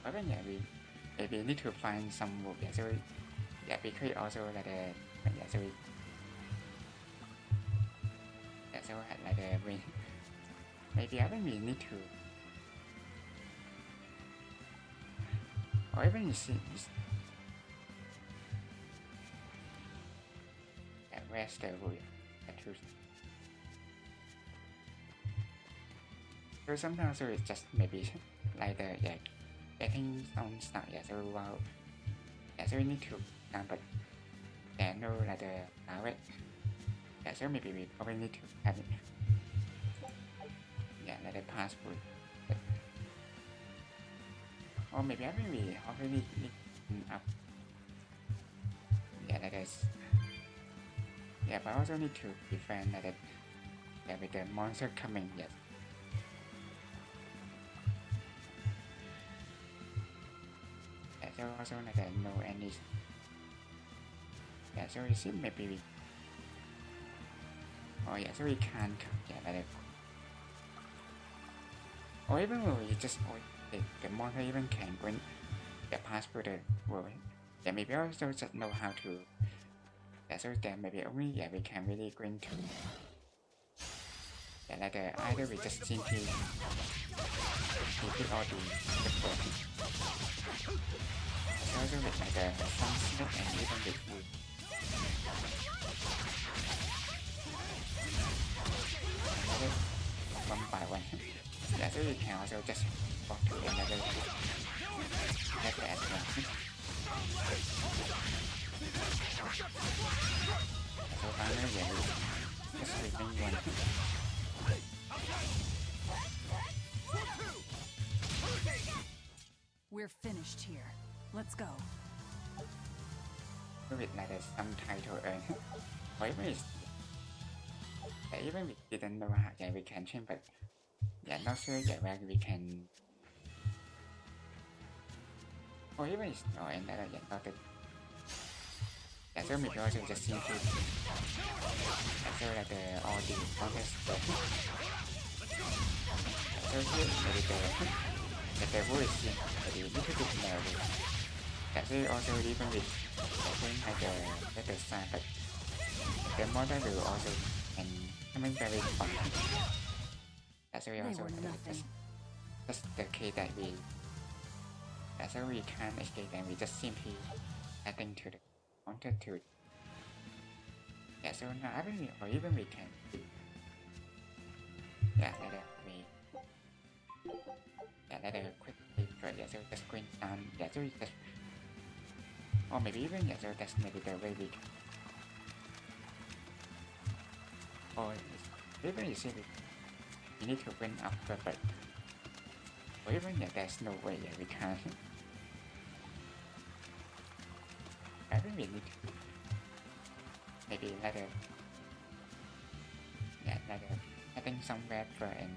however we need to find some move so we could also like so we so like we maybe I think we need to or even you see where's the way so sometimes so it's just maybe like the getting some stuff so wow so we need to but there no like the direct so maybe we probably need to have it like the passport or maybe I think we already need up like this but also need to defend like that with the monster coming so also like no any so we see maybe we so we can't like or even we just the monster even can bring the passport well maybe also just know how to so then maybe only we can really go into like either we just simply repeat all the work so also with like some snake and even with wood one by one so you can also just walk to another like that so finally just remain one We're finished here. Let's go. with like some title or even we didn't know how we can change but not sure where we can or even it's another not the so maybe also just simply so like the all the contest so here maybe the voice maybe little bit narrow so also even with I think like the sign but the model will also and coming very fun so we also just the key that we so we can't escape and we just simply adding to the counter to it so now or even we can like we like a quick so just going down so we just or maybe even so that's maybe the way we can or even you see we need to bring up but or even there's no way we can I think we need to maybe like I think somewhere for and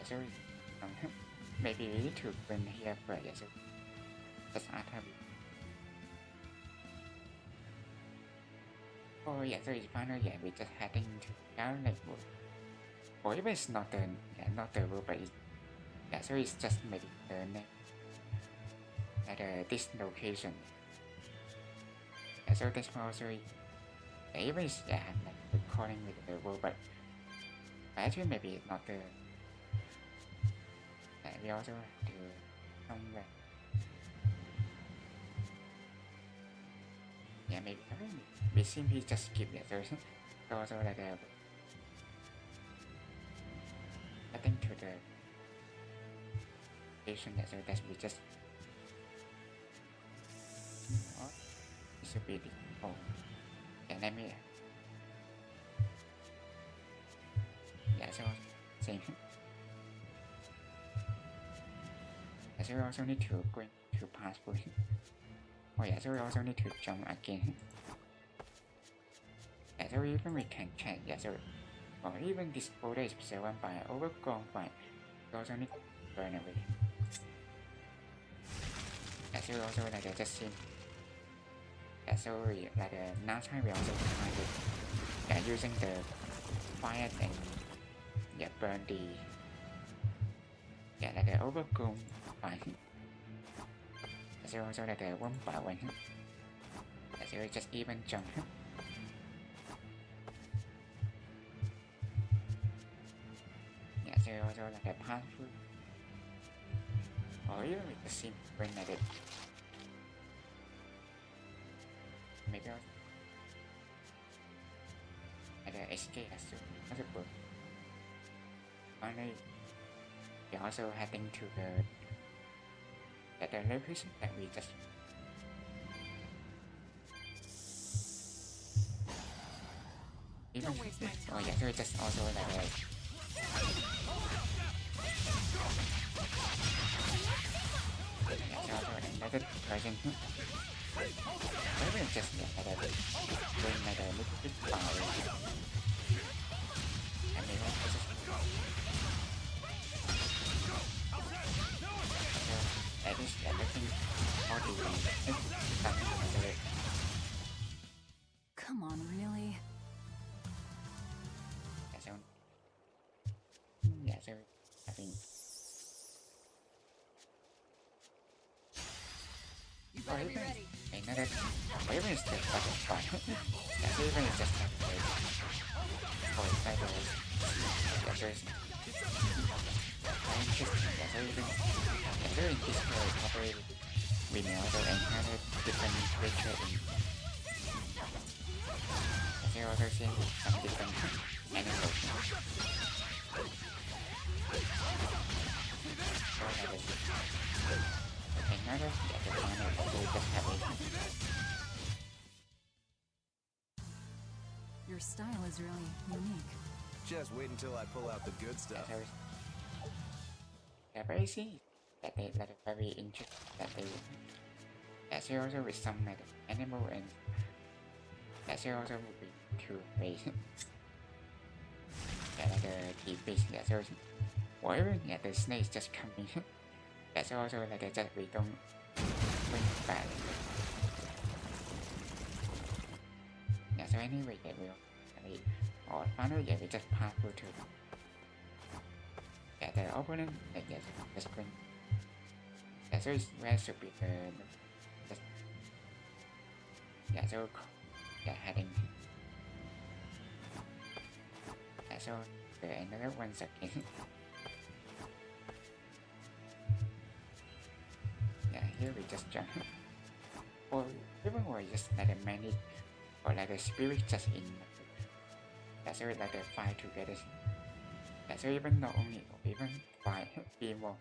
so maybe we need to bring here for so just after we so it's finally we just heading to down like or even it's not the not the road but it's so it's just maybe the at this location so this also even it's like recording with the road but actually maybe it's not the we also have to somewhere yeah, maybe we simply just skip it. So also like I think to the station that so that we just it should be the yeah, let me yeah, so same. So we also need to go to passport. Oh yeah, so we also need to jump again. Yeah, so even we can check. Yeah, so or even this folder is surrounded by overgrown by. We also need to burn away. Yeah, so we also like just see. Yeah, so we like last time we also tried it. Yeah, using the fire thing. Yeah, burn the. Yeah, like overgrown by. So also like one by one. So we just even jump. Yeah, so also like pass through. Or even with the sim when like it. Maybe also like escape as soon as possible. Only we also heading to the location that we just even oh yeah, so we just also like yeah, so also another version. Maybe just like doing like a little bit power and maybe just at least everything all the Come on, really? Yeah, so I think You better be ready. Another even is just like a fun. Yeah, so even it's just like for titles. Yeah, so it's interesting. Yeah, so even during this story probably we may also encounter different creatures in so you also see some different animals. So like another planet so we just have it. Your style is really unique. Just wait until I pull out the good stuff. Yeah, very see that they like very interesting that they that's also with some like animal and that's also would be two ways. Yeah, like the fish, that's also or even yeah the snakes just coming. That's also like just we don't bring back. Yeah, so anyway yeah we or finally yeah we just pass through to yeah the opponent like yes just bring. Yeah, so it's where should be the just yeah so yeah heading. Yeah, so the another one again. Yeah, here we just jump. Or even or just like a manic or like a spirit just in. Yeah, so like a fight together. Yeah, so even not only even fight be more.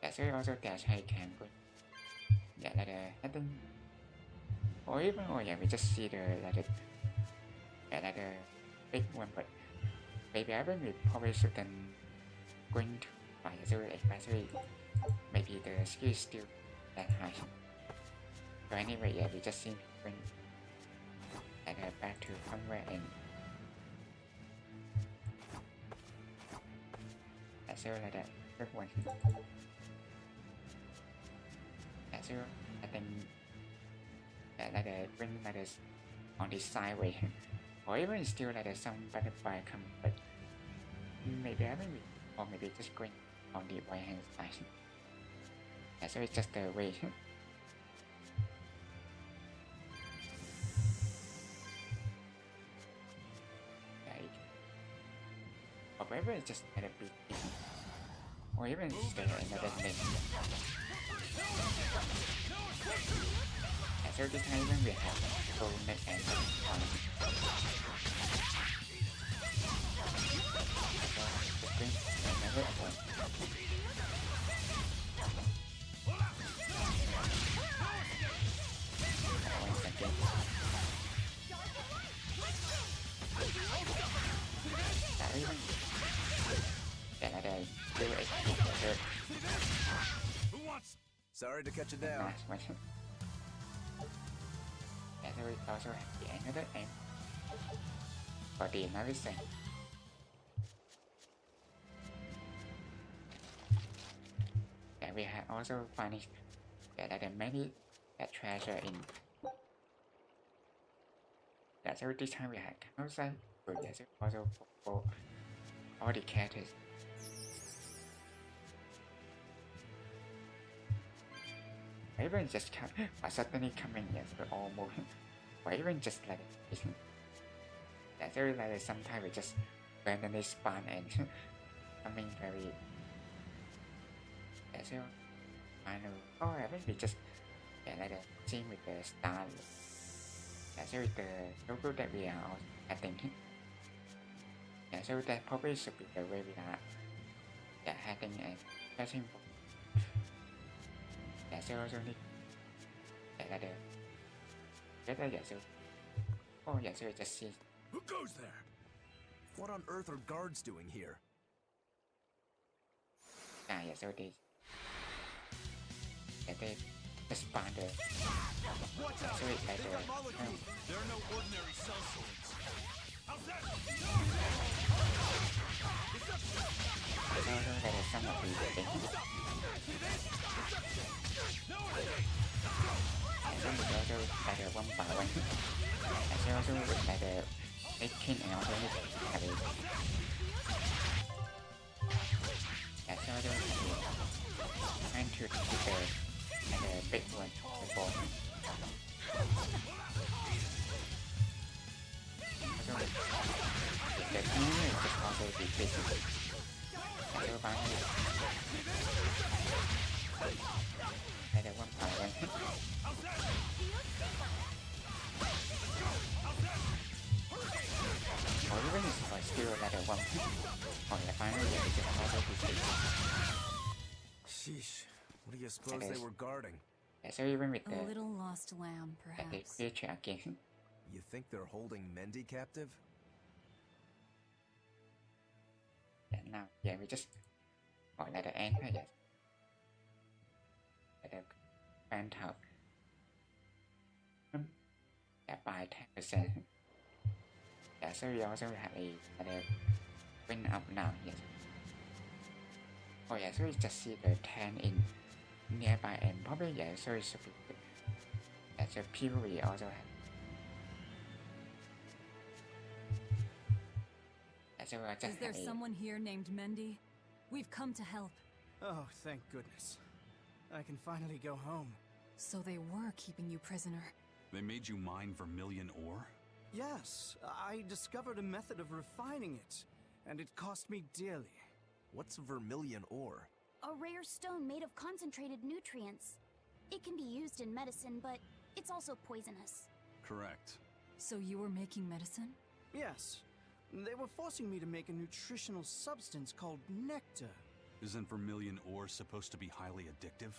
Yeah, so also dash high can go. Yeah, like I think or even or yeah we just see the like yeah like a big one but maybe I think we probably shouldn't going to fight so especially maybe the skill is still that high. So anyway yeah we just see when like back to somewhere and yeah, so like that good one. Yeah, so I think yeah, like bring like this on the sideway or even still like some butterfly come but maybe I think we or maybe just going on the right hand side. Yeah, so it's just the way. Yeah, or maybe it's just like a bit or even just another thing. Yeah, so so this time even we have full net and on. Screen another opponent. Once again. Đã even để là để do it được. Sorry to cut you down. Nice one. Yeah, so we also have the another aim for the medicine. Yeah, we have also finished that there are many that treasure in. Yeah, so this time we had outside, but yes, also for all the characters. Even just come, but suddenly coming yes, but almost, or even just like it. Yeah, so like sometimes we just randomly spawn and coming very. Yeah, so I know. Oh, I think we just like the scene with the star. Yeah, so with the logo that we are all adding. Yeah, so that probably should be the way we are. Yeah, adding and pressing for. Yeah, so also need like the. Yeah, so. Oh, yeah, so we just see. Who goes there? What on earth are guards doing here? Ah, yeah, so they spawn the. Watch out! So it's like They the. got molecules. There are no ordinary cell swords. How's that? So there is some of these things. And then we also like the one by one. And so also like the making and also need to have it. And so also trying to keep the big one before. Also, the new is just also the big one. And so finally, like the one by one. Or even if still like the one. Or the final is just also the big one. Sheesh. What do you suppose they were guarding? Yeah, so even with the A little lost lamb, the perhaps. creature again. You think they're holding Mendy captive? Yeah, now yeah we just gọi là the end thôi yes. Like the fan top. Yeah, by 10%. Yeah, so we also have a the win up now yes. Oh yeah, so we just see the 10 in nearby and probably yeah, so it should be good. Yeah, so people we also have. Yeah, so I just Is there have a, someone here named Mendy? We've come to help. Oh, thank goodness. I can finally go home. So they were keeping you prisoner. They made you mine vermilion ore? Yes, I discovered a method of refining it, and it cost me dearly. What's vermilion ore? A rare stone made of concentrated nutrients. It can be used in medicine, but it's also poisonous. Correct. So you were making medicine? Yes. They were forcing me to make a nutritional substance called nectar. Isn't vermilion ore supposed to be highly addictive?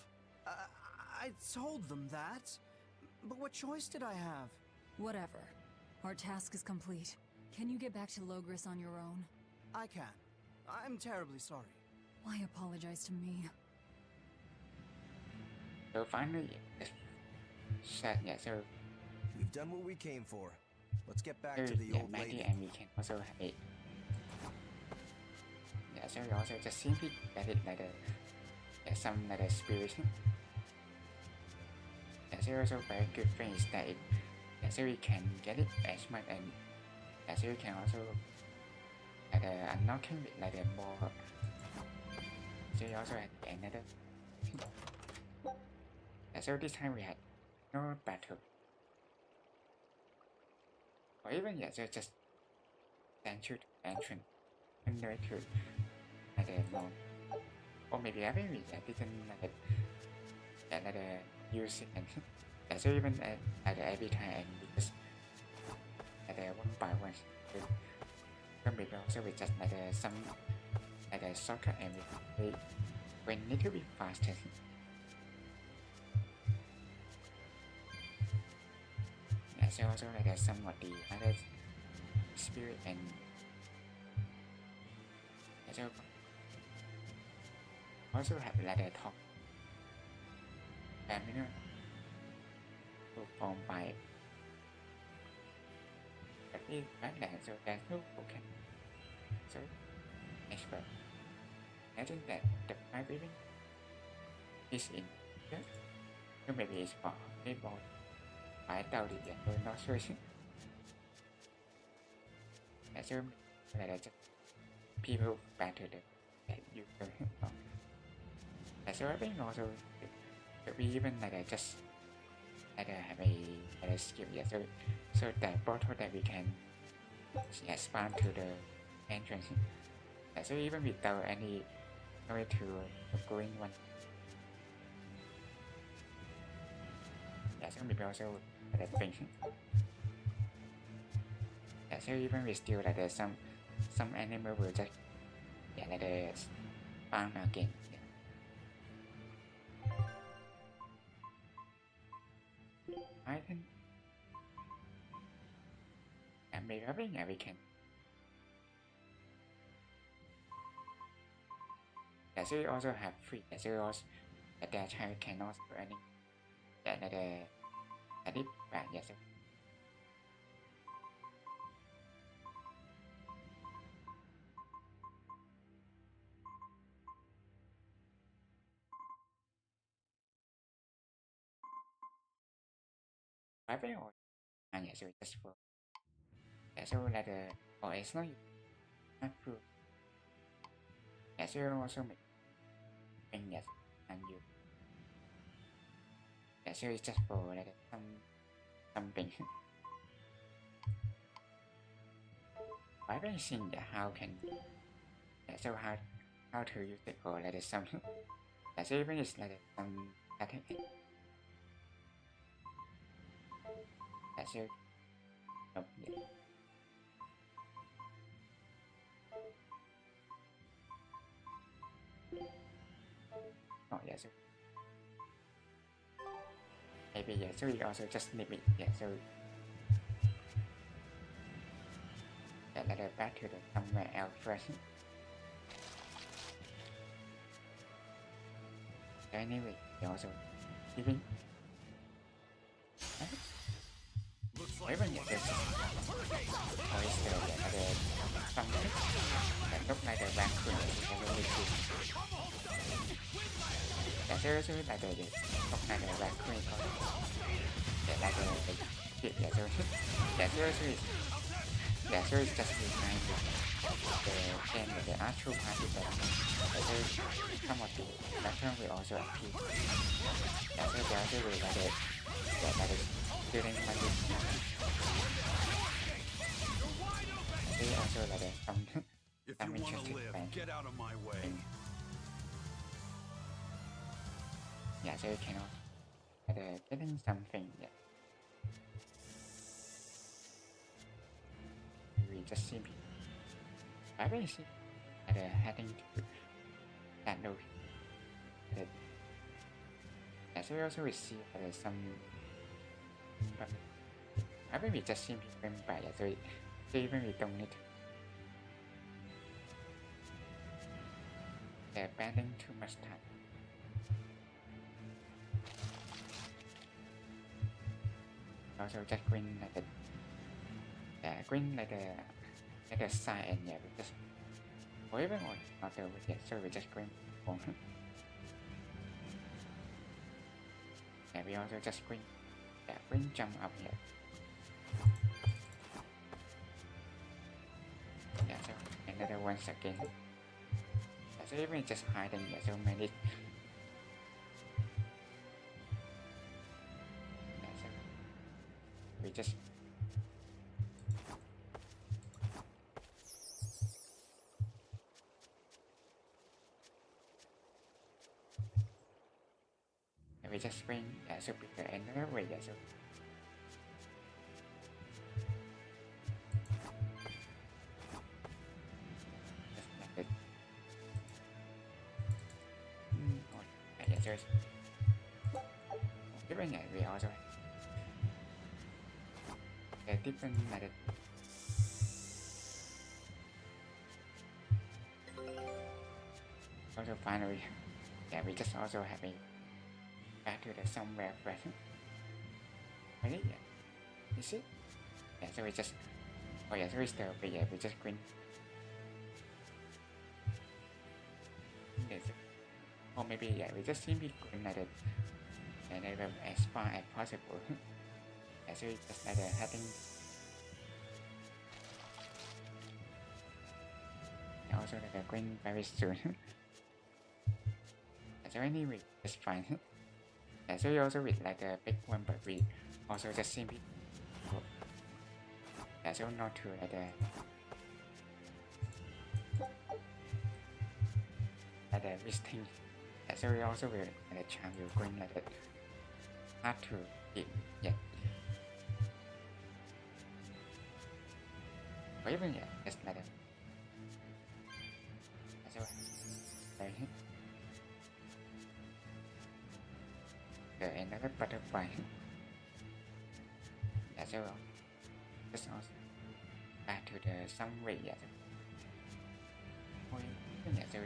I told them that. But what choice did I have? Whatever. Our task is complete. Can you get back to Logris on your own? I can. I'm terribly sorry. Why apologize to me? So finally, yeah, so We've done what we came for. Let's get back so, to the yeah, old Maggie lady. and we can also have it. Yeah, so we also just simply get it like the some like the spirit. Yeah, so also very good thing is that it, yeah, so we can get it as much and yeah, so we can also like the unlocking it like the more. So we also had another. Yeah, so this time we had no battle. Or even yeah, so just enter entrance under to like the more. Or maybe I think we didn't like the use it and yeah, so even at every time we just one by one, some people also we just some shortcut and we need to be faster. Yeah, so also some of the other spirit and so also have talk familiar formed by so there's no okay so expert. I think that the five living is in here. So maybe it's for people phải tàu thì tôi not sure. So just people back to the user. So I think also we even just have a skill, yeah. So that portal that we can expand to the entrance. So even without any way to the green one. Yeah, so maybe also that thing. Yeah, so even we still some animal will just spawn again. I think and maybe we can. So we also have free. So we also that child cannot do any that is bad. Yes. I think yes, so just for so or it's not true. Yes, you also make yes and you. Yes, so it's just for something. I haven't seen how can so how to use it for some. So even it's some attack. So yeah. Oh yeah, so maybe yeah, so we also just need it, yeah, so back to the somewhere else first. So anyway, we also even even there's always something that look like a vacuum yeah, so look like a vacuum so it's just behind the actual party that some of the background will also appear. So they also will during magic. They also some if you want to live, get out of my way. Yeah, so you cannot getting something. Yeah. We just see people. I really see heading to that note. Yeah, so we also will see some. But I think we just see people by so even we don't need to. They're spending too much time. Also just green green the side and yeah we just or even not over yet, so we just green on. Yeah, we also just green green jump up here. Yeah, so another once again. Yeah, so even just hiding so many. Yeah, so we just we we just bring so with the another way so just like it. So different we also have different method. Also finally, we just also have a back to the somewhere present. Ready? You see? So we just so we still we just green. Or maybe we just simply green like it and as far as possible. So we just like having also like green very soon. So anyway, it's fine. So we also with like a big one, but we also just simply so not to like visiting. So we also will like charm you going like that hard to eat yet. Or even just like that. So another butterfly. So just also back to the some way so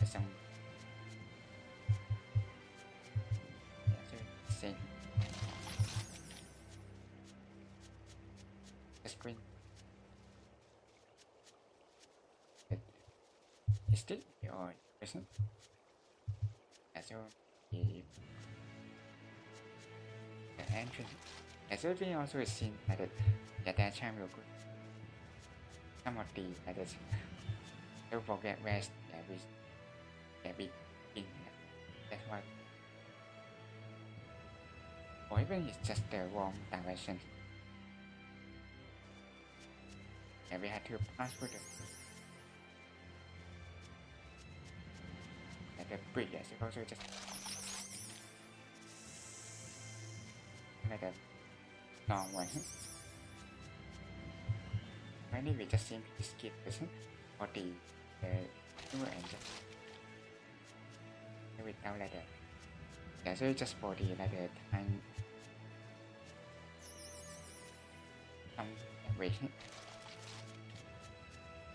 some same the screen is still or isn't so the entrance as we also seen that that time real good some of the don't forget where we in that's why or even it's just the wrong direction and we had to pass through the bridge so also just like a long one. Maybe we just simply skip this or the newer engine without like that. So just for the like the time way.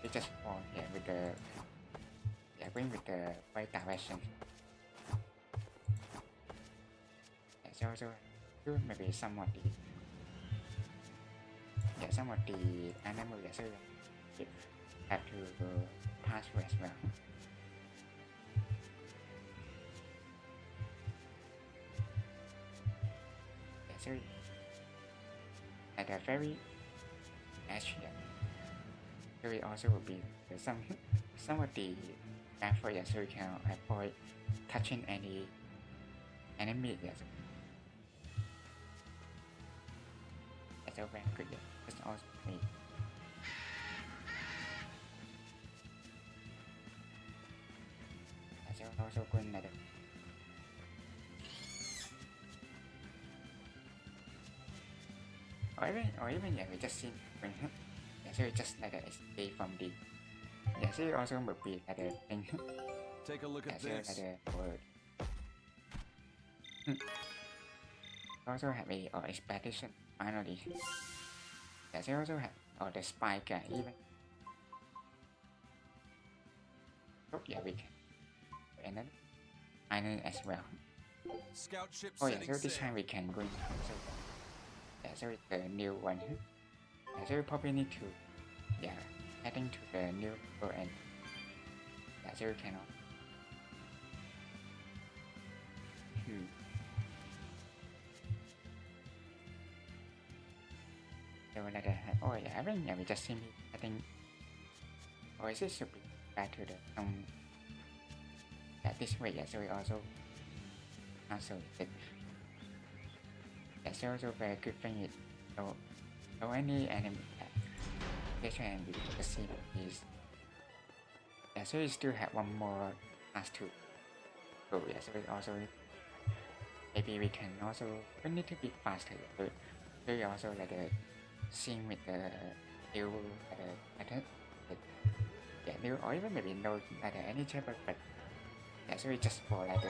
We just for with the going with the right direction. So also maybe some of the some of the animal so have to pass through as well. So at a very edge so it also will be some of the effort so you can avoid touching any enemy so very good it's also me so also good like that. Or even we just see so we just like escape from the so you also would be like a thing. Take a look at this. Like a word. Also have a expedition finally. So also have the spike even. Oh we can. And then island as well. Scout ship so this time we can go. So it's the new one. So we probably need to heading to the new end. So we cannot. So like I think we just simply I think is it should be back to the this way so we also cancel it. That's also very good thing is so any anime picture and we can see is so we still have one more task to go. So it also maybe we can also we need to be faster. So we also like a scene with the new method. New or even maybe no like any chapter, but so we just for like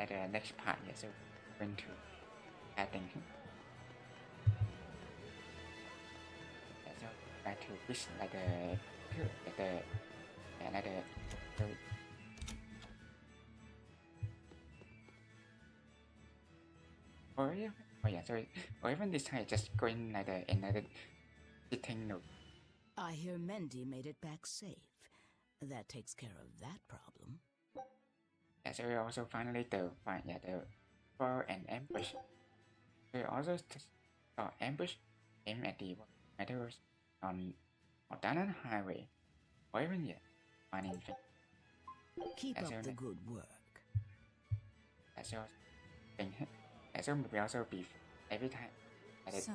the next part. So we're going to adding. So back to this like sorry. Or even this time just going like another sitting note. I hear Mendy made it back safe. That takes care of that problem. So we also finally find the for an ambush. We also saw ambush aimed at the metals on Mountain Highway, or even finding things. Keep up the good work. So maybe also be every time. So,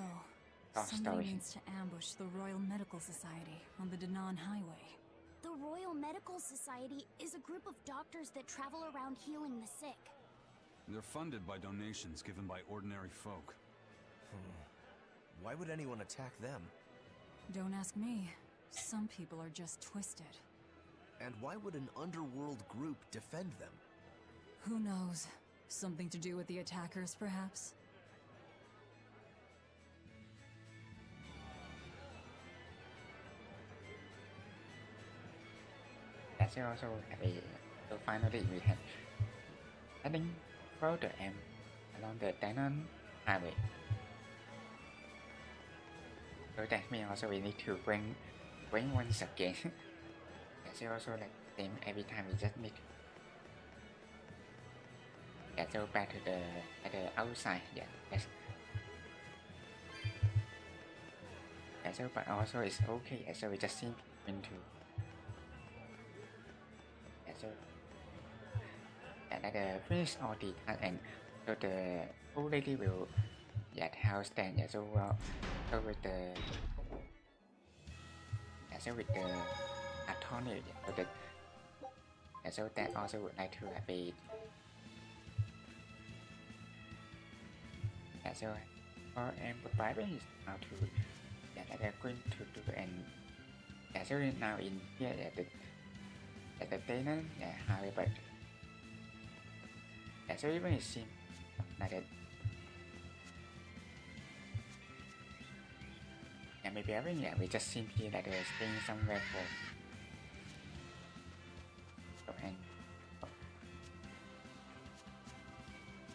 somebody needs to ambush the Royal Medical Society on the Danan Highway. The Royal Medical Society is a group of doctors that travel around healing the sick. They're funded by donations given by ordinary folk. Why would anyone attack them? Don't ask me. Some people are just twisted. And why would an underworld group defend them? Who knows? Something to do with the attackers, perhaps? So also so finally we had heading for the M along the Danan Highway. So that means also we need to bring once again. So also like same every time we just need to so back to the outside. Yes. So but also it's okay. So we just simply into so finish all the task and so the old lady will tell Stan so with the attorney so that also would like to have a so for preparing is how to going to do and so now in here the Danan highway, but so even it seems like that. And maybe everything we just simply like staying somewhere for and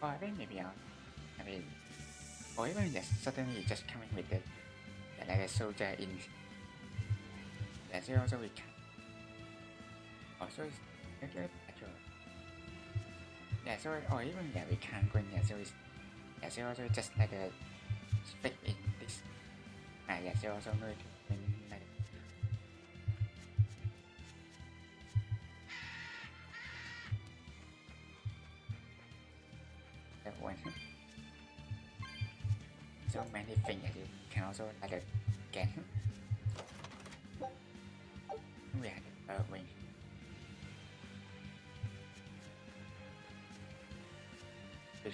or I think maybe I mean or even just suddenly just coming with the like a soldier in. So also we can. Also, it's actually so or even we can't go in so it's so also just like a stick in this so also need to bring like that one so many things that you can also like get we had wing.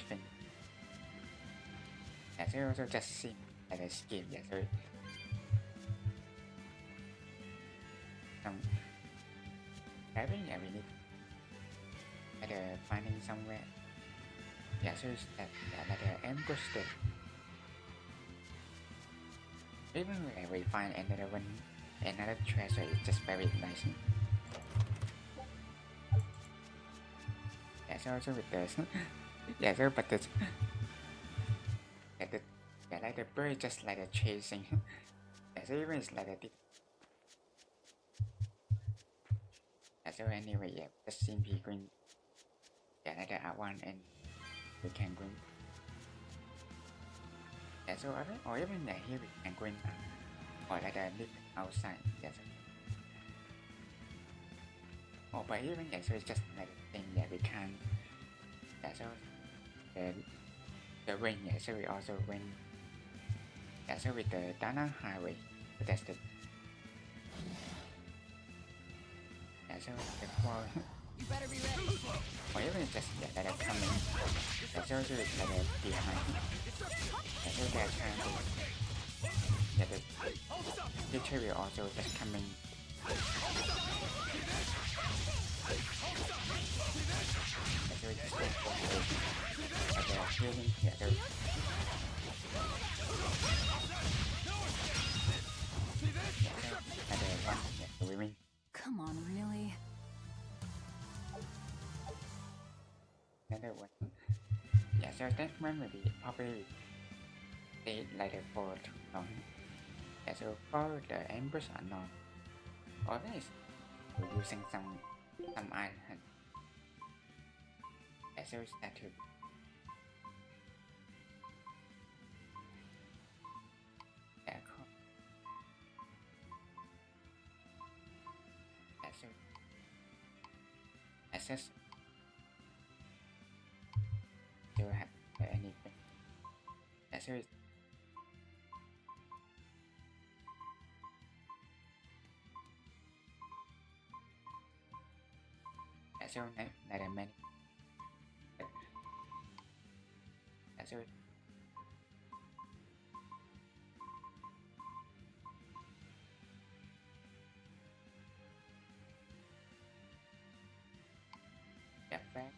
Thing. So also just seem like a scheme. So I think we need finding somewhere. So it's like an ambush step. Even when we find another treasure, it's just very nice. So also with this. So but the like the bird just like a chasing. So even it's like a so anyway just simply going like the R1 and we can go so or even here we can go in or like the outside or but even so it's just like a thing that we can so the wing, yeah, so we also win. Yeah, so with the Dana Highway, that's the. Yeah, so the four. You better be ready. Or even just that are coming. Yeah, so it's like behind. Yeah, so they're trying to. Yeah, the future will also just coming. Yeah, so it's just going for the healing. Yeah, so. Come on, really? Another one. Yeah, so that one will be probably stay like for too long. Yeah, so for the ambush unknown, always using some iron. Yeah, so that to yeah, cool. Yeah, so access. Do you have anything? Yeah, so yeah, so not that many. Yeah, so yeah, fact.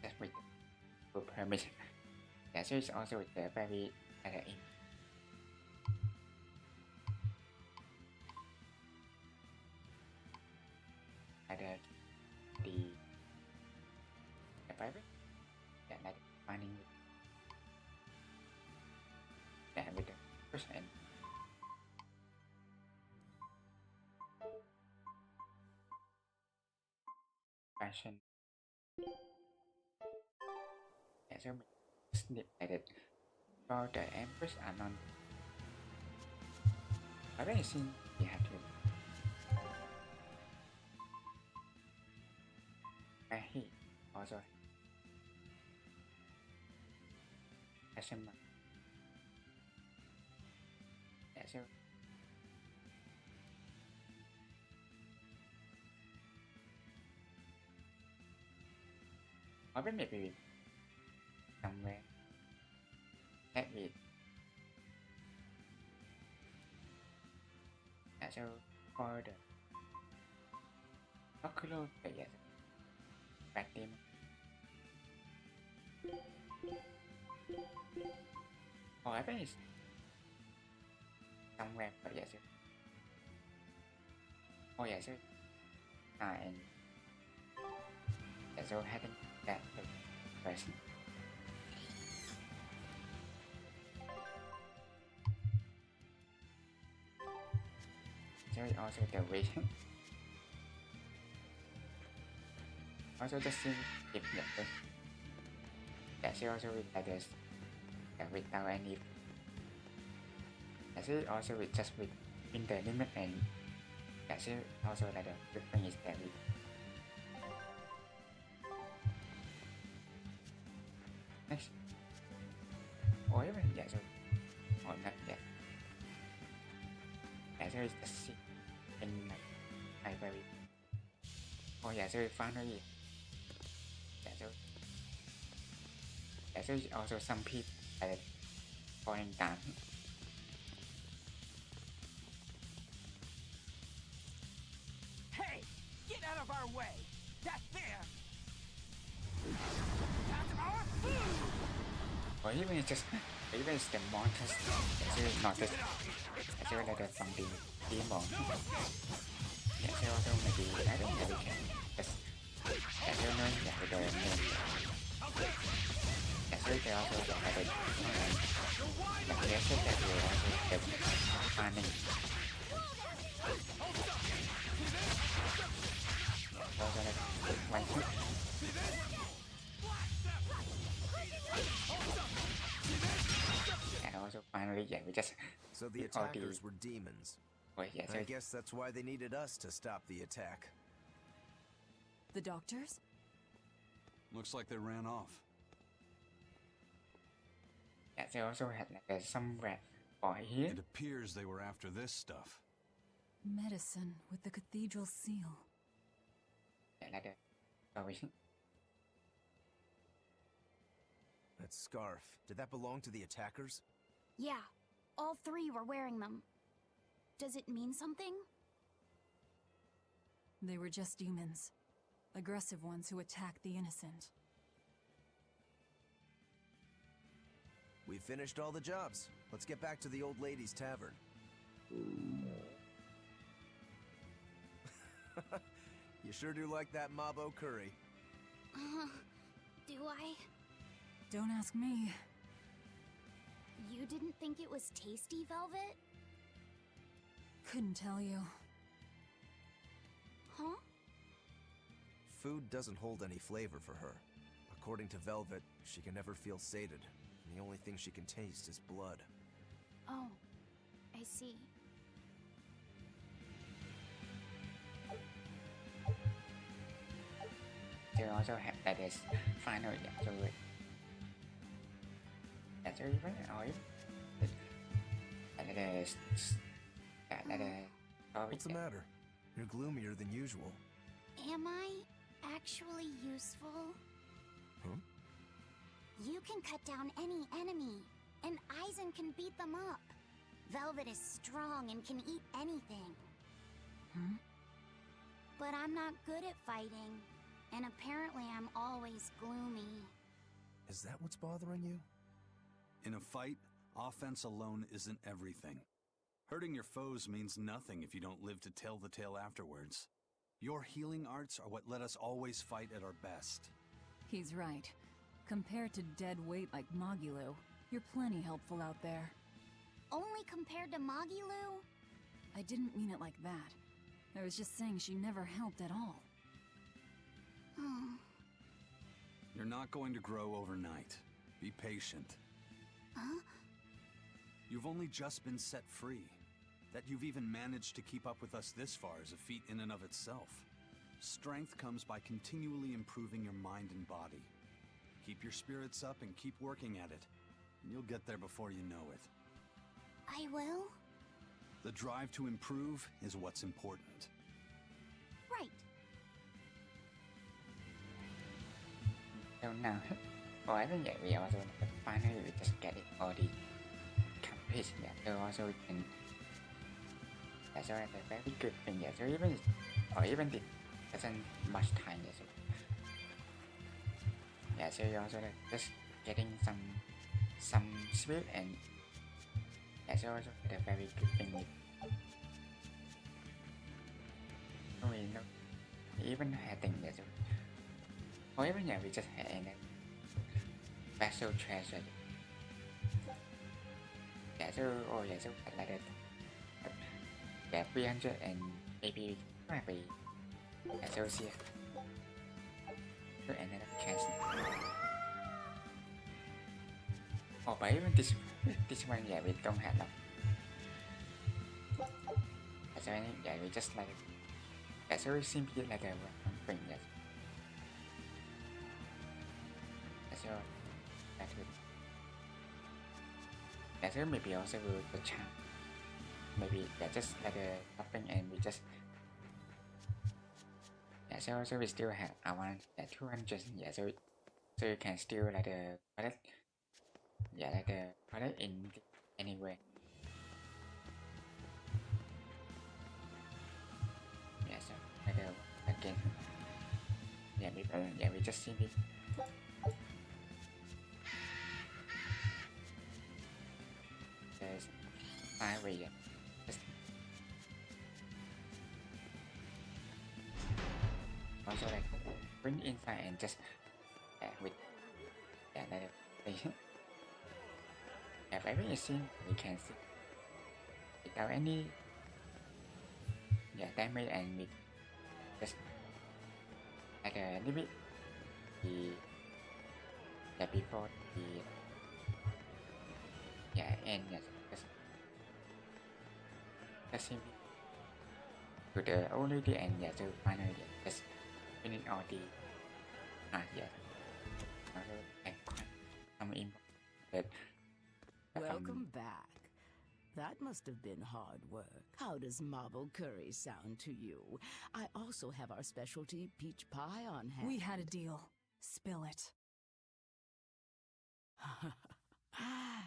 That's with the permission. Yeah, so it's also with the very in. The private. Yeah, like finding. Yeah, with the person. Fashion. Yeah, so snip added for the Empress Anon. Already seen you have to. He also has some. Yeah, so or maybe somewhere that with. Yeah, so for the ocular, yes, back team. Or I think it's somewhere, but yes. Oh yes, and yeah, so having that person. So also the way. Also just see if that. Yeah, so also with others. Yeah, without any. Yeah, so also with just with in the limit and. Yeah, so also like the thing is that with. Next. Or even yeah, so or not yet. Yeah, so it's just in like very. Oh yeah, so finally. Yeah, so. Yeah, so also some people are falling down. Hey, get out of our way! That's there! That's our food! Or even it's just even it's the monsters. Yeah, so not just. Yeah, so like from the demon. Yeah, so also maybe I don't know we can just. Yeah, so knowing yeah, the name. Yeah, so they also have it. But they said that we also get farming. Also like one. And also finally, yeah, we just. So the attackers were demons. Ôi, dạ I sao guess that's why they needed us to stop the attack. The doctors? Looks like they ran off. dạ they also had like some rat for here. It appears they were after this stuff. Medicine with the cathedral seal. Dạ là được. Rồi. That scarf, did that belong to the attackers? Yeah, all three were wearing them. Does it mean something? They were just demons. Aggressive ones who attack the innocent. We finished all the jobs. Let's get back to the old lady's tavern. You sure do like that Mabo curry. Do I? Don't ask me. You didn't think it was tasty, Velvet? Couldn't tell you. Huh? Food doesn't hold any flavor for her. According to Velvet, she can never feel sated. The only thing she can taste is blood. Oh, I see. They also have like this final dạ rồi. Dạ rồi với hỏi. Like this. What's the matter? You're gloomier than usual. Am I actually useful? Huh? You can cut down any enemy, and Aizen can beat them up. Velvet is strong and can eat anything. But I'm not good at fighting, and apparently I'm always gloomy. Is that what's bothering you? In a fight, offense alone isn't everything. Hurting your foes means nothing if you don't live to tell the tale afterwards. Your healing arts are what let us always fight at our best. He's right. Compared to dead weight like Magilu, you're plenty helpful out there. Only compared to Magilu? I didn't mean it like that. I was just saying she never helped at all. You're not going to grow overnight. Be patient. Huh? You've only just been set free. That you've even managed to keep up with us this far is a feat in and of itself. Strength comes by continually improving your mind and body. Keep your spirits up and keep working at it. And you'll get there before you know it. I will? The drive to improve is what's important. Right. So now, why the yeah, we also finally we just get it all the complete. Yeah, so also we can. Yeah, so that's a very good thing. Yeah, so even or even it doesn't much time. Yeah, so yeah, so you also just getting some spirit and yeah, so also a very good thing. So we know even having yeah, so or even yeah, we just had a special treasure. Yeah, so oh yeah, so like that. Yeah, 300 and maybe probably associate. So another cash. Oh, but even this one, yeah, we don't have enough. So yeah, we just like yeah, so simply like a thing, yes. So that's good. Yeah, so maybe also with the charm. Maybe yeah, just like a nothing and we just yeah, so also we still have our yeah, 200 yeah, so you can still like the product yeah, like the product in anywhere. Yeah, so like again yeah, we just see it. There's 5 way yeah. Also like bring inside and just with like very easy we can see without any damage and we just like a little bit the before the end just see to the old lady, and yeah, so finally just finish all the yeah. Also, some important. Welcome back. That must have been hard work. How does marble curry sound to you? I also have our specialty peach pie on hand. We had a deal. Spill it.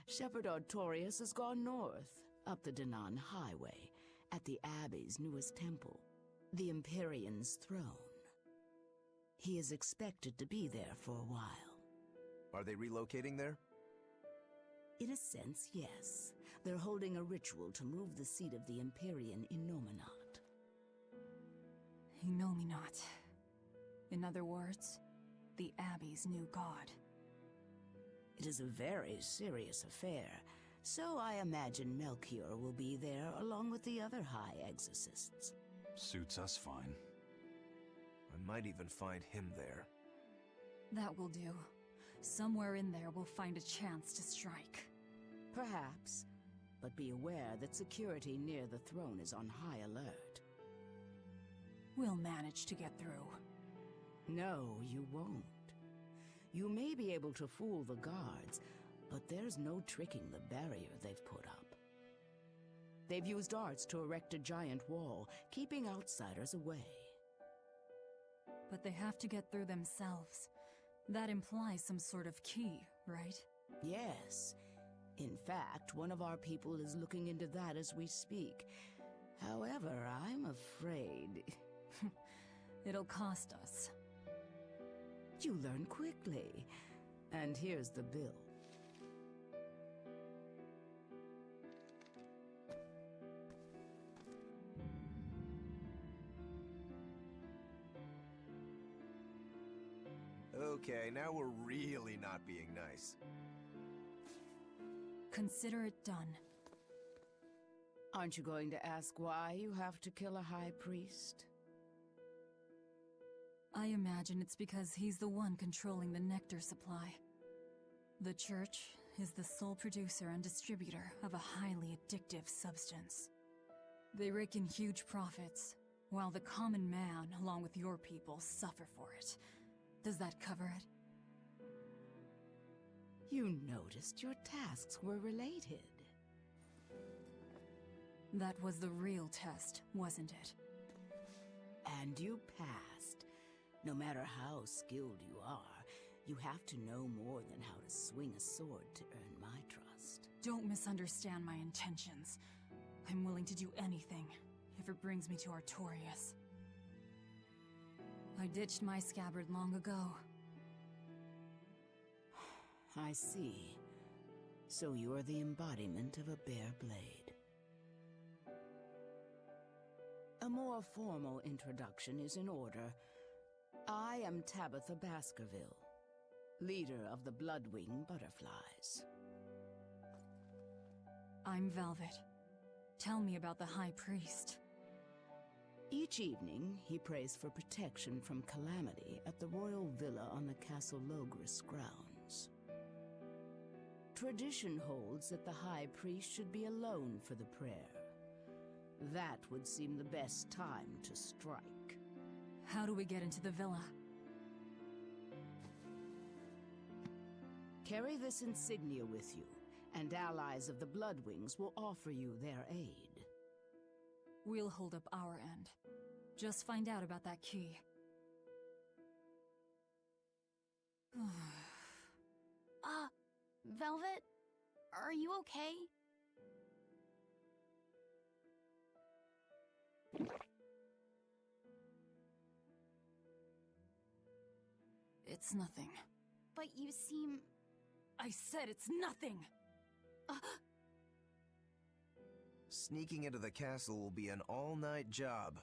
Shepherd Artorius has gone north, up the Danan Highway, at the Abbey's newest temple, the Empyrean's throne. He is expected to be there for a while. Are they relocating there? In a sense, yes. They're holding a ritual to move the seat of the Empyrean in Nominat. Nominat. In other words, the Abbey's new god. It is a very serious affair, so I imagine Melchior will be there along with the other high exorcists. Suits us fine. I might even find him there. That will do. Somewhere in there we'll find a chance to strike. Perhaps, but be aware that security near the throne is on high alert. We'll manage to get through. No, you won't. You may be able to fool the guards, but there's no tricking the barrier they've put up. They've used arts to erect a giant wall, keeping outsiders away. But they have to get through themselves. That implies some sort of key, right? Yes. In fact, one of our people is looking into that as we speak. However, I'm afraid... It'll cost us. You learn quickly. And here's the bill. Okay, now we're really not being nice. Consider it done. Aren't you going to ask why you have to kill a high priest? I imagine it's because he's the one controlling the nectar supply. The church is the sole producer and distributor of a highly addictive substance. They rake in huge profits, while the common man, along with your people, suffer for it. Does that cover it? You noticed your tasks were related. That was the real test, wasn't it? And you passed. No matter how skilled you are, you have to know more than how to swing a sword to earn my trust. Don't misunderstand my intentions. I'm willing to do anything, if it brings me to Artorius. I ditched my scabbard long ago. I see. So you're the embodiment of a bare blade. A more formal introduction is in order. I am Tabitha Baskerville, leader of the Bloodwing Butterflies. I'm Velvet. Tell me about the High Priest. Each evening, he prays for protection from calamity at the royal villa on the Castle Logris grounds. Tradition holds that the High Priest should be alone for the prayer. That would seem the best time to strike. How do we get into the villa? Carry this insignia with you, and allies of the Bloodwings will offer you their aid. We'll hold up our end. Just find out about that key. Velvet? Are you okay? It's nothing. But you seem... I said it's nothing! Sneaking into the castle will be an all-night job.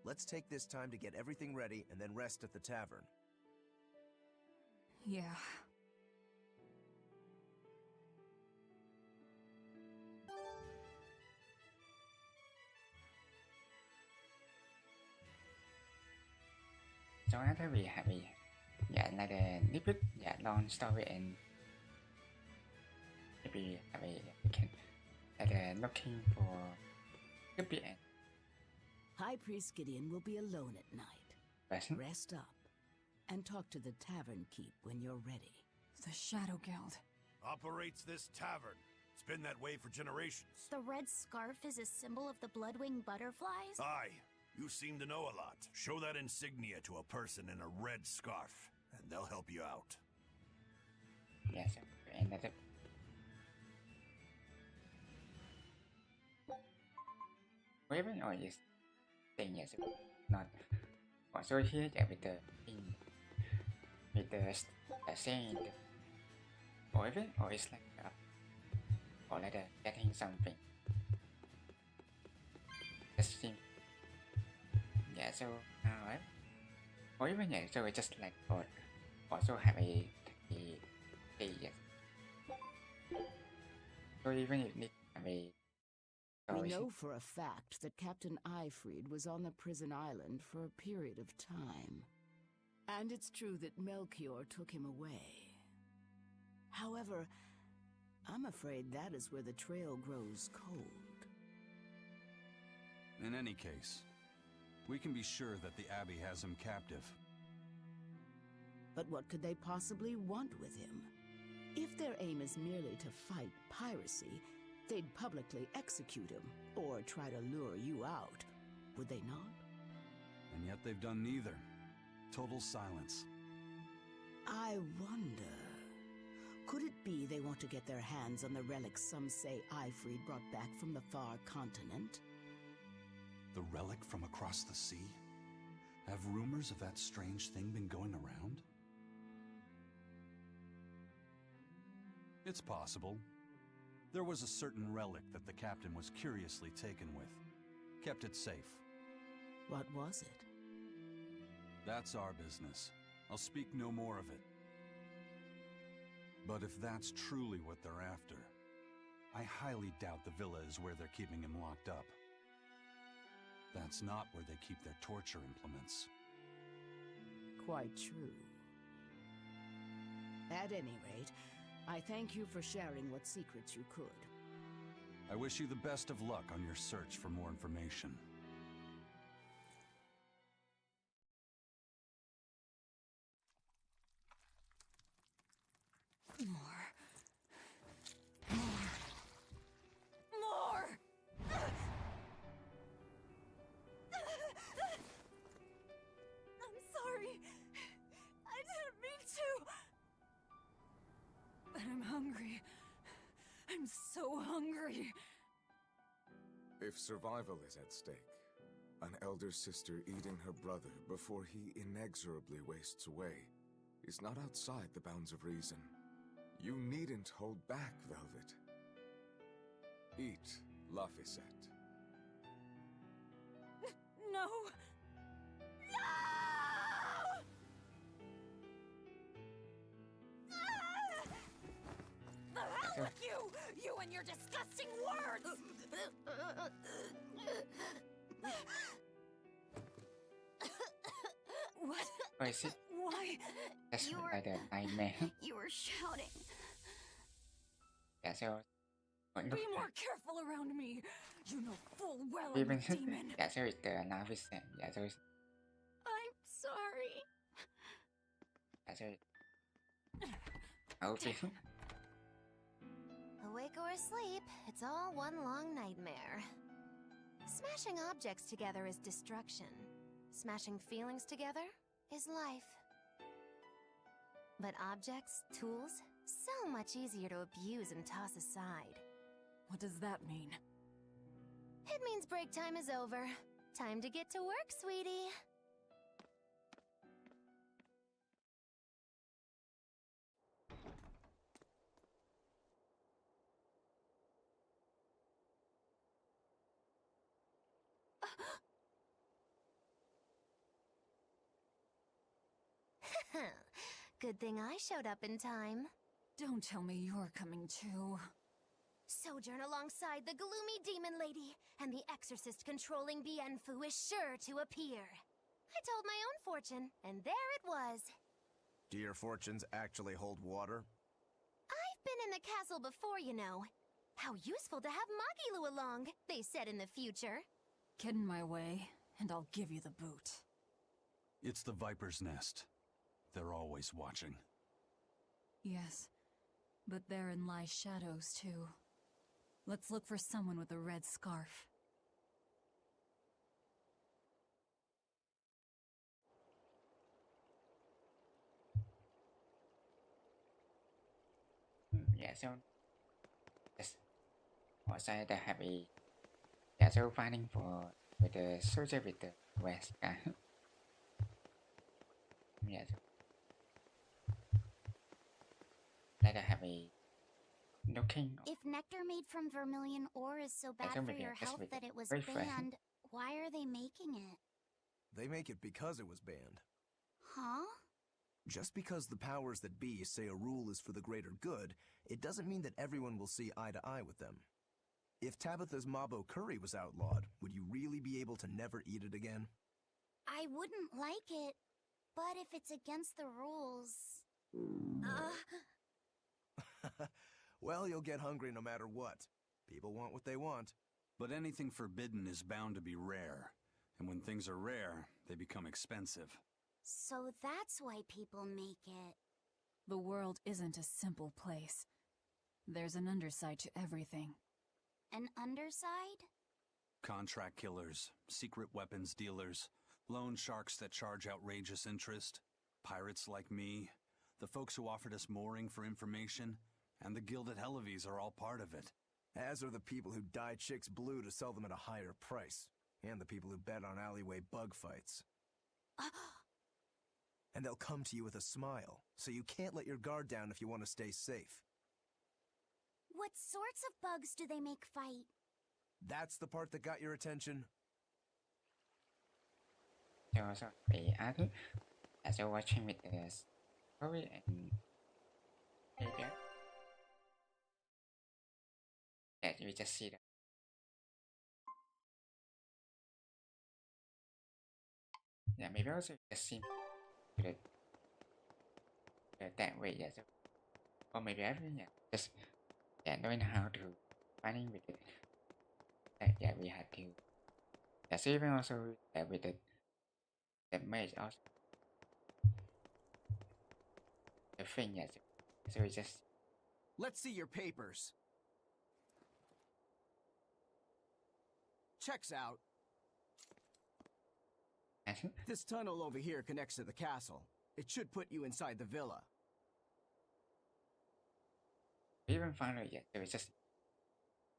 Let's take this time to get everything ready and then rest at the tavern. Yeah. So after we have like a little bit long story, and maybe we can looking for could be High Priest Gideon will be alone at night. Rest up and talk to the tavern keep when you're ready. The Shadow Guild operates this tavern. It's been that way for generations. The red scarf is a symbol of the bloodwing butterflies? Aye. You seem to know a lot. Show that insignia to a person in a red scarf, and they'll help you out. Yes, another. Whoever or is saying yes, not. Also here with the saying whoever or is like or like getting something. Just seem. Yeah, so or even yeah, so it's just like or also have a yes. So even if you need have a we know for a fact that Captain Eyfried was on the prison island for a period of time. And it's true that Melchior took him away. However, I'm afraid that is where the trail grows cold. In any case, we can be sure that the Abbey has him captive. But what could they possibly want with him? If their aim is merely to fight piracy, they'd publicly execute him, or try to lure you out, would they not? And yet they've done neither. Total silence. I wonder... Could it be they want to get their hands on the relics some say Eyfried brought back from the far continent? The relic from across the sea? Have rumors of that strange thing been going around? It's possible. There was a certain relic that the captain was curiously taken with. Kept it safe. What was it? That's our business. I'll speak no more of it. But if that's truly what they're after, I highly doubt the villa is where they're keeping him locked up. That's not where they keep their torture implements. Quite true. At any rate, I thank you for sharing what secrets you could. I wish you the best of luck on your search for more information. More! I'm sorry. I didn't mean to. But I'm hungry. I'm so hungry. If survival is at stake, an elder sister eating her brother before he inexorably wastes away is not outside the bounds of reason. You needn't hold back, Velvet. Eat, Lafayette. No! No! The hell with you! You and your disgusting words! What? Oh, is it? Why? That's like the nightmare. You were shouting. Yeah, so... Be more careful around me. You know full well I'm Even... a demon. Yeah, so it's the novice then. Yeah, so it's... I'm sorry. Yeah, so it's... Okay. Awake or asleep, it's all one long nightmare. Smashing objects together is destruction. Smashing feelings together is life. But objects, tools, so much easier to abuse and toss aside. What does that mean? It means break time is over. Time to get to work, sweetie. Good thing I showed up in time. Don't tell me you're coming too. Sojourn alongside the gloomy demon lady, and the exorcist controlling Bienfu is sure to appear. I told my own fortune, and there it was. Do your fortunes actually hold water? I've been in the castle before, you know. How useful to have Magilu along, they said in the future. Get in my way, and I'll give you the boot. It's the Viper's Nest. They're always watching. Yes, but therein lie shadows too. Let's look for someone with a red scarf. Yeah, so yes, outside the happy. Yeah, so finding for with the soldier with the west guy. Yeah, so like a happy looking. If nectar made from vermilion ore is so bad for your health that it was banned, why are they making it? They make it because it was banned. Huh? Just because the powers that be say a rule is for the greater good, it doesn't mean that everyone will see eye to eye with them. If Tabitha's Mabo curry was outlawed, would you really be able to never eat it again? I wouldn't like it, but if it's against the rules... Well, you'll get hungry no matter what. People want what they want. But anything forbidden is bound to be rare. And when things are rare, they become expensive. So that's why people make it. The world isn't a simple place. There's an underside to everything. An underside? Contract killers, secret weapons dealers, loan sharks that charge outrageous interest, pirates like me, the folks who offered us mooring for information, and the Gilded Hellevies are all part of it. As are the people who dye chicks blue to sell them at a higher price, and the people who bet on alleyway bug fights. And they'll come to you with a smile, so you can't let your guard down if you want to stay safe. What sorts of bugs do they make fight? That's the part that got your attention? So also the other, as you're watching with the story and maybe that we just see that. Yeah, maybe also just see that way, yeah. So, or maybe everything, yeah, just knowing how to finding with it. Yeah, we had to. Yeah, so even also with the mage also the thing, yeah. So we just. Let's see your papers. Checks out. This tunnel over here connects to the castle. It should put you inside the villa. We haven't found it yet, so it's just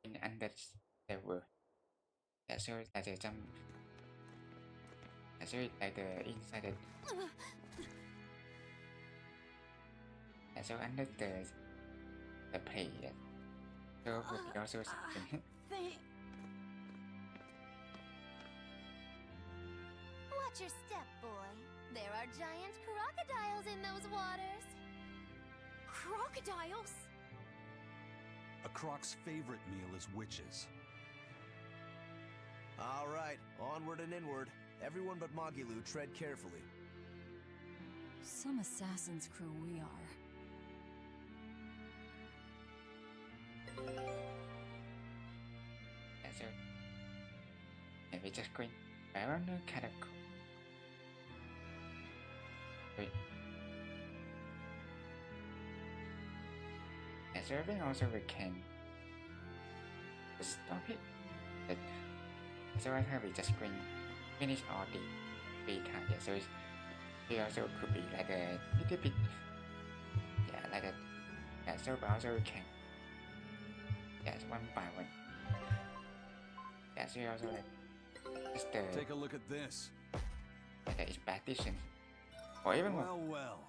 in under the world. Yeah, so like the jump. Yeah, so like the inside the. Yeah, so under the play, yeah. So would be also something. Watch your step, boy. There are giant crocodiles in those waters. Crocodiles? A croc's favorite meal is witches. All right, onward and inward. Everyone but Magilu, tread carefully. Some assassin's crew we are. Yeah, so maybe just going around the catacomb. Wait. Yeah, so I think also we can stop it. But, so I think we just going finish all the three targets. So it also could be like a little bit, yeah, like a. Yeah, so also we can. Yes, one by one. Yes, we also like just the. Take a look at this. The expedition, or even well, well.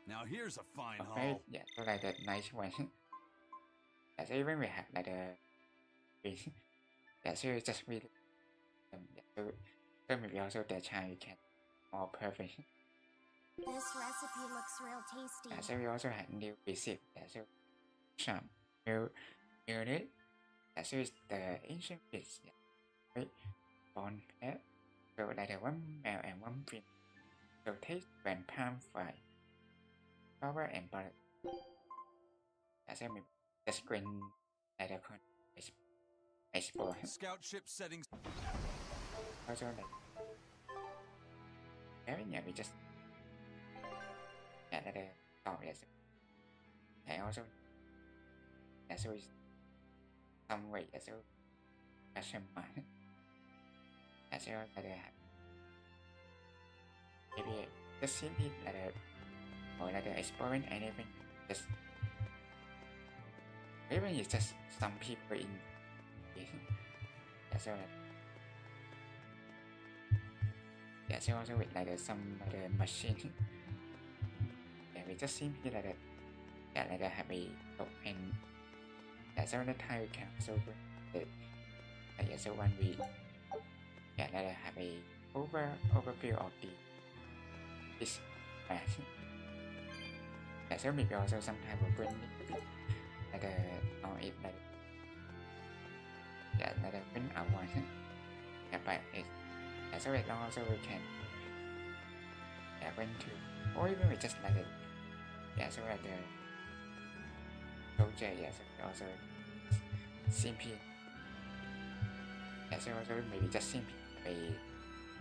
Now here's a fine very, haul. yeah, so like the nice one. Yeah, so even we have like the. Yeah, so it's just really. Yeah, so maybe also the child you can more perfect. This recipe looks real tasty. Yeah, so we also have new recipe. Yeah, so some new it. Yeah, so it's the ancient fish. Yeah, right, born pet. So like the one male and one female. So taste when palm fry, flour and butter. Yeah, so maybe just green like the explore. Scout ship settings. Also like yeah, we just another song. Yes, and also so is some way so passion mind. So maybe just simply or exploring anything. Just even it's just some people in so so also with some machine. Yeah, we just simply have a look and so the time we can also so when we have a overview of this match. So maybe also sometimes we bring or it bring our one. Yeah, but so it also we can bring to, or even we just so the soldier, so also simply so also maybe just simply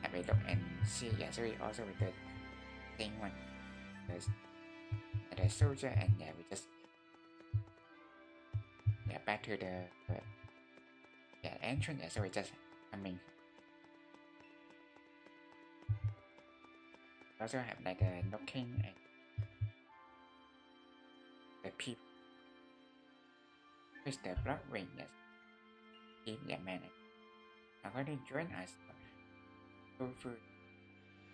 have a look and see. So it also with the thing one the soldier, and we just back to the entrance. So we just also have the knocking and the people with the blood ring. Yes, if man are going to join us go through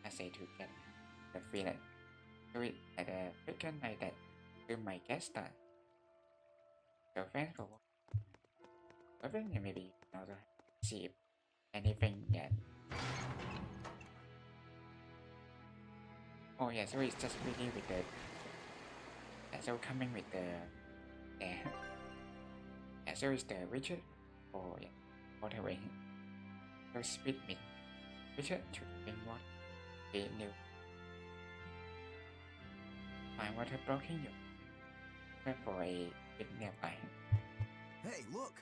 as a to get the feeling. So it the freaking that to my guest star. So thanks for watching. Maybe you can also see if anything yet. Oh yeah, so it's just really with the so coming with the so it's the Richard or waterway. So speed me Richard to bring what a new find water blocking you for a bit nearby. Hey, look!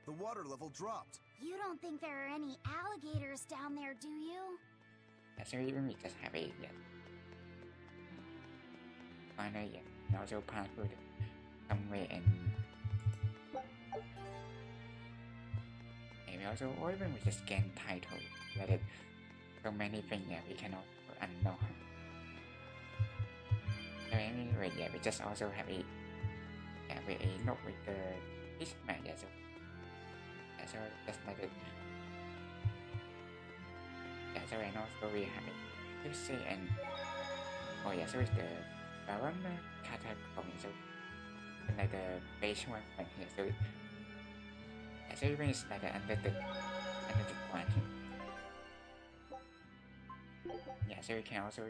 The water level dropped. You don't think there are any alligators down there, do you? So even we just have a finally and also pass through somewhere and maybe also, or even we just scan title that it so many things we cannot unknown. So anyway, we just also have a note with the this man. So just it. So and also we have a to say and so it's the Baron Catacomb. So the base one here. So even it's under the one. So we can also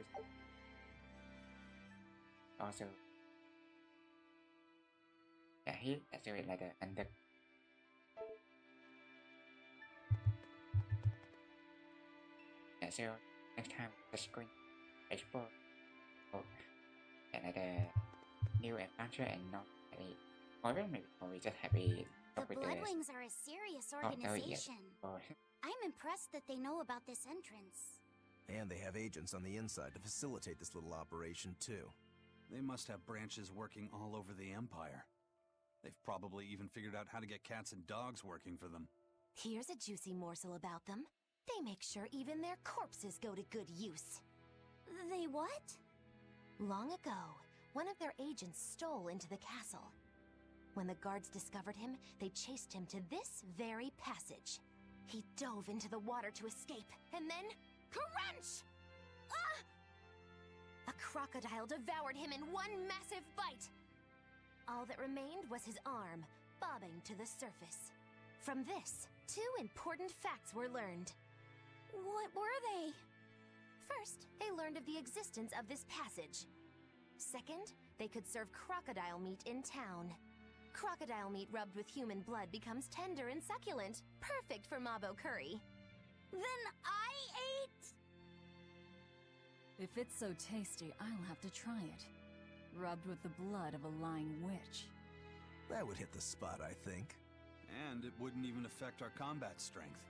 here so it's under so next time just going to explore the new adventure and not any, or maybe we just have a the Bloodwings are a serious organization. Oh, I'm impressed that they know about this entrance. And they have agents on the inside to facilitate this little operation too. They must have branches working all over the Empire. They've probably even figured out how to get cats and dogs working for them. Here's a juicy morsel about them. They make sure even their corpses go to good use. They what? Long ago, one of their agents stole into the castle. When the guards discovered him, they chased him to this very passage. He dove into the water to escape, and then crunch! Ah! A crocodile devoured him in one massive bite. All that remained was his arm, bobbing to the surface. From this, 2 important facts were learned. What were they? First, they learned of the existence of this passage. Second, they could serve crocodile meat in town. Crocodile meat rubbed with human blood becomes tender and succulent, perfect for Mabo curry. Then I ate... If it's so tasty, I'll have to try it. Rubbed with the blood of a lying witch. That would hit the spot, I think. And it wouldn't even affect our combat strength.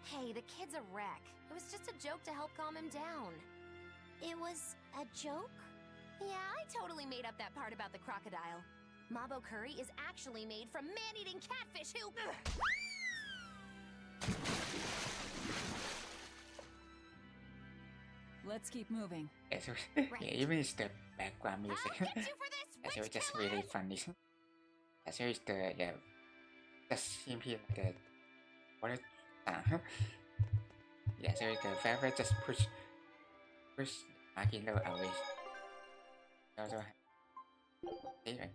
Hey, the kid's a wreck. It was just a joke to help calm him down. It was a joke? Yeah, I totally made up that part about the crocodile. Mabo curry is actually made from man-eating catfish who... Let's keep moving. Yeah, so yeah, even it's the background music. Yeah, so it's just really funny. Yeah, so it's the just simply the what is yeah, so the favorite just push Akino away. Also again.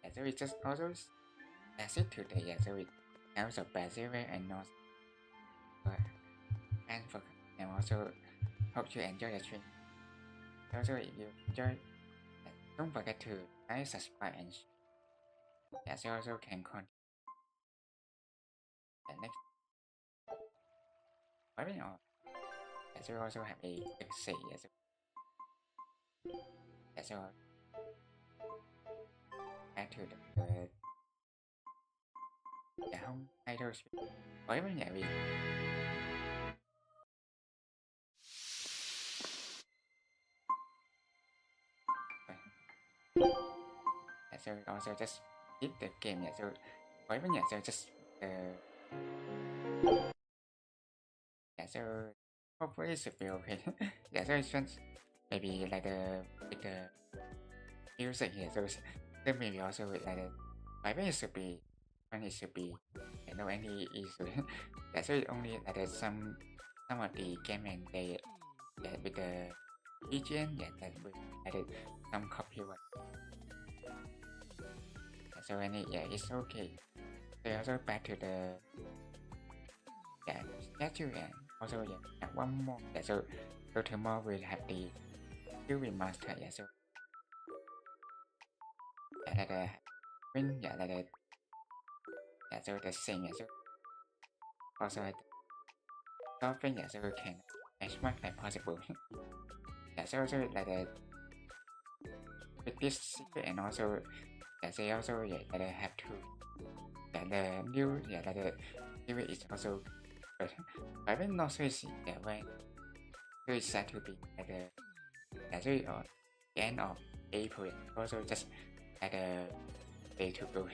Yeah, so it just also that's it today. Yeah, so it also Berseria and not and for and also hope you enjoy the stream. Also, if you enjoy, don't forget to like, subscribe, and share. Yes, you also can continue. The next, moving on. Yes, you also have a exit. Yes, yes, you back to the home title screen. Or even yeah, we. Yeah, so also just hit the game. Yeah, so or even yeah, so just yeah, so hopefully it should be okay. Yeah, so it's just maybe like with the music here. So maybe also with like the maybe it should be when it should be no any issue. Yeah, so it only like some of the game and they with the BGM that with like some copyright. So any it's okay. So also back to the statue and also one more. So tomorrow we'll have the new remaster. So like the win like the so the same so also like something so we can as much as possible. So also like the with this secret and also they also like they have to the new like the new is also but I will not so easy when so it's said to be at the end of April also just at the day to go.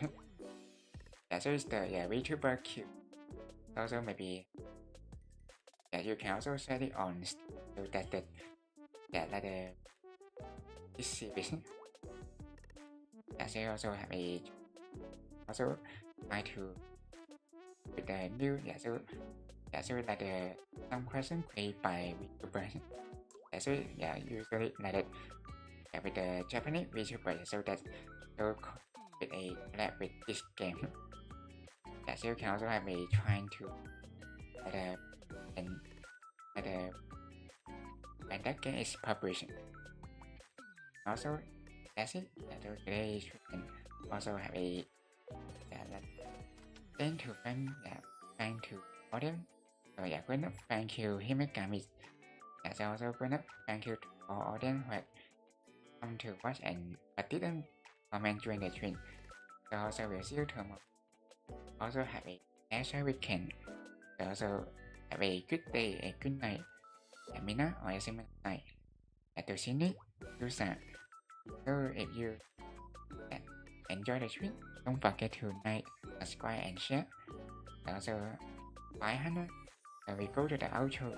So it's the VTuber queue. Also maybe you can also set it on so that like the this series. So you also have a also try to with the new so like the some question created by VTubers. So usually like with the Japanese VTuber so that so with a collab with this game. So you can also have a trying to and that game is published. Also that's it. So today you can also have a thank to audience. So thank you Himegami. So also thank you to all audience who have come to watch and but didn't comment during the stream. So also we'll see you tomorrow. Also have a nice weekend. So also have a good day, a good night. Mina or a similar night. To Sydney, Lusa. So if you enjoy the stream, don't forget to like, subscribe and share. Also, bye Hana. So we go to the outro.